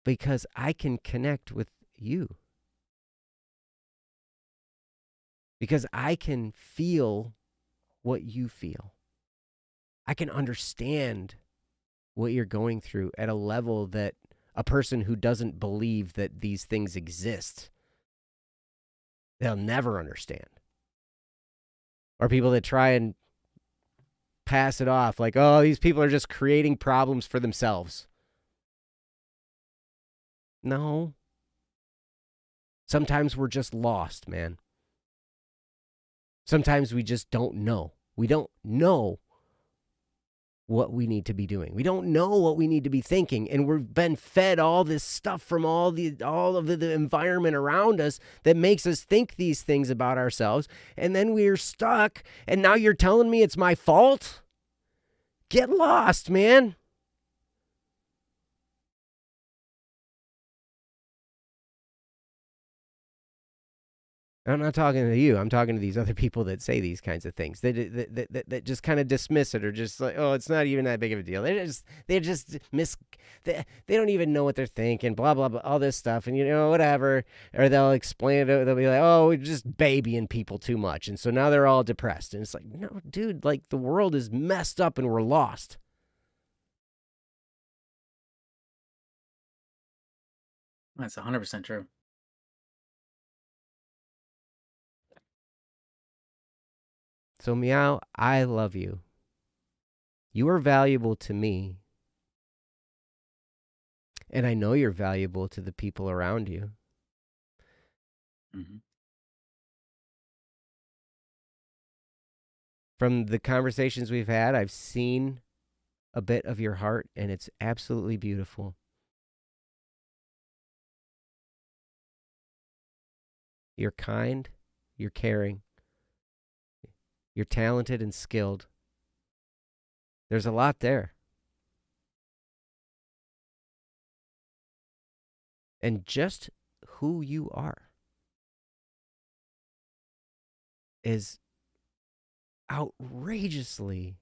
because I can connect with you. Because I can feel what you feel. I can understand what you're going through at a level that a person who doesn't believe that these things exist, they'll never understand. Or people that try and pass it off like, oh, these people are just creating problems for themselves. No. Sometimes we're just lost, man. Sometimes we just don't know. We don't know what we need to be doing. We don't know what we need to be thinking. And we've been fed all this stuff from all of the environment around us that makes us think these things about ourselves. And then we're stuck. And now you're telling me it's my fault? Get lost, man. I'm not talking to you. I'm talking to these other people that say these kinds of things. That just kind of dismiss it, or just like, oh, it's not even that big of a deal. They don't even know what they're thinking. Blah blah blah, all this stuff, and whatever. Or they'll explain it. They'll be like, oh, we're just babying people too much, and so now they're all depressed. And it's like, no, dude, like the world is messed up and we're lost. That's 100% true. So, Meow, I love you. You are valuable to me. And I know you're valuable to the people around you. Mm-hmm. From the conversations we've had, I've seen a bit of your heart, and it's absolutely beautiful. You're kind, you're caring, you're talented and skilled. There's a lot there. And just who you are is outrageously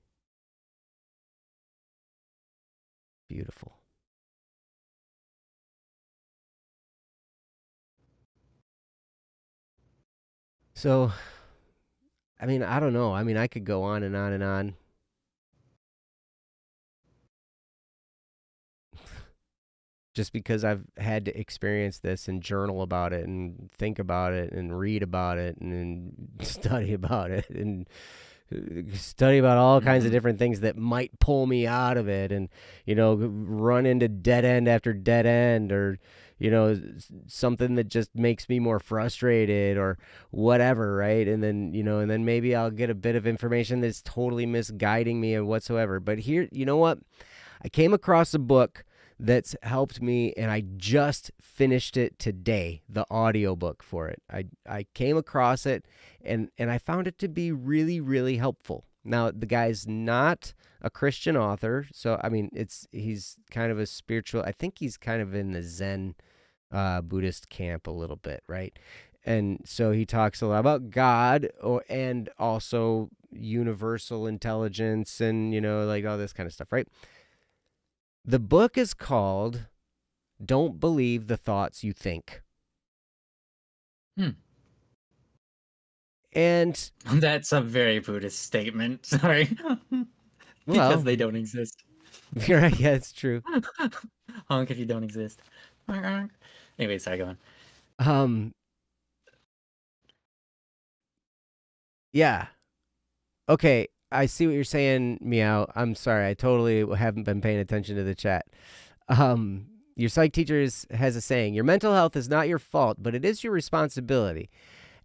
beautiful. So, I don't know. I could go on and on and on. Just because I've had to experience this and journal about it and think about it and read about it and study about it and study about all kinds of different things that might pull me out of it and, run into dead end after dead end or, something that just makes me more frustrated or whatever, right? And then maybe I'll get a bit of information that's totally misguiding me and whatsoever. But here, you know what? I came across a book that's helped me, and I just finished it today, the audiobook for it. I came across it, and I found it to be really, really helpful. Now, the guy's not a Christian author, so I mean, he's kind of a spiritual. I think he's kind of in the Zen Buddhist camp a little bit, right? And so he talks a lot about God and also universal intelligence and, like all this kind of stuff, right? The book is called Don't Believe the Thoughts You Think. And That's a very Buddhist statement. Sorry. well, Because they don't exist. right, yeah, it's true. Honk if you don't exist. Anyway, sorry, go on. Yeah. Okay, I see what you're saying, Meow. I'm sorry, I totally haven't been paying attention to the chat. Your psych teacher has a saying: your mental health is not your fault, but it is your responsibility.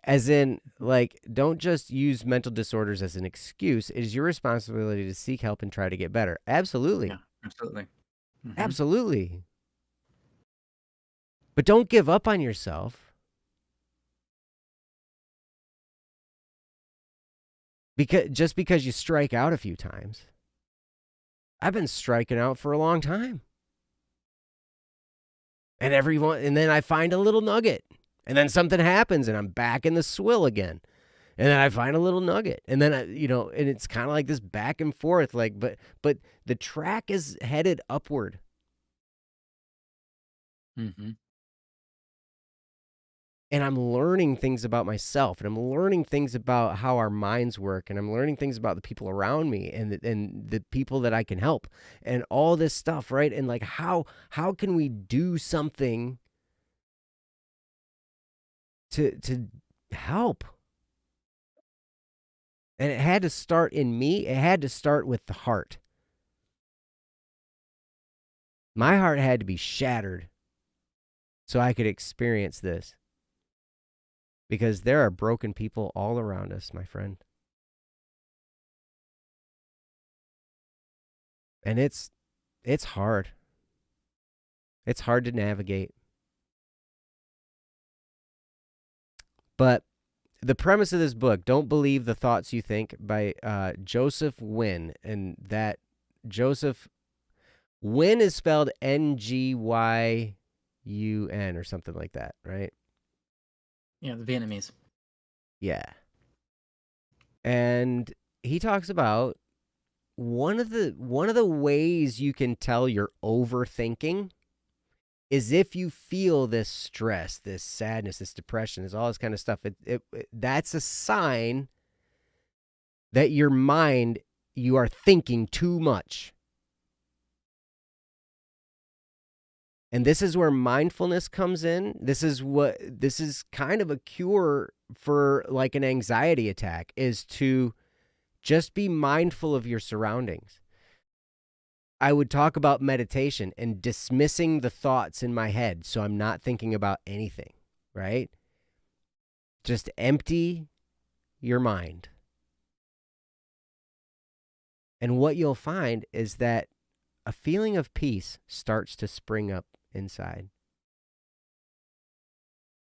As in, like, don't just use mental disorders as an excuse. It is your responsibility to seek help and try to get better. Absolutely. Yeah, absolutely. Mm-hmm. Absolutely. But don't give up on yourself. Just because you strike out a few times. I've been striking out for a long time. And then I find a little nugget. And then something happens and I'm back in the swill again. And then I find a little nugget. And then and it's kind of like this back and forth, like, but the track is headed upward. Mm-hmm. And I'm learning things about myself, and I'm learning things about how our minds work, and I'm learning things about the people around me and the people that I can help and all this stuff, right? And like how can we do something to help? And it had to start in me. It had to start with the heart. My heart had to be shattered so I could experience this. Because there are broken people all around us, my friend. And it's hard. It's hard to navigate. But the premise of this book, Don't Believe the Thoughts You Think, by Joseph Wynn. And that Joseph Wynn is spelled Nguyen or something like that, right? Yeah, the Vietnamese. Yeah. And he talks about one of the ways you can tell you're overthinking is if you feel this stress, this sadness, this depression, this all this kind of stuff. That's a sign that your mind, you are thinking too much. And this is where mindfulness comes in. This is kind of a cure for like an anxiety attack, is to just be mindful of your surroundings. I would talk about meditation and dismissing the thoughts in my head so I'm not thinking about anything, right? Just empty your mind. And what you'll find is that a feeling of peace starts to spring up inside.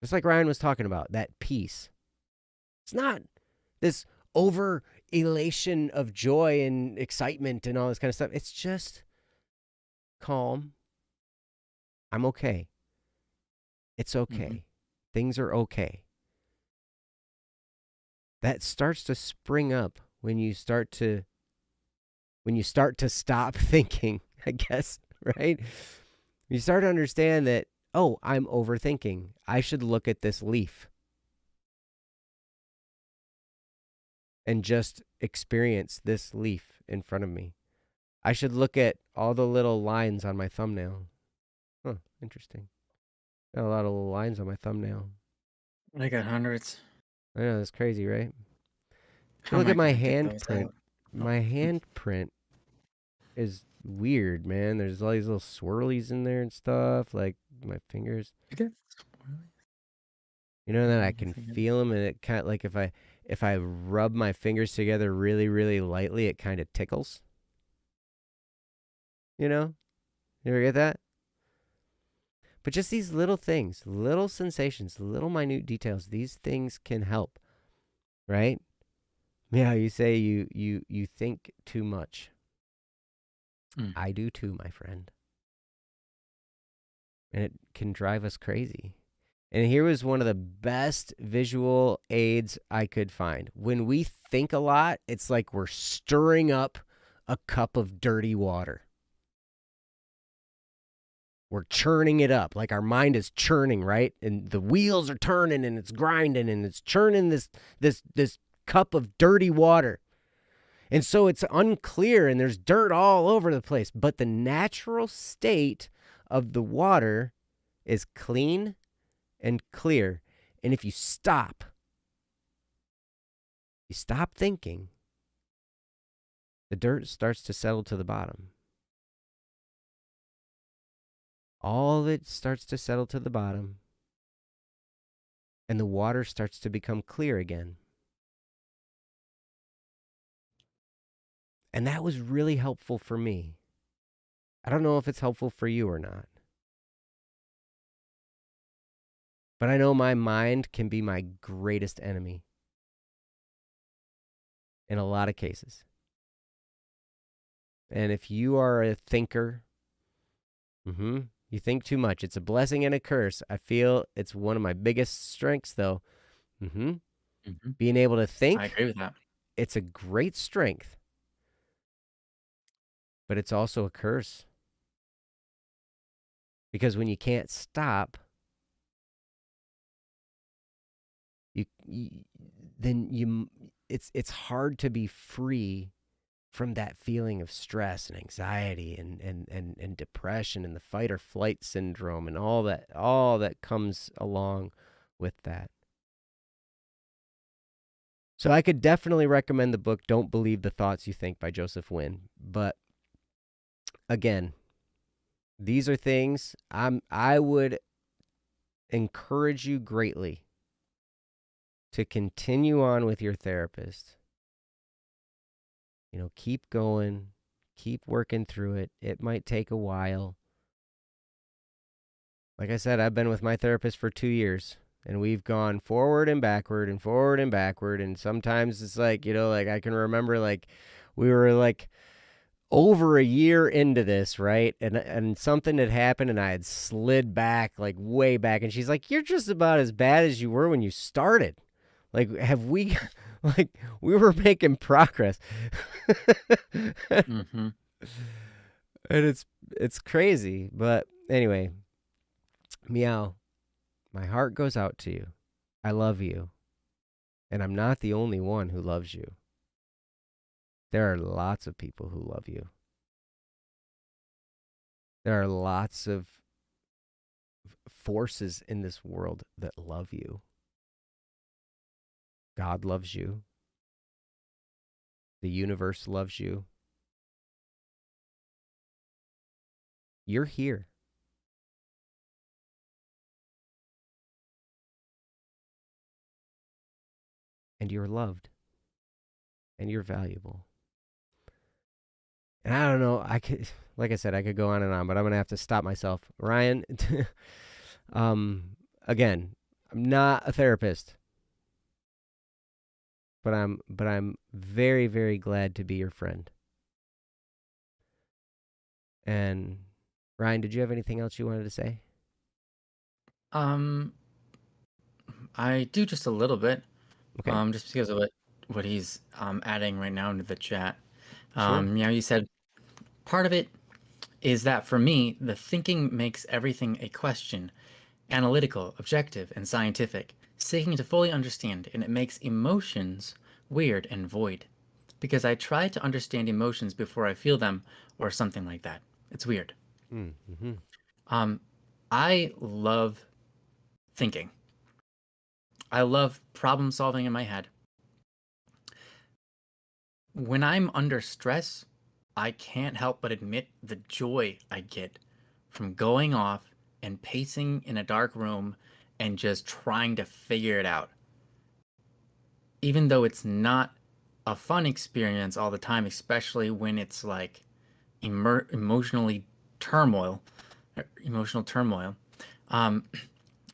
Just like Ryan was talking about, that peace. It's not this over elation of joy and excitement and all this kind of stuff. It's just calm. I'm okay. It's okay. Mm-hmm. Things are okay. That starts to spring up when you start to stop thinking, I guess, right? You start to understand that, oh, I'm overthinking. I should look at this leaf and just experience this leaf in front of me. I should look at all the little lines on my thumbnail. Huh, interesting. Got a lot of little lines on my thumbnail. I got hundreds. I know, that's crazy, right? How Look am I at my gonna get those handprint. out? My handprint is weird, man. There's all these little swirlies in there and stuff. Like, my fingers. Okay. You know, that I can feel them, and it kind of like if I rub my fingers together really, really lightly, it kind of tickles. You know, you ever get that? But just these little things, little sensations, little minute details, these things can help, right? Yeah, you say you think too much. I do too, my friend. And it can drive us crazy. And here was one of the best visual aids I could find. When we think a lot, it's like we're stirring up a cup of dirty water. We're churning it up, like our mind is churning, right? And the wheels are turning and it's grinding and it's churning this cup of dirty water. And so it's unclear and there's dirt all over the place. But the natural state of the water is clean and clear. And if you stop thinking, the dirt starts to settle to the bottom. All of it starts to settle to the bottom, and the water starts to become clear again. And that was really helpful for me. I don't know if it's helpful for you or not. But I know my mind can be my greatest enemy in a lot of cases. And if you are a thinker, you think too much. It's a blessing and a curse. I feel it's one of my biggest strengths, though. Being able to think. I agree with that. It's a great strength, but it's also a curse. Because when you can't stop, it's hard to be free from that feeling of stress and anxiety and depression and the fight or flight syndrome and all that comes along with that. So I could definitely recommend the book Don't Believe the Thoughts You Think by Joseph Wynn. But again, these are things I would encourage you greatly to continue on with your therapist. You know, keep going, keep working through it. It might take a while. Like I said, I've been with my therapist for 2 years, and we've gone forward and backward and forward and backward. And sometimes it's like, you know, like I can remember like we were like over a year into this, right? And something had happened and I had slid back, like way back. And she's like, you're just about as bad as you were when you started. Like, have we, like, we were making progress. And it's crazy. But anyway, Meow, my heart goes out to you. I love you. And I'm not the only one who loves you. There are lots of people who love you. There are lots of forces in this world that love you. God loves you. The universe loves you. You're here. And you're loved. And you're valuable. And I don't know, like I said, I could go on and on, but I'm going to have to stop myself. Ryan, again, I'm not a therapist. But I'm very, very glad to be your friend. And Ryan, did you have anything else you wanted to say? I do just a little bit. Okay. Just because of what he's adding right now into the chat. Sure. You said part of it is that for me, the thinking makes everything a question, analytical, objective, and scientific, seeking to fully understand, and it makes emotions weird and void. Because I try to understand emotions before I feel them, or something like that. It's weird. I love thinking. I love problem solving in my head. When I'm under stress, I can't help but admit the joy I get from going off and pacing in a dark room and just trying to figure it out. Even though it's not a fun experience all the time, especially when it's like emotionally turmoil, emotional turmoil, um,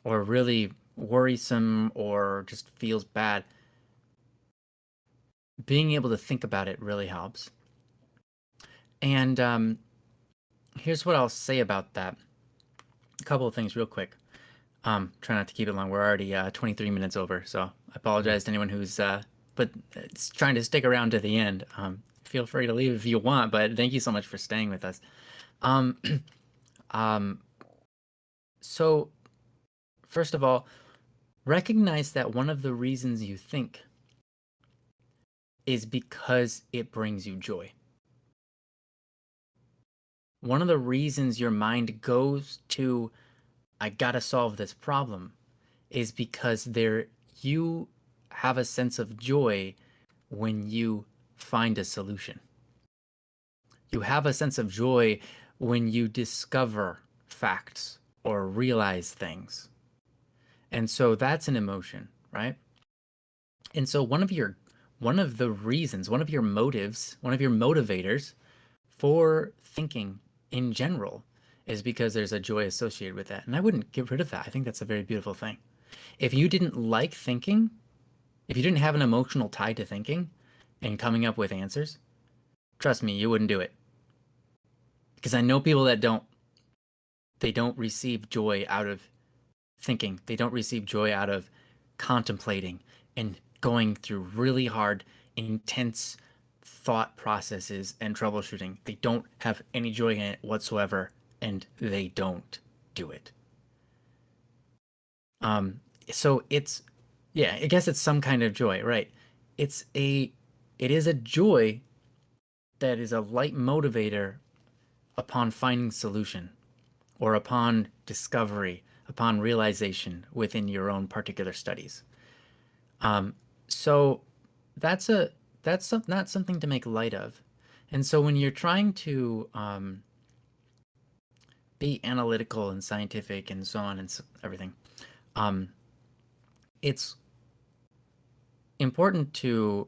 or really worrisome or just feels bad, being able to think about it really helps. And here's what I'll say about that. A couple of things real quick. Try not to keep it long. We're already 23 minutes over, so I apologize to anyone who's but it's trying to stick around to the end. Feel free to leave if you want, but thank you so much for staying with us. Um, um, so first of all, recognize that one of the reasons you think is because it brings you joy. One of the reasons your mind goes to, I gotta solve this problem, is because you have a sense of joy when you find a solution. You have a sense of joy when you discover facts or realize things. And so that's an emotion, right? And so one of the reasons, one of your motives, one of your motivators for thinking in general is because there's a joy associated with that. And I wouldn't get rid of that. I think that's a very beautiful thing. If you didn't like thinking, if you didn't have an emotional tie to thinking and coming up with answers, trust me, you wouldn't do it. Because I know people that don't. They don't receive joy out of thinking. They don't receive joy out of contemplating and going through really hard, intense thought processes and troubleshooting. They don't have any joy in it whatsoever, and they don't do it. So it's, yeah, I guess it's some kind of joy, right? It's a, it is a joy that is a light motivator upon finding solution or upon discovery, upon realization within your own particular studies. So that's not something to make light of. And so when you're trying to be analytical and scientific and so on and everything, it's important to,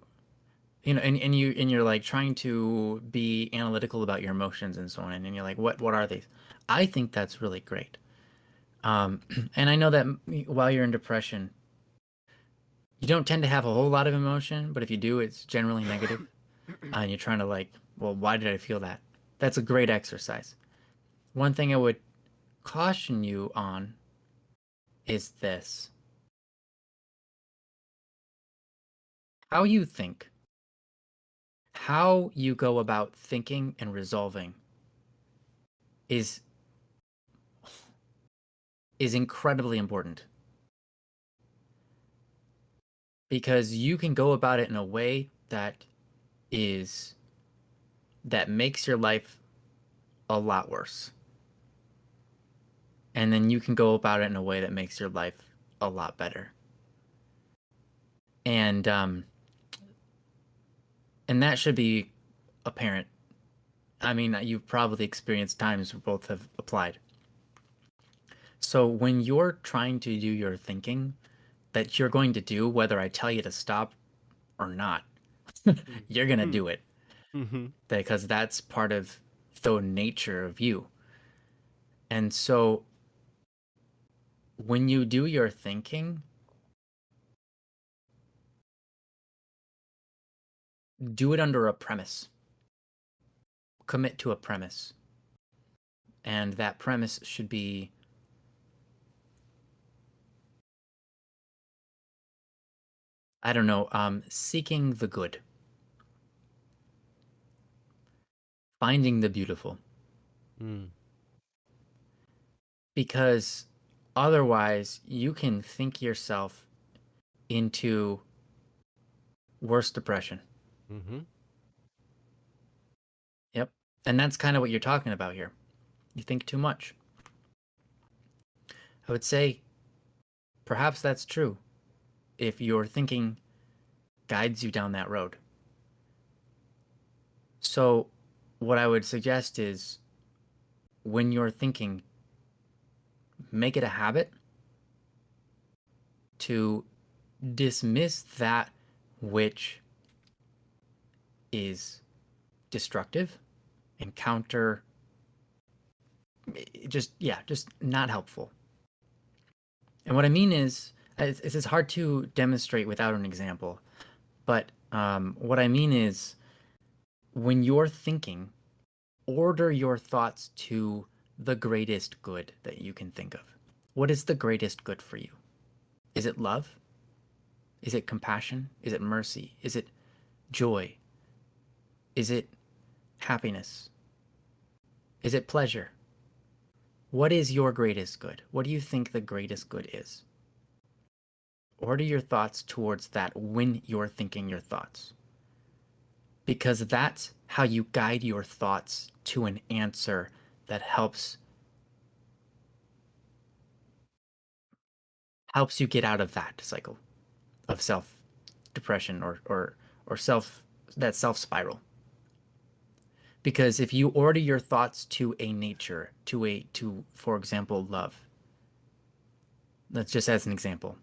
and you're like trying to be analytical about your emotions and so on, and you're like, what are these? I think that's really great. And I know that while you're in depression, you don't tend to have a whole lot of emotion, but if you do, it's generally negative. And you're trying to like, well, why did I feel that? That's a great exercise. One thing I would caution you on is this. How you think, how you go about thinking and resolving is incredibly important. Because you can go about it in a way that makes your life a lot worse. And then you can go about it in a way that makes your life a lot better. And that should be apparent. I mean, you've probably experienced times where both have applied. So when you're trying to do your thinking that you're going to do, whether I tell you to stop or not, you're going to do it. Mm-hmm. Because that's part of the nature of you. And so when you do your thinking, do it under a premise. Commit to a premise. And that premise should be, I don't know, seeking the good, finding the beautiful. Because otherwise, you can think yourself into worse depression. Mm-hmm. Yep. And that's kind of what you're talking about here. You think too much. I would say perhaps that's true if your thinking guides you down that road. So, what I would suggest is when you're thinking, make it a habit to dismiss that which is destructive and counter, just not helpful. And what I mean is, it's hard to demonstrate without an example, but what I mean is, when you're thinking, order your thoughts to the greatest good that you can think of. What is the greatest good for you? Is it love? Is it compassion? Is it mercy? Is it joy? Is it happiness? Is it pleasure? What is your greatest good? What do you think the greatest good is? Order your thoughts towards that when you're thinking your thoughts. Because that's how you guide your thoughts to an answer that helps you get out of that cycle of self depression or self spiral. Because if you order your thoughts to a nature, to for example love, let's just as an example,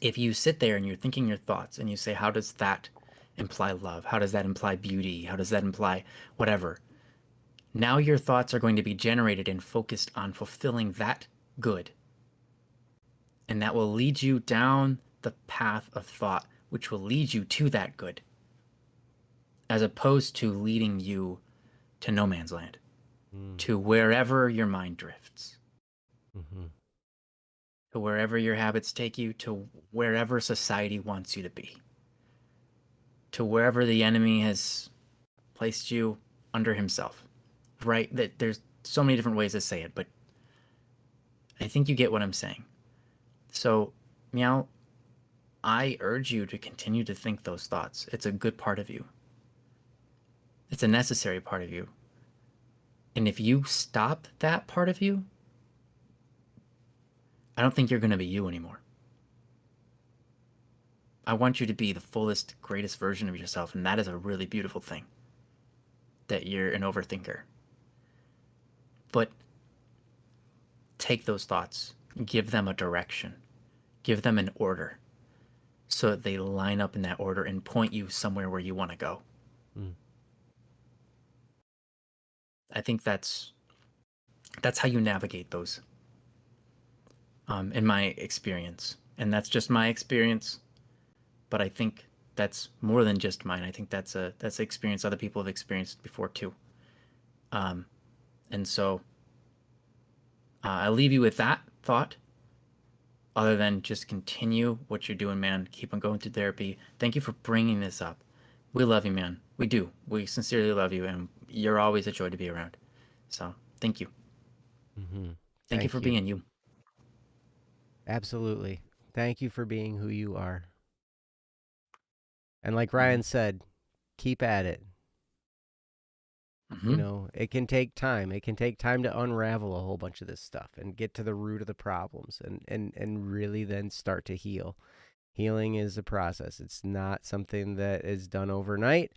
if you sit there and you're thinking your thoughts and you say, how does that imply love? How does that imply beauty? How does that imply whatever? Now your thoughts are going to be generated and focused on fulfilling that good. And that will lead you down the path of thought, which will lead you to that good, as opposed to leading you to no man's land, to wherever your mind drifts, to wherever your habits take you, to wherever society wants you to be, to wherever the enemy has placed you under himself, right? That there's so many different ways to say it, but I think you get what I'm saying. So, Meow, I urge you to continue to think those thoughts. It's a good part of you. It's a necessary part of you. And if you stop that part of you, I don't think you're going to be you anymore. I want you to be the fullest, greatest version of yourself, and that is a really beautiful thing, that you're an overthinker. But take those thoughts, give them a direction, give them an order, so that they line up in that order and point you somewhere where you want to go. I think that's how you navigate those, in my experience. And that's just my experience, but I think that's more than just mine. I think that's an experience other people have experienced before too. And so I'll leave you with that thought, other than just continue what you're doing, man. Keep on going to therapy. Thank you for bringing this up. We love you, man. We do. We sincerely love you, and you're always a joy to be around. So thank you. Thank you for being you. Absolutely. Thank you for being who you are. And like Ryan said, keep at it. You know, it can take time. It can take time to unravel a whole bunch of this stuff and get to the root of the problems and really then start to heal. Healing is a process. It's not something that is done overnight.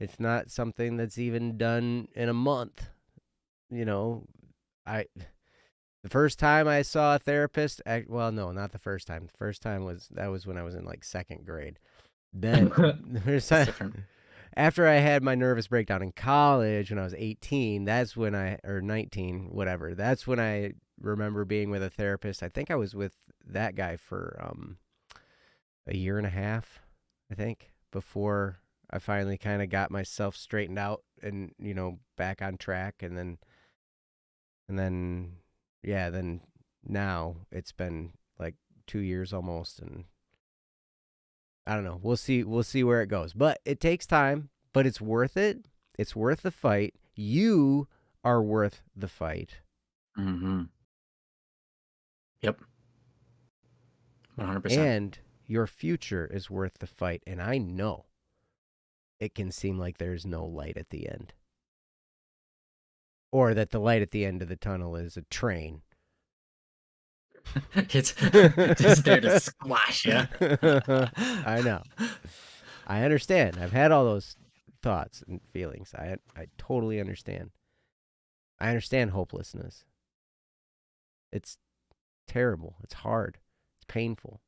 It's not something that's even done in a month. You know, the first time I saw a therapist, well, no, not the first time. The first time was when I was in like second grade. Then there's different. After I had my nervous breakdown in college when I was 18, that's when or 19, whatever. That's when I remember being with a therapist. I think I was with that guy for a year and a half, I think, before I finally kind of got myself straightened out and, back on track. And then now it's been like 2 years almost, and I don't know. We'll see where it goes. But it takes time, but it's worth it. It's worth the fight. You are worth the fight. Yep. 100%. And your future is worth the fight. And I know it can seem like there's no light at the end. Or that the light at the end of the tunnel is a train. It's just there to squash you. I know. I understand. I've had all those thoughts and feelings. I totally understand. I understand hopelessness. It's terrible. It's hard. It's painful.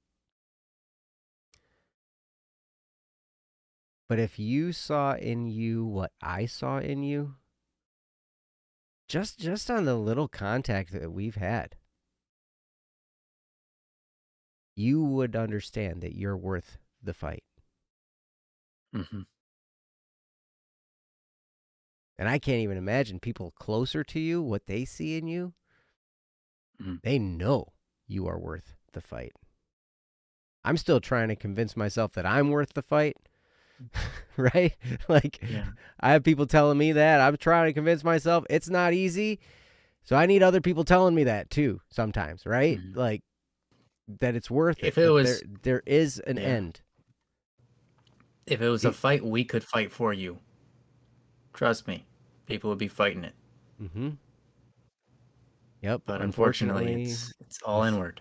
But if you saw in you what I saw in you, just on the little contact that we've had, you would understand that you're worth the fight. Mm-hmm. And I can't even imagine people closer to you, what they see in you. Mm-hmm. They know you are worth the fight. I'm still trying to convince myself that I'm worth the fight. Right? Like, Yeah. I have people telling me that. I'm trying to convince myself it's not easy. So I need other people telling me that too sometimes, right? Mm-hmm. Like, that it's worth it. If it That was, there is an yeah. end. If it was a fight we could fight for you, trust me, people would be fighting it. Mm-hmm. Yep. But unfortunately, it's all inward.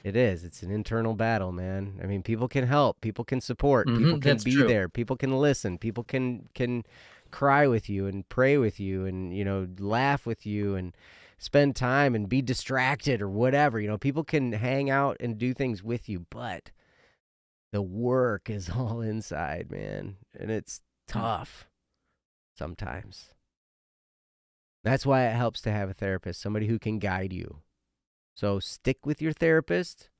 It is. It's an internal battle, man. I mean, people can help. People can support. Mm-hmm, People can that's be true. there. People can listen. People can cry with you and pray with you and, you know, laugh with you and spend time and be distracted or whatever. You know, people can hang out and do things with you, but the work is all inside, man. And it's tough sometimes. That's why it helps to have a therapist, somebody who can guide you. So stick with your therapist.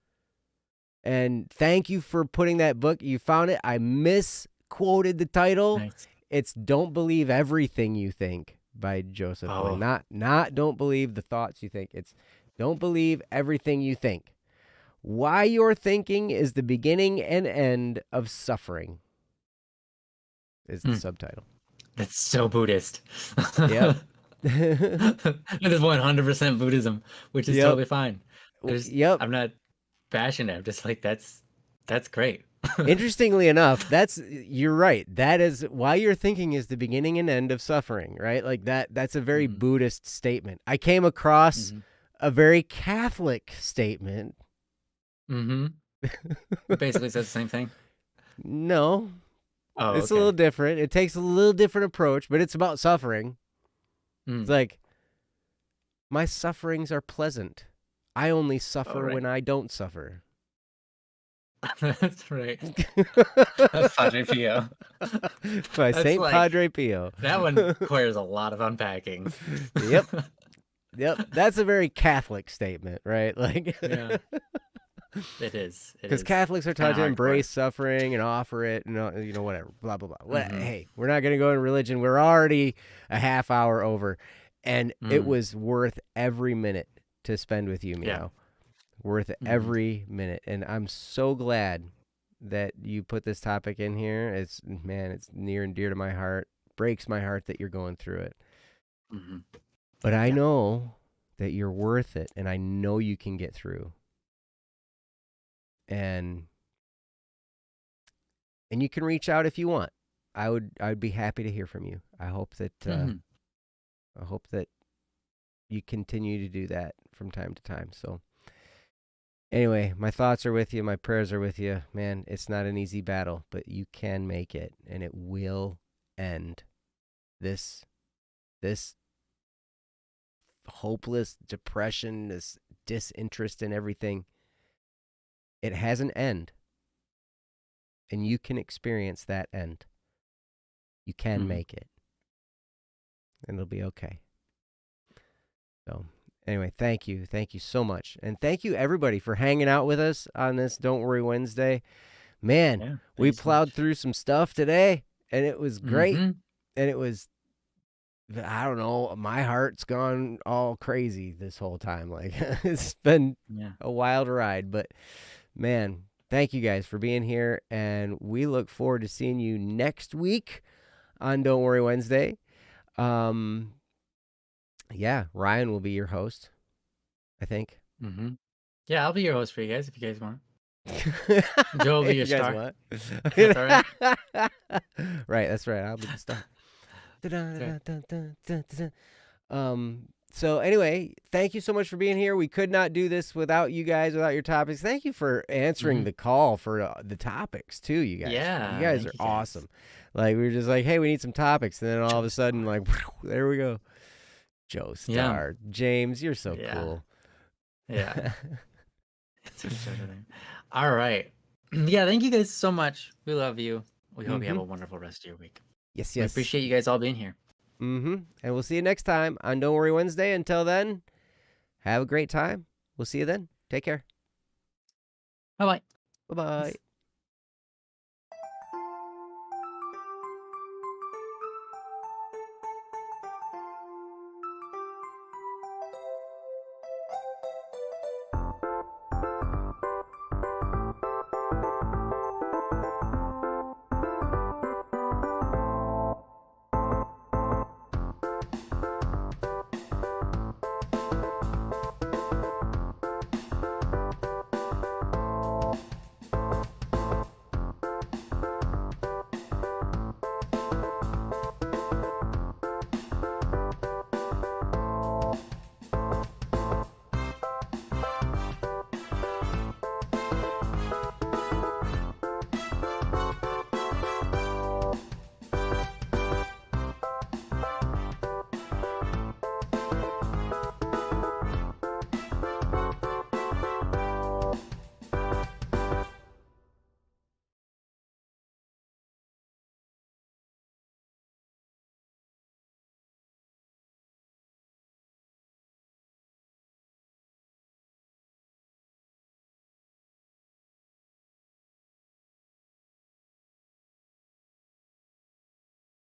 And thank you for putting that book. You found it. I misquoted the title. Nice. It's Don't Believe Everything You Think by Joseph Bling. Not Don't Believe the Thoughts You Think. It's Don't Believe Everything You Think. Why Your Thinking is the Beginning and End of Suffering is the subtitle. That's so Buddhist. Yep. It is 100% Buddhism, which is totally fine. Yep. I'm not bashing it. I'm just like, that's great. Interestingly enough, you're right. That is Why Your Thinking is the Beginning and End of Suffering, right? Like that's a very Buddhist statement. I came across a very Catholic statement. Mm-hmm. It basically says the same thing. No. Oh, it's a little different. It takes a little different approach, but it's about suffering. It's like, my sufferings are pleasant. I only suffer when I don't suffer. That's right. That's Padre Pio. By St. Padre Pio. That one requires a lot of unpacking. Yep. That's a very Catholic statement, right? Like, yeah. It is. Because Catholics are taught to embrace suffering and offer it, and you know, whatever, blah blah blah. Hey, we're not going to go into religion. We're already a half hour over, and it was worth every minute to spend with you, Meow. Yeah. Worth every minute, and I'm so glad that you put this topic in here. It's near and dear to my heart. Breaks my heart that you're going through it, but I know that you're worth it, and I know you can get through. And you can reach out if you want. I'd be happy to hear from you. I hope that you continue to do that from time to time. So anyway, my thoughts are with you, my prayers are with you. Man, it's not an easy battle, but you can make it, and it will end. This hopeless depression, this disinterest in everything, it has an end, and you can experience that end. You can make it, and it'll be okay. So anyway, thank you so much, and thank you everybody for hanging out with us on this Don't Worry Wednesday. Man, we plowed through some stuff today, and it was great, and it was, I don't know, my heart's gone all crazy this whole time. Like, it's been a wild ride, but man, thank you guys for being here, and we look forward to seeing you next week on Don't Worry Wednesday. Yeah, Ryan will be your host, I think. Yeah, I'll be your host for you guys if you guys want. Joe will be your star. Want. That's all right. Right, that's right. I'll be the star. So anyway, thank you so much for being here. We could not do this without you guys, without your topics. Thank you for answering the call for the topics too, you guys. Yeah, you guys are awesome. Like, we were just like, hey, we need some topics, and then all of a sudden, like, there we go. Joe Star, James, you're so cool. Yeah. It's each other thing. All right. Yeah, thank you guys so much. We love you. We hope you have Mm-hmm. a wonderful rest of your week. Yes, We yes. appreciate you guys all being here. Mm-hmm. And we'll see you next time on Don't Worry Wednesday. Until then, have a great time. We'll see you then. Take care. Bye bye. Bye-bye. Peace.